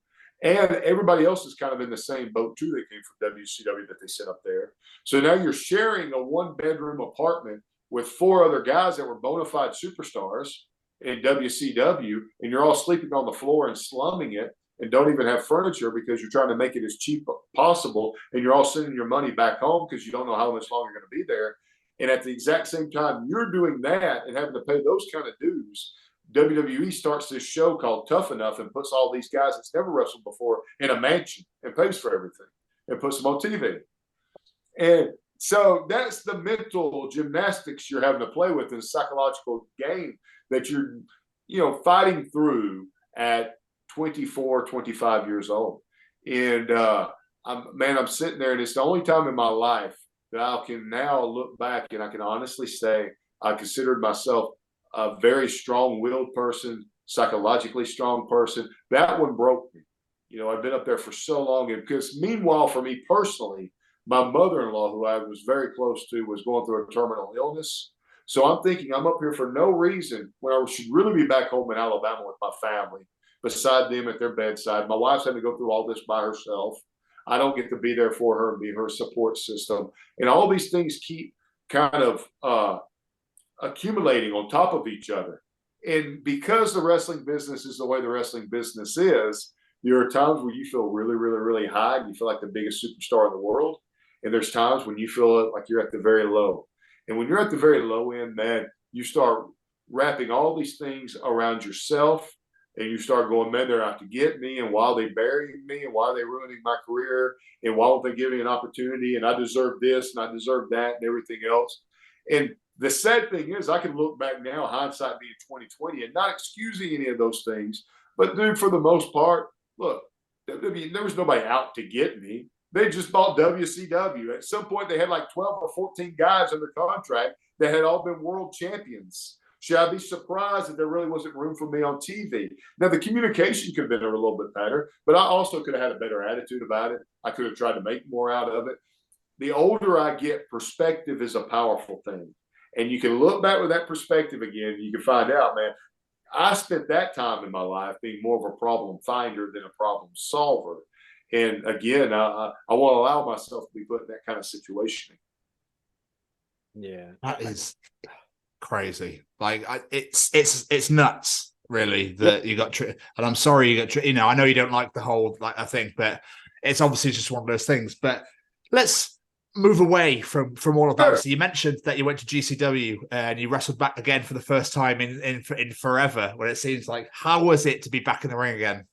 And everybody else is kind of in the same boat, too. They came from WCW that they set up there. So now you're sharing a one-bedroom apartment with 4 other guys that were bona fide superstars in WCW, and you're all sleeping on the floor and slumming it and don't even have furniture because you're trying to make it as cheap as possible, and you're all sending your money back home because you don't know how much longer you're going to be there. And at the exact same time you're doing that and having to pay those kind of dues, WWE starts this show called Tough Enough and puts all these guys that's never wrestled before in a mansion and pays for everything and puts them on TV. And so that's the mental gymnastics you're having to play with in a psychological game that you're, fighting through at 24, 25 years old. And I'm sitting there, and it's the only time in my life that I can now look back and I can honestly say I considered myself a very strong-willed person, psychologically strong person. That one broke me. I've been up there for so long. And because meanwhile, for me personally, my mother-in-law, who I was very close to, was going through a terminal illness. So I'm thinking I'm up here for no reason when I should really be back home in Alabama with my family, beside them at their bedside. My wife's having to go through all this by herself. I don't get to be there for her and be her support system. And all these things keep kind of accumulating on top of each other. And because the wrestling business is the way the wrestling business is, there are times where you feel really, really, really high and you feel like the biggest superstar in the world. And there's times when you feel like you're at the very low. And when you're at the very low end, man, you start wrapping all these things around yourself, and you start going, man, they're out to get me, and why are they burying me, and why are they ruining my career, and why won't they give me an opportunity, and I deserve this, and I deserve that, and everything else. And the sad thing is, I can look back now, hindsight being 2020, and not excusing any of those things. But dude, for the most part, look, there was nobody out to get me. They just bought WCW. At some point, they had like 12 or 14 guys under contract that had all been world champions. Should I be surprised that there really wasn't room for me on TV? Now, the communication could have been a little bit better, but I also could have had a better attitude about it. I could have tried to make more out of it. The older I get, perspective is a powerful thing. And you can look back with that perspective again, and you can find out, man, I spent that time in my life being more of a problem finder than a problem solver. And again, I want to allow myself to be put in that kind of situation. Yeah, that is crazy. Like it's nuts, really, that you got. And I'm sorry you got. I know you don't like the whole I think, but it's obviously just one of those things. But let's move away from all of that. Sure. So you mentioned that you went to GCW and you wrestled back again for the first time in forever. When it seems like, how was it to be back in the ring again?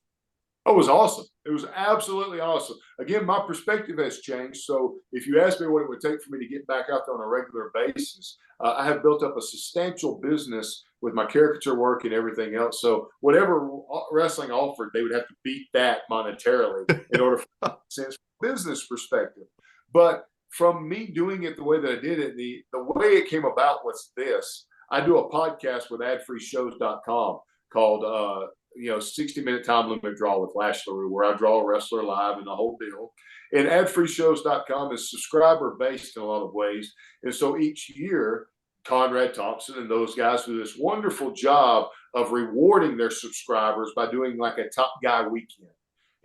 Oh, it was awesome. It was absolutely awesome. Again, my perspective has changed. So if you ask me what it would take for me to get back out there on a regular basis, I have built up a substantial business with my caricature work and everything else. So whatever wrestling offered, they would have to beat that monetarily in order for sense from a business perspective. But from me doing it the way that I did it, the way it came about was this. I do a podcast with adfreeshows.com called 60-minute time limit draw with Lash LeRoux, where I draw a wrestler live and the whole deal. And adfreeshows.com is subscriber-based in a lot of ways. And so each year, Conrad Thompson and those guys do this wonderful job of rewarding their subscribers by doing like a Top Guy weekend.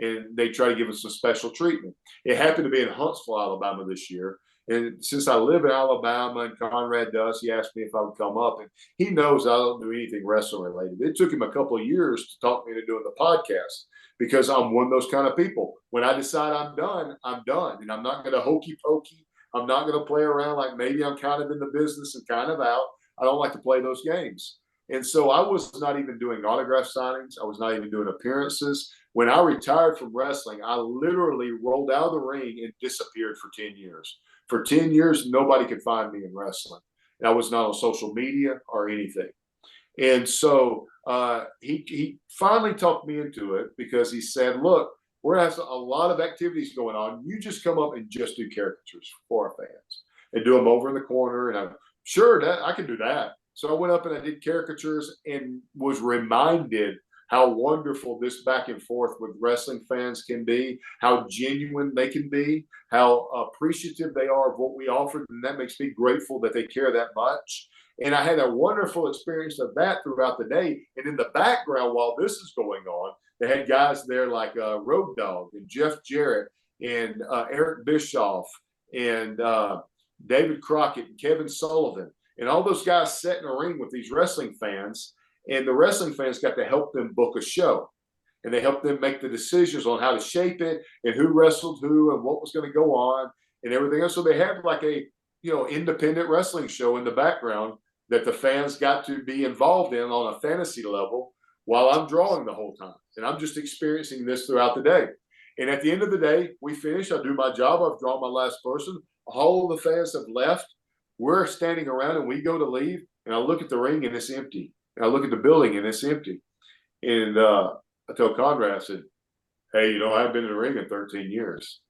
And they try to give us some special treatment. It happened to be in Huntsville, Alabama this year. And since I live in Alabama and Conrad does, he asked me if I would come up. And he knows I don't do anything wrestling related. It took him a couple of years to talk me into doing the podcast because I'm one of those kind of people. When I decide I'm done, I'm done. And I'm not going to hokey pokey. I'm not going to play around like maybe I'm kind of in the business and kind of out. I don't like to play those games. And so I was not even doing autograph signings. I was not even doing appearances. When I retired from wrestling, I literally rolled out of the ring and disappeared for 10 years. For 10 years, nobody could find me in wrestling. And I was not on social media or anything. And so he finally talked me into it because he said, look, we're going to have a lot of activities going on. You just come up and just do caricatures for our fans and do them over in the corner. And I'm sure that I can do that. So I went up and I did caricatures and was reminded how wonderful this back and forth with wrestling fans can be, how genuine they can be, how appreciative they are of what we offered. And that makes me grateful that they care that much. And I had a wonderful experience of that throughout the day. And in the background, while this is going on, they had guys there like Road Dogg and Jeff Jarrett and Eric Bischoff and David Crockett and Kevin Sullivan. And all those guys sat in a ring with these wrestling fans. And the wrestling fans got to help them book a show. And they helped them make the decisions on how to shape it and who wrestled who and what was going to go on and everything else. So they had like a, independent wrestling show in the background that the fans got to be involved in on a fantasy level while I'm drawing the whole time. And I'm just experiencing this throughout the day. And at the end of the day, we finish. I do my job. I've drawn my last person. All of the fans have left. We're standing around and we go to leave. And I look at the ring and it's empty. And I look at the building and it's empty. And I tell Conrad, I said, hey, I haven't been in the ring in 13 years.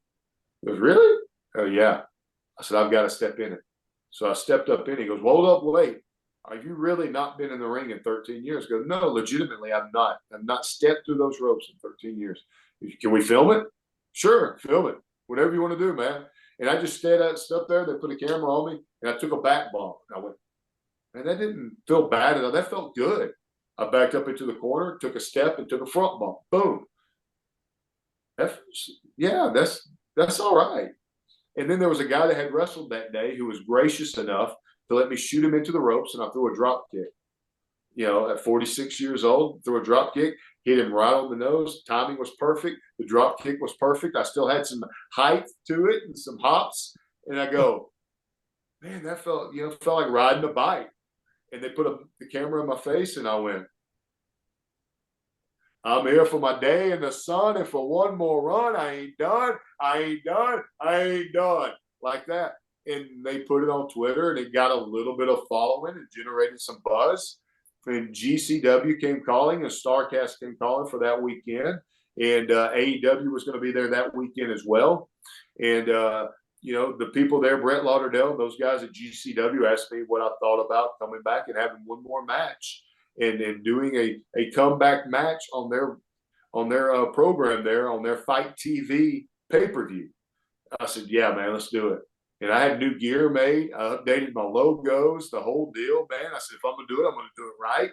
He goes, really? Oh, yeah. I said, I've got to step in it. So I stepped up in. He goes, hold up, wait. Have you really not been in the ring in 13 years? I go, no, legitimately, I've not. I've not stepped through those ropes in 13 years. Can we film it? Sure, film it. Whatever you want to do, man. And I just stood up there. They put a camera on me, and I took a back bump. And I went, man, that didn't feel bad at all. That felt good. I backed up into the corner, took a step, and took a front bump. Boom. That's all right. And then there was a guy that had wrestled that day who was gracious enough to let me shoot him into the ropes, and I threw a drop kick. At 46 years old, threw a drop kick, hit him right on the nose. Timing was perfect. The drop kick was perfect. I still had some height to it and some hops. And I go, man, that felt like riding a bike. And they put the camera in my face, and I went, I'm here for my day in the sun, and for one more run, I ain't done. I ain't done. I ain't done. Like that. And they put it on Twitter, and it got a little bit of following and generated some buzz. And GCW came calling, and StarCast came calling for that weekend. And AEW was going to be there that weekend as well. And, the people there, Brett Lauderdale, those guys at GCW asked me what I thought about coming back and having one more match and doing a comeback match on their program there, on their Fight TV pay-per-view. I said, yeah, man, let's do it. And I had new gear made. I updated my logos, the whole deal, man. I said, if I'm going to do it, I'm going to do it right.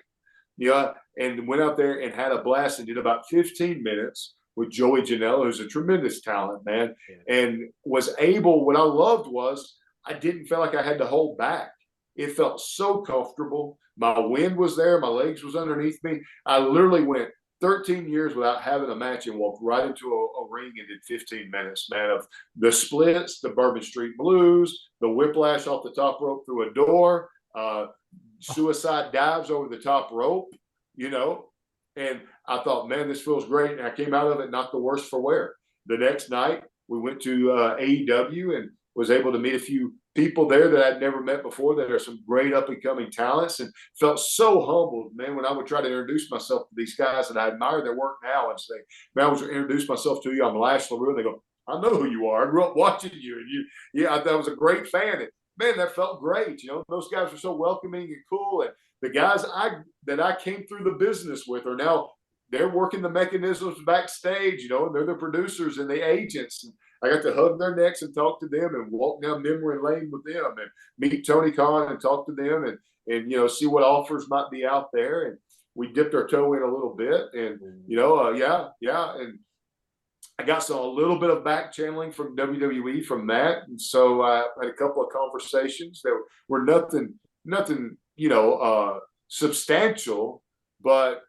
And went out there and had a blast and did about 15 minutes with Joey Janela, who's a tremendous talent, man. And was able, what I loved was I didn't feel like I had to hold back. It felt so comfortable. My wind was there. My legs was underneath me. I literally went 13 years without having a match and walked right into a ring and did 15 minutes, man, of the splits, the Bourbon Street Blues, the whiplash off the top rope through a door, suicide dives over the top rope, and I thought, man, this feels great. And I came out of it not the worse for wear. The next night, we went to AEW and was able to meet a few people there that I'd never met before that are some great up-and-coming talents, and felt so humbled, man, when I would try to introduce myself to these guys that I admire their work now and say, man, I was going to introduce myself to you. I'm Lash LeRoux. And they go, I know who you are. I grew up watching you. And I thought I was a great fan. And, man, that felt great. Those guys were so welcoming and cool. And the guys that I came through the business with are now they're working the mechanisms backstage, you know, and they're the producers and the agents. And I got to hug their necks and talk to them and walk down memory lane with them and meet Tony Khan and talk to them and you know, see what offers might be out there. And we dipped our toe in a little bit, and you know, and I got a little bit of back channeling from WWE from that, and so I had a couple of conversations that were nothing, you know, substantial, but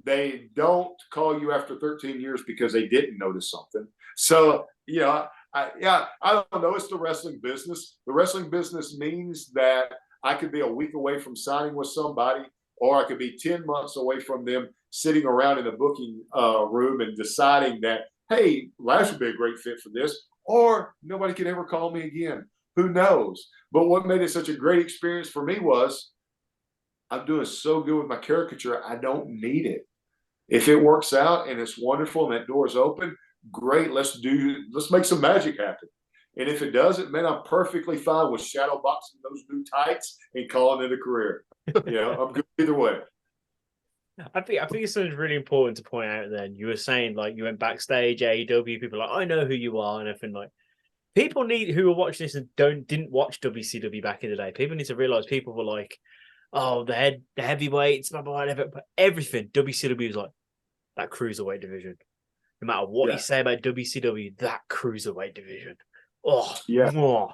they don't call you after 13 years because they didn't notice something. So, you know, I don't know. It's the wrestling business. The wrestling business means that I could be a week away from signing with somebody, or I could be 10 months away from them sitting around in a booking room and deciding that, hey, Lash would be a great fit for this, or nobody could ever call me again. Who knows? But what made it such a great experience for me was I'm doing so good with my caricature, I don't need it. If it works out and it's wonderful and that door is open, great, let's make some magic happen. And if it doesn't, man, I'm perfectly fine with shadow boxing those new tights and calling it a career. You know, I'm good either way. I think it's something really important to point out. Then you were saying, like, you went backstage AEW, people are like, I know who you are and everything. Like, people who are watching this and didn't watch WCW back in the day. People need to realize people were like, oh, the heavyweights, blah, blah, blah, but everything. WCW is like that cruiserweight division. No matter what you say about WCW, that cruiserweight division. Oh, yeah.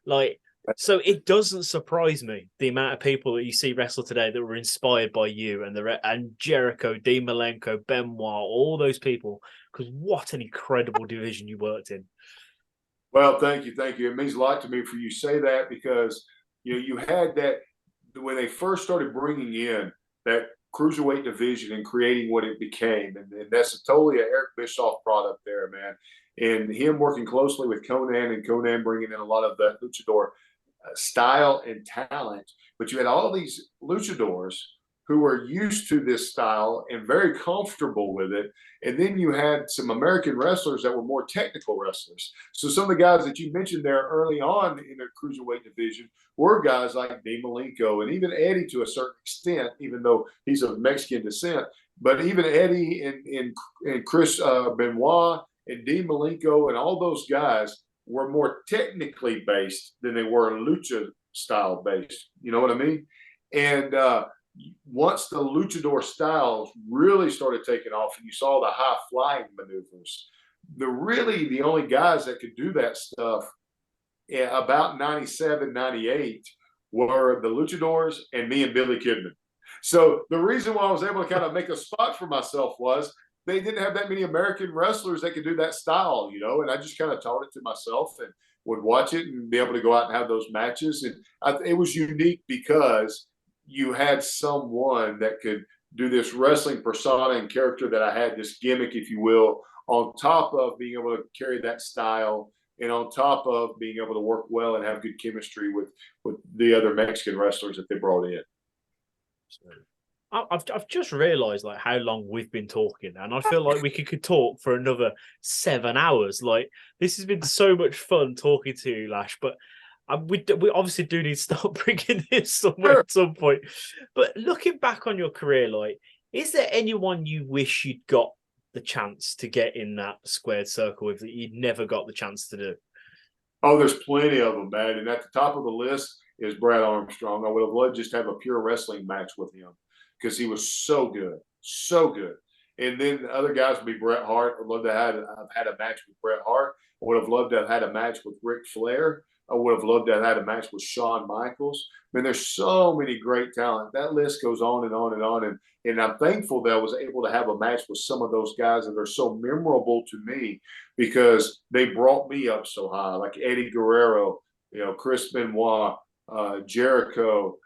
Like, so it doesn't surprise me the amount of people that you see wrestle today that were inspired by you and Jericho, Dean Malenko, Benoit, all those people, because what an incredible division you worked in. Well, thank you. It means a lot to me for you to say that, because you know, you had that when they first started bringing in that cruiserweight division and creating what it became, and that's totally an Eric Bischoff product there, man. And him working closely with Conan, and Conan bringing in a lot of that luchador style and talent. But you had all these luchadors who were used to this style and very comfortable with it. And then you had some American wrestlers that were more technical wrestlers. So some of the guys that you mentioned there early on in the cruiserweight division were guys like Dean Malenko and even Eddie to a certain extent, even though he's of Mexican descent. But even Eddie and Chris Benoit and Dean Malenko and all those guys were more technically based than they were lucha style based. You know what I mean? And once the luchador styles really started taking off and you saw the high flying maneuvers, the only guys that could do that stuff about 97, 98 were the luchadors and me and Billy Kidman. So the reason why I was able to kind of make a spot for myself was they didn't have that many American wrestlers that could do that style, you know, and I just kind of taught it to myself and would watch it and be able to go out and have those matches. And it was unique because you had someone that could do this wrestling persona and character that I had, this gimmick, if you will, on top of being able to carry that style and on top of being able to work well and have good chemistry with the other Mexican wrestlers that they brought in. I've just realised like how long we've been talking, and I feel like we could talk for another 7 hours. Like, this has been so much fun talking to you, Lash, but we obviously do need to start bringing this somewhere at some point. But looking back on your career, like, is there anyone you wish you'd got the chance to get in that squared circle with that you'd never got the chance to do? Oh, there's plenty of them, man. And at the top of the list is Brad Armstrong. I would have loved just to have a pure wrestling match with him because he was so good, so good. And then the other guys would be Bret Hart. I'd love to have had a match with Bret Hart. I would have loved to have had a match with Ric Flair. I would have loved to have had a match with Shawn Michaels. I mean, there's so many great talent. That list goes on and on and on. And I'm thankful that I was able to have a match with some of those guys that are so memorable to me because they brought me up so high, like Eddie Guerrero, you know, Chris Benoit, Jericho,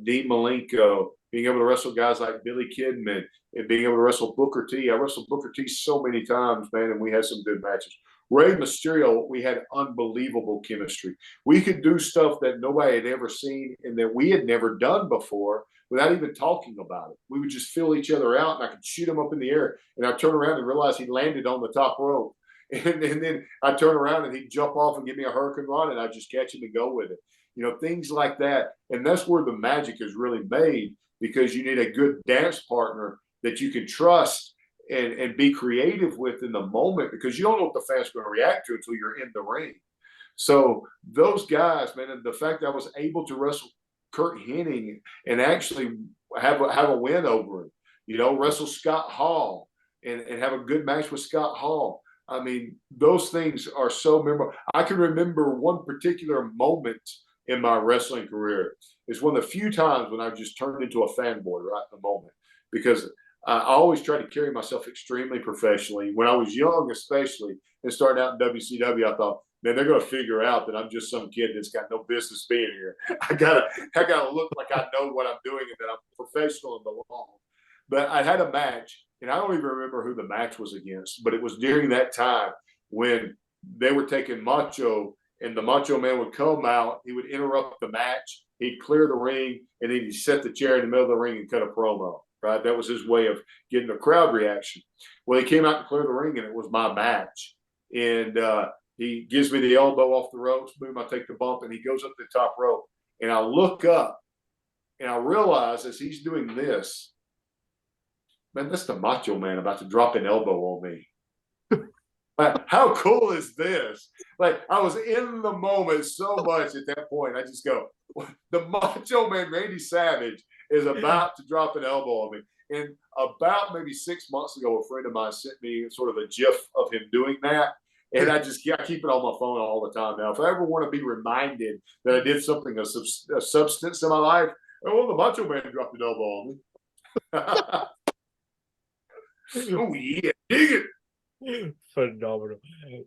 Dean Malenko, being able to wrestle guys like Billy Kidman and being able to wrestle Booker T. I wrestled Booker T so many times, man, and we had some good matches. Rey Mysterio, we had unbelievable chemistry. We could do stuff that nobody had ever seen and that we had never done before without even talking about it. We would just fill each other out, and I could shoot him up in the air, and I'd turn around and realize he landed on the top rope. And then I'd turn around, and he'd jump off and give me a hurricane run, and I'd just catch him and go with it. You know, things like that. And that's where the magic is really made because you need a good dance partner that you can trust and be creative with in the moment, because you don't know what the fans are going to react to until you're in the ring. So those guys, man, and the fact that I was able to wrestle Kurt Hennig and actually have a win over him, wrestle Scott Hall and have a good match with Scott Hall. I mean, those things are so memorable. I can remember one particular moment in my wrestling career. It's one of the few times when I just turned into a fanboy right in the moment, because I always tried to carry myself extremely professionally. When I was young, especially, and starting out in WCW, I thought, man, they're going to figure out that I'm just some kid that's got no business being here. I gotta look like I know what I'm doing and that I'm professional and belong. But I had a match, and I don't even remember who the match was against, but it was during that time when they were taking Macho, and the Macho Man would come out, he would interrupt the match, he'd clear the ring, and then he'd set the chair in the middle of the ring and cut a promo, right? That was his way of getting a crowd reaction. Well, he came out to clear the ring, and it was my match. And he gives me the elbow off the ropes, boom, I take the bump, and he goes up the top rope. And I look up, and I realize as he's doing this, man, that's the Macho Man about to drop an elbow on me. Like, how cool is this? Like, I was in the moment so much at that point. I just go, the Macho Man, Randy Savage, is about to drop an elbow on me. And about maybe 6 months ago, a friend of mine sent me sort of a GIF of him doing that. And I keep it on my phone all the time now. If I ever want to be reminded that I did something of substance in my life, the Macho Man dropped an elbow on me. Oh, yeah, dig it. Phenomenal.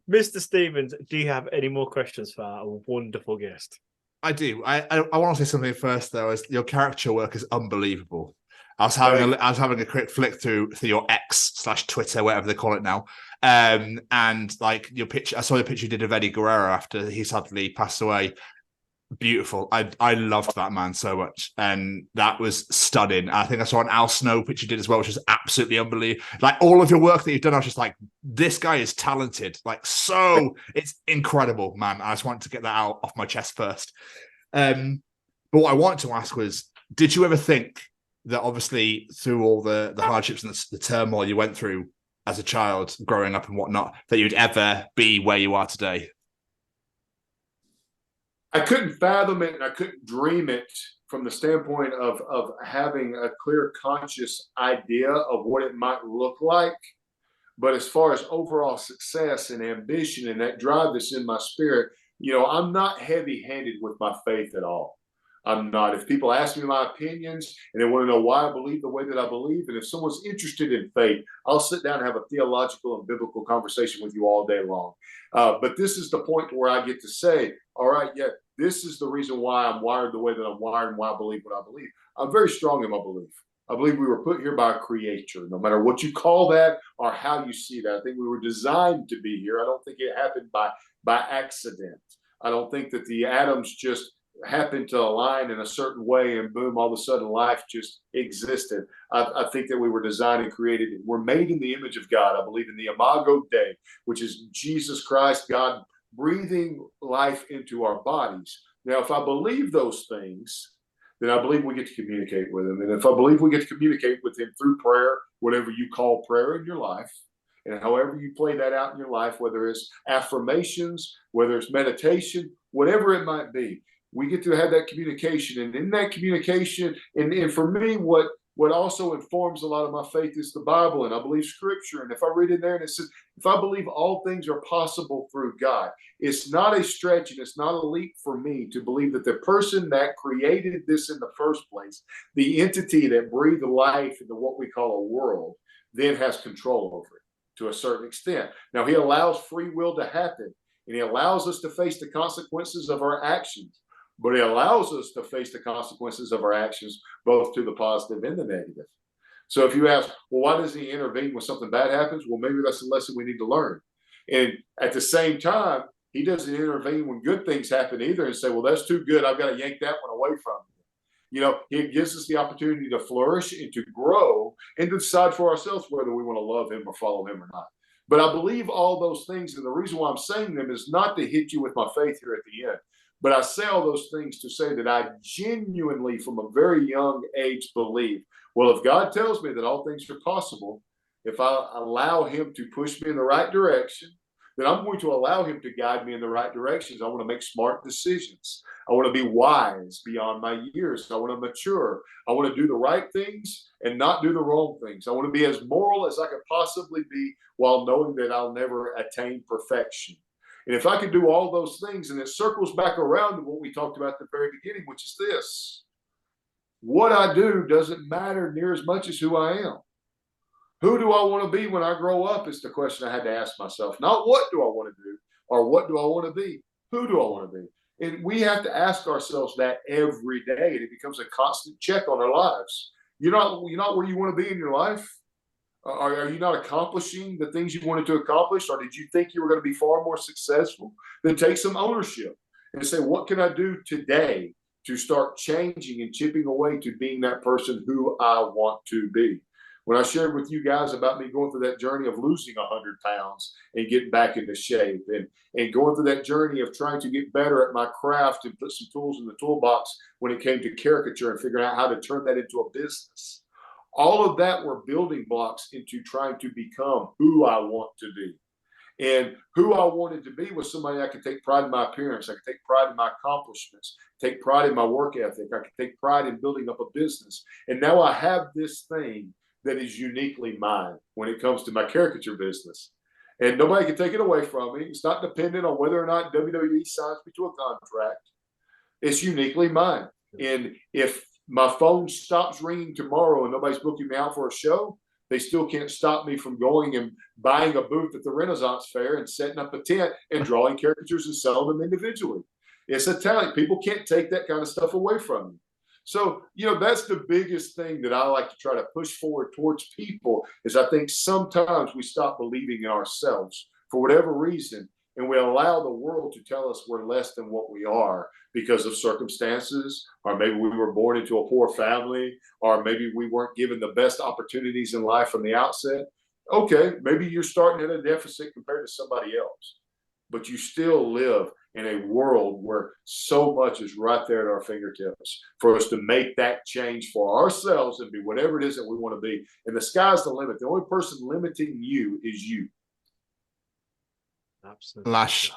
Mr. Stevens, do you have any more questions for our wonderful guest? I do. I want to say something first, though. Is your caricature work is unbelievable. I was having a quick flick through your X/Twitter, whatever they call it now, and like your picture. I saw the picture you did of Eddie Guerrero after he sadly passed away. Beautiful. I loved that man so much, and that was stunning. I think I saw an Al Snow picture you did as well, which is absolutely unbelievable. Like all of your work that you've done, I was just like, this guy is talented. Like, so it's incredible, man. I just wanted to get that out off my chest first. But what I wanted to ask was, did you ever think that, obviously through all the hardships and the turmoil you went through as a child growing up and whatnot, that you'd ever be where you are today? I couldn't fathom it, and I couldn't dream it from the standpoint of having a clear, conscious idea of what it might look like. But as far as overall success and ambition and that drive that's in my spirit, I'm not heavy-handed with my faith at all. I'm not. If people ask me my opinions and they want to know why I believe the way that I believe, and if someone's interested in faith, I'll sit down and have a theological and biblical conversation with you all day long. But this is the point where I get to say, all right, yeah, this is the reason why I'm wired the way that I'm wired and why I believe what I believe. I'm very strong in my belief. I believe we were put here by a creator, no matter what you call that or how you see that. I think we were designed to be here. I don't think it happened by accident. I don't think that the atoms just happened to align in a certain way and boom, all of a sudden life just existed. I think that we were designed and created. We're made in the image of God. I believe in the Imago Dei, which is Jesus Christ, God breathing life into our bodies. Now, if I believe those things, then I believe we get to communicate with him. And if I believe we get to communicate with him through prayer, whatever you call prayer in your life, and however you play that out in your life, whether it's affirmations, whether it's meditation, whatever it might be, we get to have that communication. And in that communication, and for me, what also informs a lot of my faith is the Bible, and I believe Scripture. And if I read in there and it says, if I believe all things are possible through God, it's not a stretch and it's not a leap for me to believe that the person that created this in the first place, the entity that breathed life into what we call a world, then has control over it to a certain extent. Now, he allows free will to happen, and he allows us to face the consequences of our actions. But it allows us to face the consequences of our actions, both to the positive and the negative. So if you ask, well, why does he intervene when something bad happens? Well, maybe that's a lesson we need to learn. And at the same time, he doesn't intervene when good things happen either and say, well, that's too good. I've got to yank that one away from you. He gives us the opportunity to flourish and to grow and to decide for ourselves whether we want to love him or follow him or not. But I believe all those things. And the reason why I'm saying them is not to hit you with my faith here at the end. But I say all those things to say that I genuinely, from a very young age, believe Well, if God tells me that all things are possible, if I allow him to push me in the right direction, then I'm going to allow him to guide me in the right directions. I want to make smart decisions. I want to be wise beyond my years. I want to mature. I want to do the right things and not do the wrong things. I want to be as moral as I could possibly be while knowing that I'll never attain perfection. And if I can do all those things, and it circles back around to what we talked about at the very beginning, which is this: what I do doesn't matter near as much as who I am. Who do I want to be when I grow up is the question I had to ask myself. Not what do I want to do or what do I want to be? Who do I want to be? And we have to ask ourselves that every day, and it becomes a constant check on our lives. You're not where you want to be in your life. Are you not accomplishing the things you wanted to accomplish, or did you think you were going to be far more successful? Then take some ownership and say, what can I do today to start changing and chipping away to being that person who I want to be? When I shared with you guys about me going through that journey of losing 100 pounds and getting back into shape, and going through that journey of trying to get better at my craft and put some tools in the toolbox when it came to caricature and figuring out how to turn that into a business. All of that were building blocks into trying to become who I want to be. And who I wanted to be was somebody I could take pride in my appearance. I could take pride in my accomplishments, take pride in my work ethic. I could take pride in building up a business. And now I have this thing that is uniquely mine when it comes to my caricature business. And nobody can take it away from me. It's not dependent on whether or not WWE signs me to a contract. It's uniquely mine. And if my phone stops ringing tomorrow and nobody's booking me out for a show, they still can't stop me from going and buying a booth at the Renaissance Fair and setting up a tent and drawing caricatures and selling them individually. It's a talent. People can't take that kind of stuff away from you. So, that's the biggest thing that I like to try to push forward towards people is I think sometimes we stop believing in ourselves for whatever reason, and we allow the world to tell us we're less than what we are because of circumstances, or maybe we were born into a poor family, or maybe we weren't given the best opportunities in life from the outset. Okay, maybe you're starting at a deficit compared to somebody else, but you still live in a world where so much is right there at our fingertips for us to make that change for ourselves and be whatever it is that we want to be. And the sky's the limit. The only person limiting you is you. Absolutely. Lash,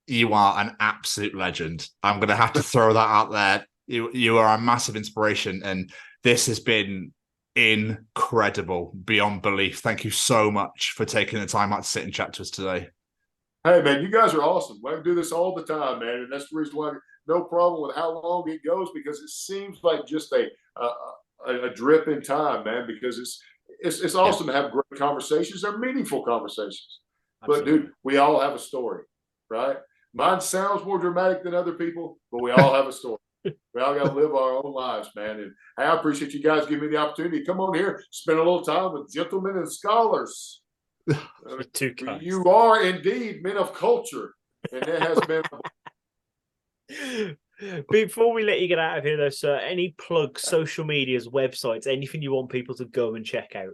you are an absolute legend. I'm going to have to throw that out there. You are a massive inspiration, and this has been incredible beyond belief. Thank you so much for taking the time out to sit and chat to us today. Hey, man, you guys are awesome. I do this all the time, man, and that's the reason why no problem with how long it goes, because it seems like just a drip in time, man, because it's awesome to have great conversations. They're meaningful conversations. Absolutely. But, dude, we all have a story, right? Mine sounds more dramatic than other people, but we all have a story. We all got to live our own lives, man. And hey, I appreciate you guys giving me the opportunity to come on here, spend a little time with gentlemen and scholars. You are indeed men of culture, and it has been. Before we let you get out of here, though, sir, any plugs, social medias, websites, anything you want people to go and check out?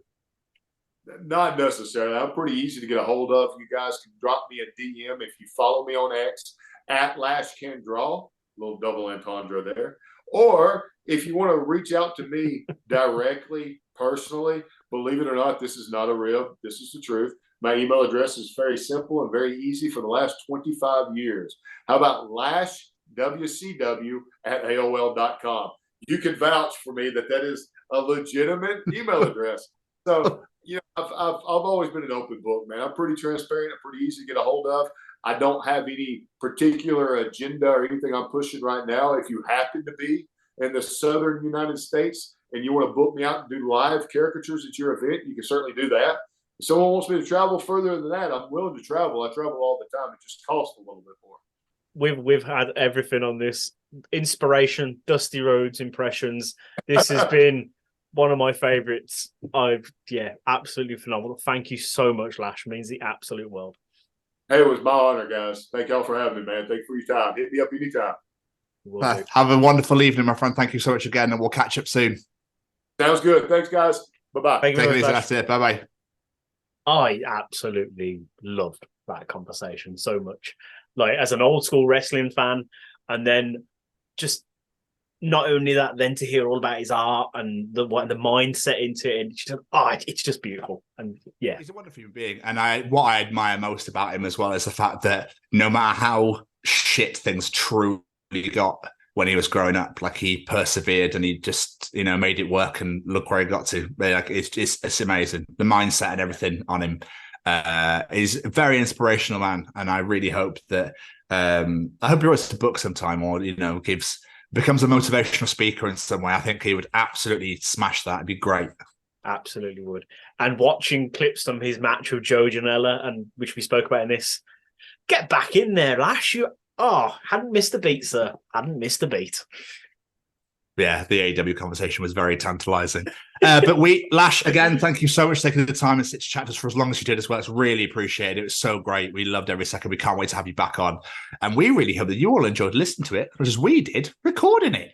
Not necessarily. I'm pretty easy to get a hold of. You guys can drop me a DM if you follow me on X at Lash Can Draw. A little double entendre there. Or if you want to reach out to me directly, personally, believe it or not, this is not a rib. This is the truth. My email address is very simple and very easy for the last 25 years. How about lashwcw@aol.com? You can vouch for me that is a legitimate email address. So, I've always been an open book, man. I'm pretty transparent. I'm pretty easy to get a hold of. I don't have any particular agenda or anything I'm pushing right now. If you happen to be in the southern United States and you want to book me out and do live caricatures at your event, you can certainly do that. If someone wants me to travel further than that, I'm willing to travel. I travel all the time. It just costs a little bit more. We've had everything on this. Inspiration, Dusty Rhodes impressions. This has been one of my favorites. Absolutely phenomenal. Thank you so much, Lash. It means the absolute world. Hey, it was my honor, guys. Thank y'all for having me, man. Thank you for your time. Hit me up anytime. Have a wonderful evening, my friend. Thank you so much again, and we'll catch up soon. Sounds good. Thanks, guys. Bye-bye. Take it easy. That's it. Bye-bye. I absolutely loved that conversation so much. Like, as an old school wrestling fan, and then just not only that, then to hear all about his art and the mindset into it, and it's just beautiful. And yeah, he's a wonderful human being. And what I admire most about him as well is the fact that no matter how shit things truly got when he was growing up, like he persevered and he just, made it work and look where he got to. Like it's amazing. The mindset and everything on him is a very inspirational man. And I really hope that I hope he writes a book sometime, or becomes a motivational speaker in some way. I think he would absolutely smash that. It'd be great. Absolutely would. And watching clips from his match with Joe Janela, and which we spoke about in this, get back in there, Lash. Hadn't missed a beat, sir. Hadn't missed a beat. Yeah, the AEW conversation was very tantalizing. But Lash, again, thank you so much for taking the time and sit to chat to us for as long as you did as well. It's really appreciated. It was so great. We loved every second. We can't wait to have you back on. And we really hope that you all enjoyed listening to it, as we did recording it.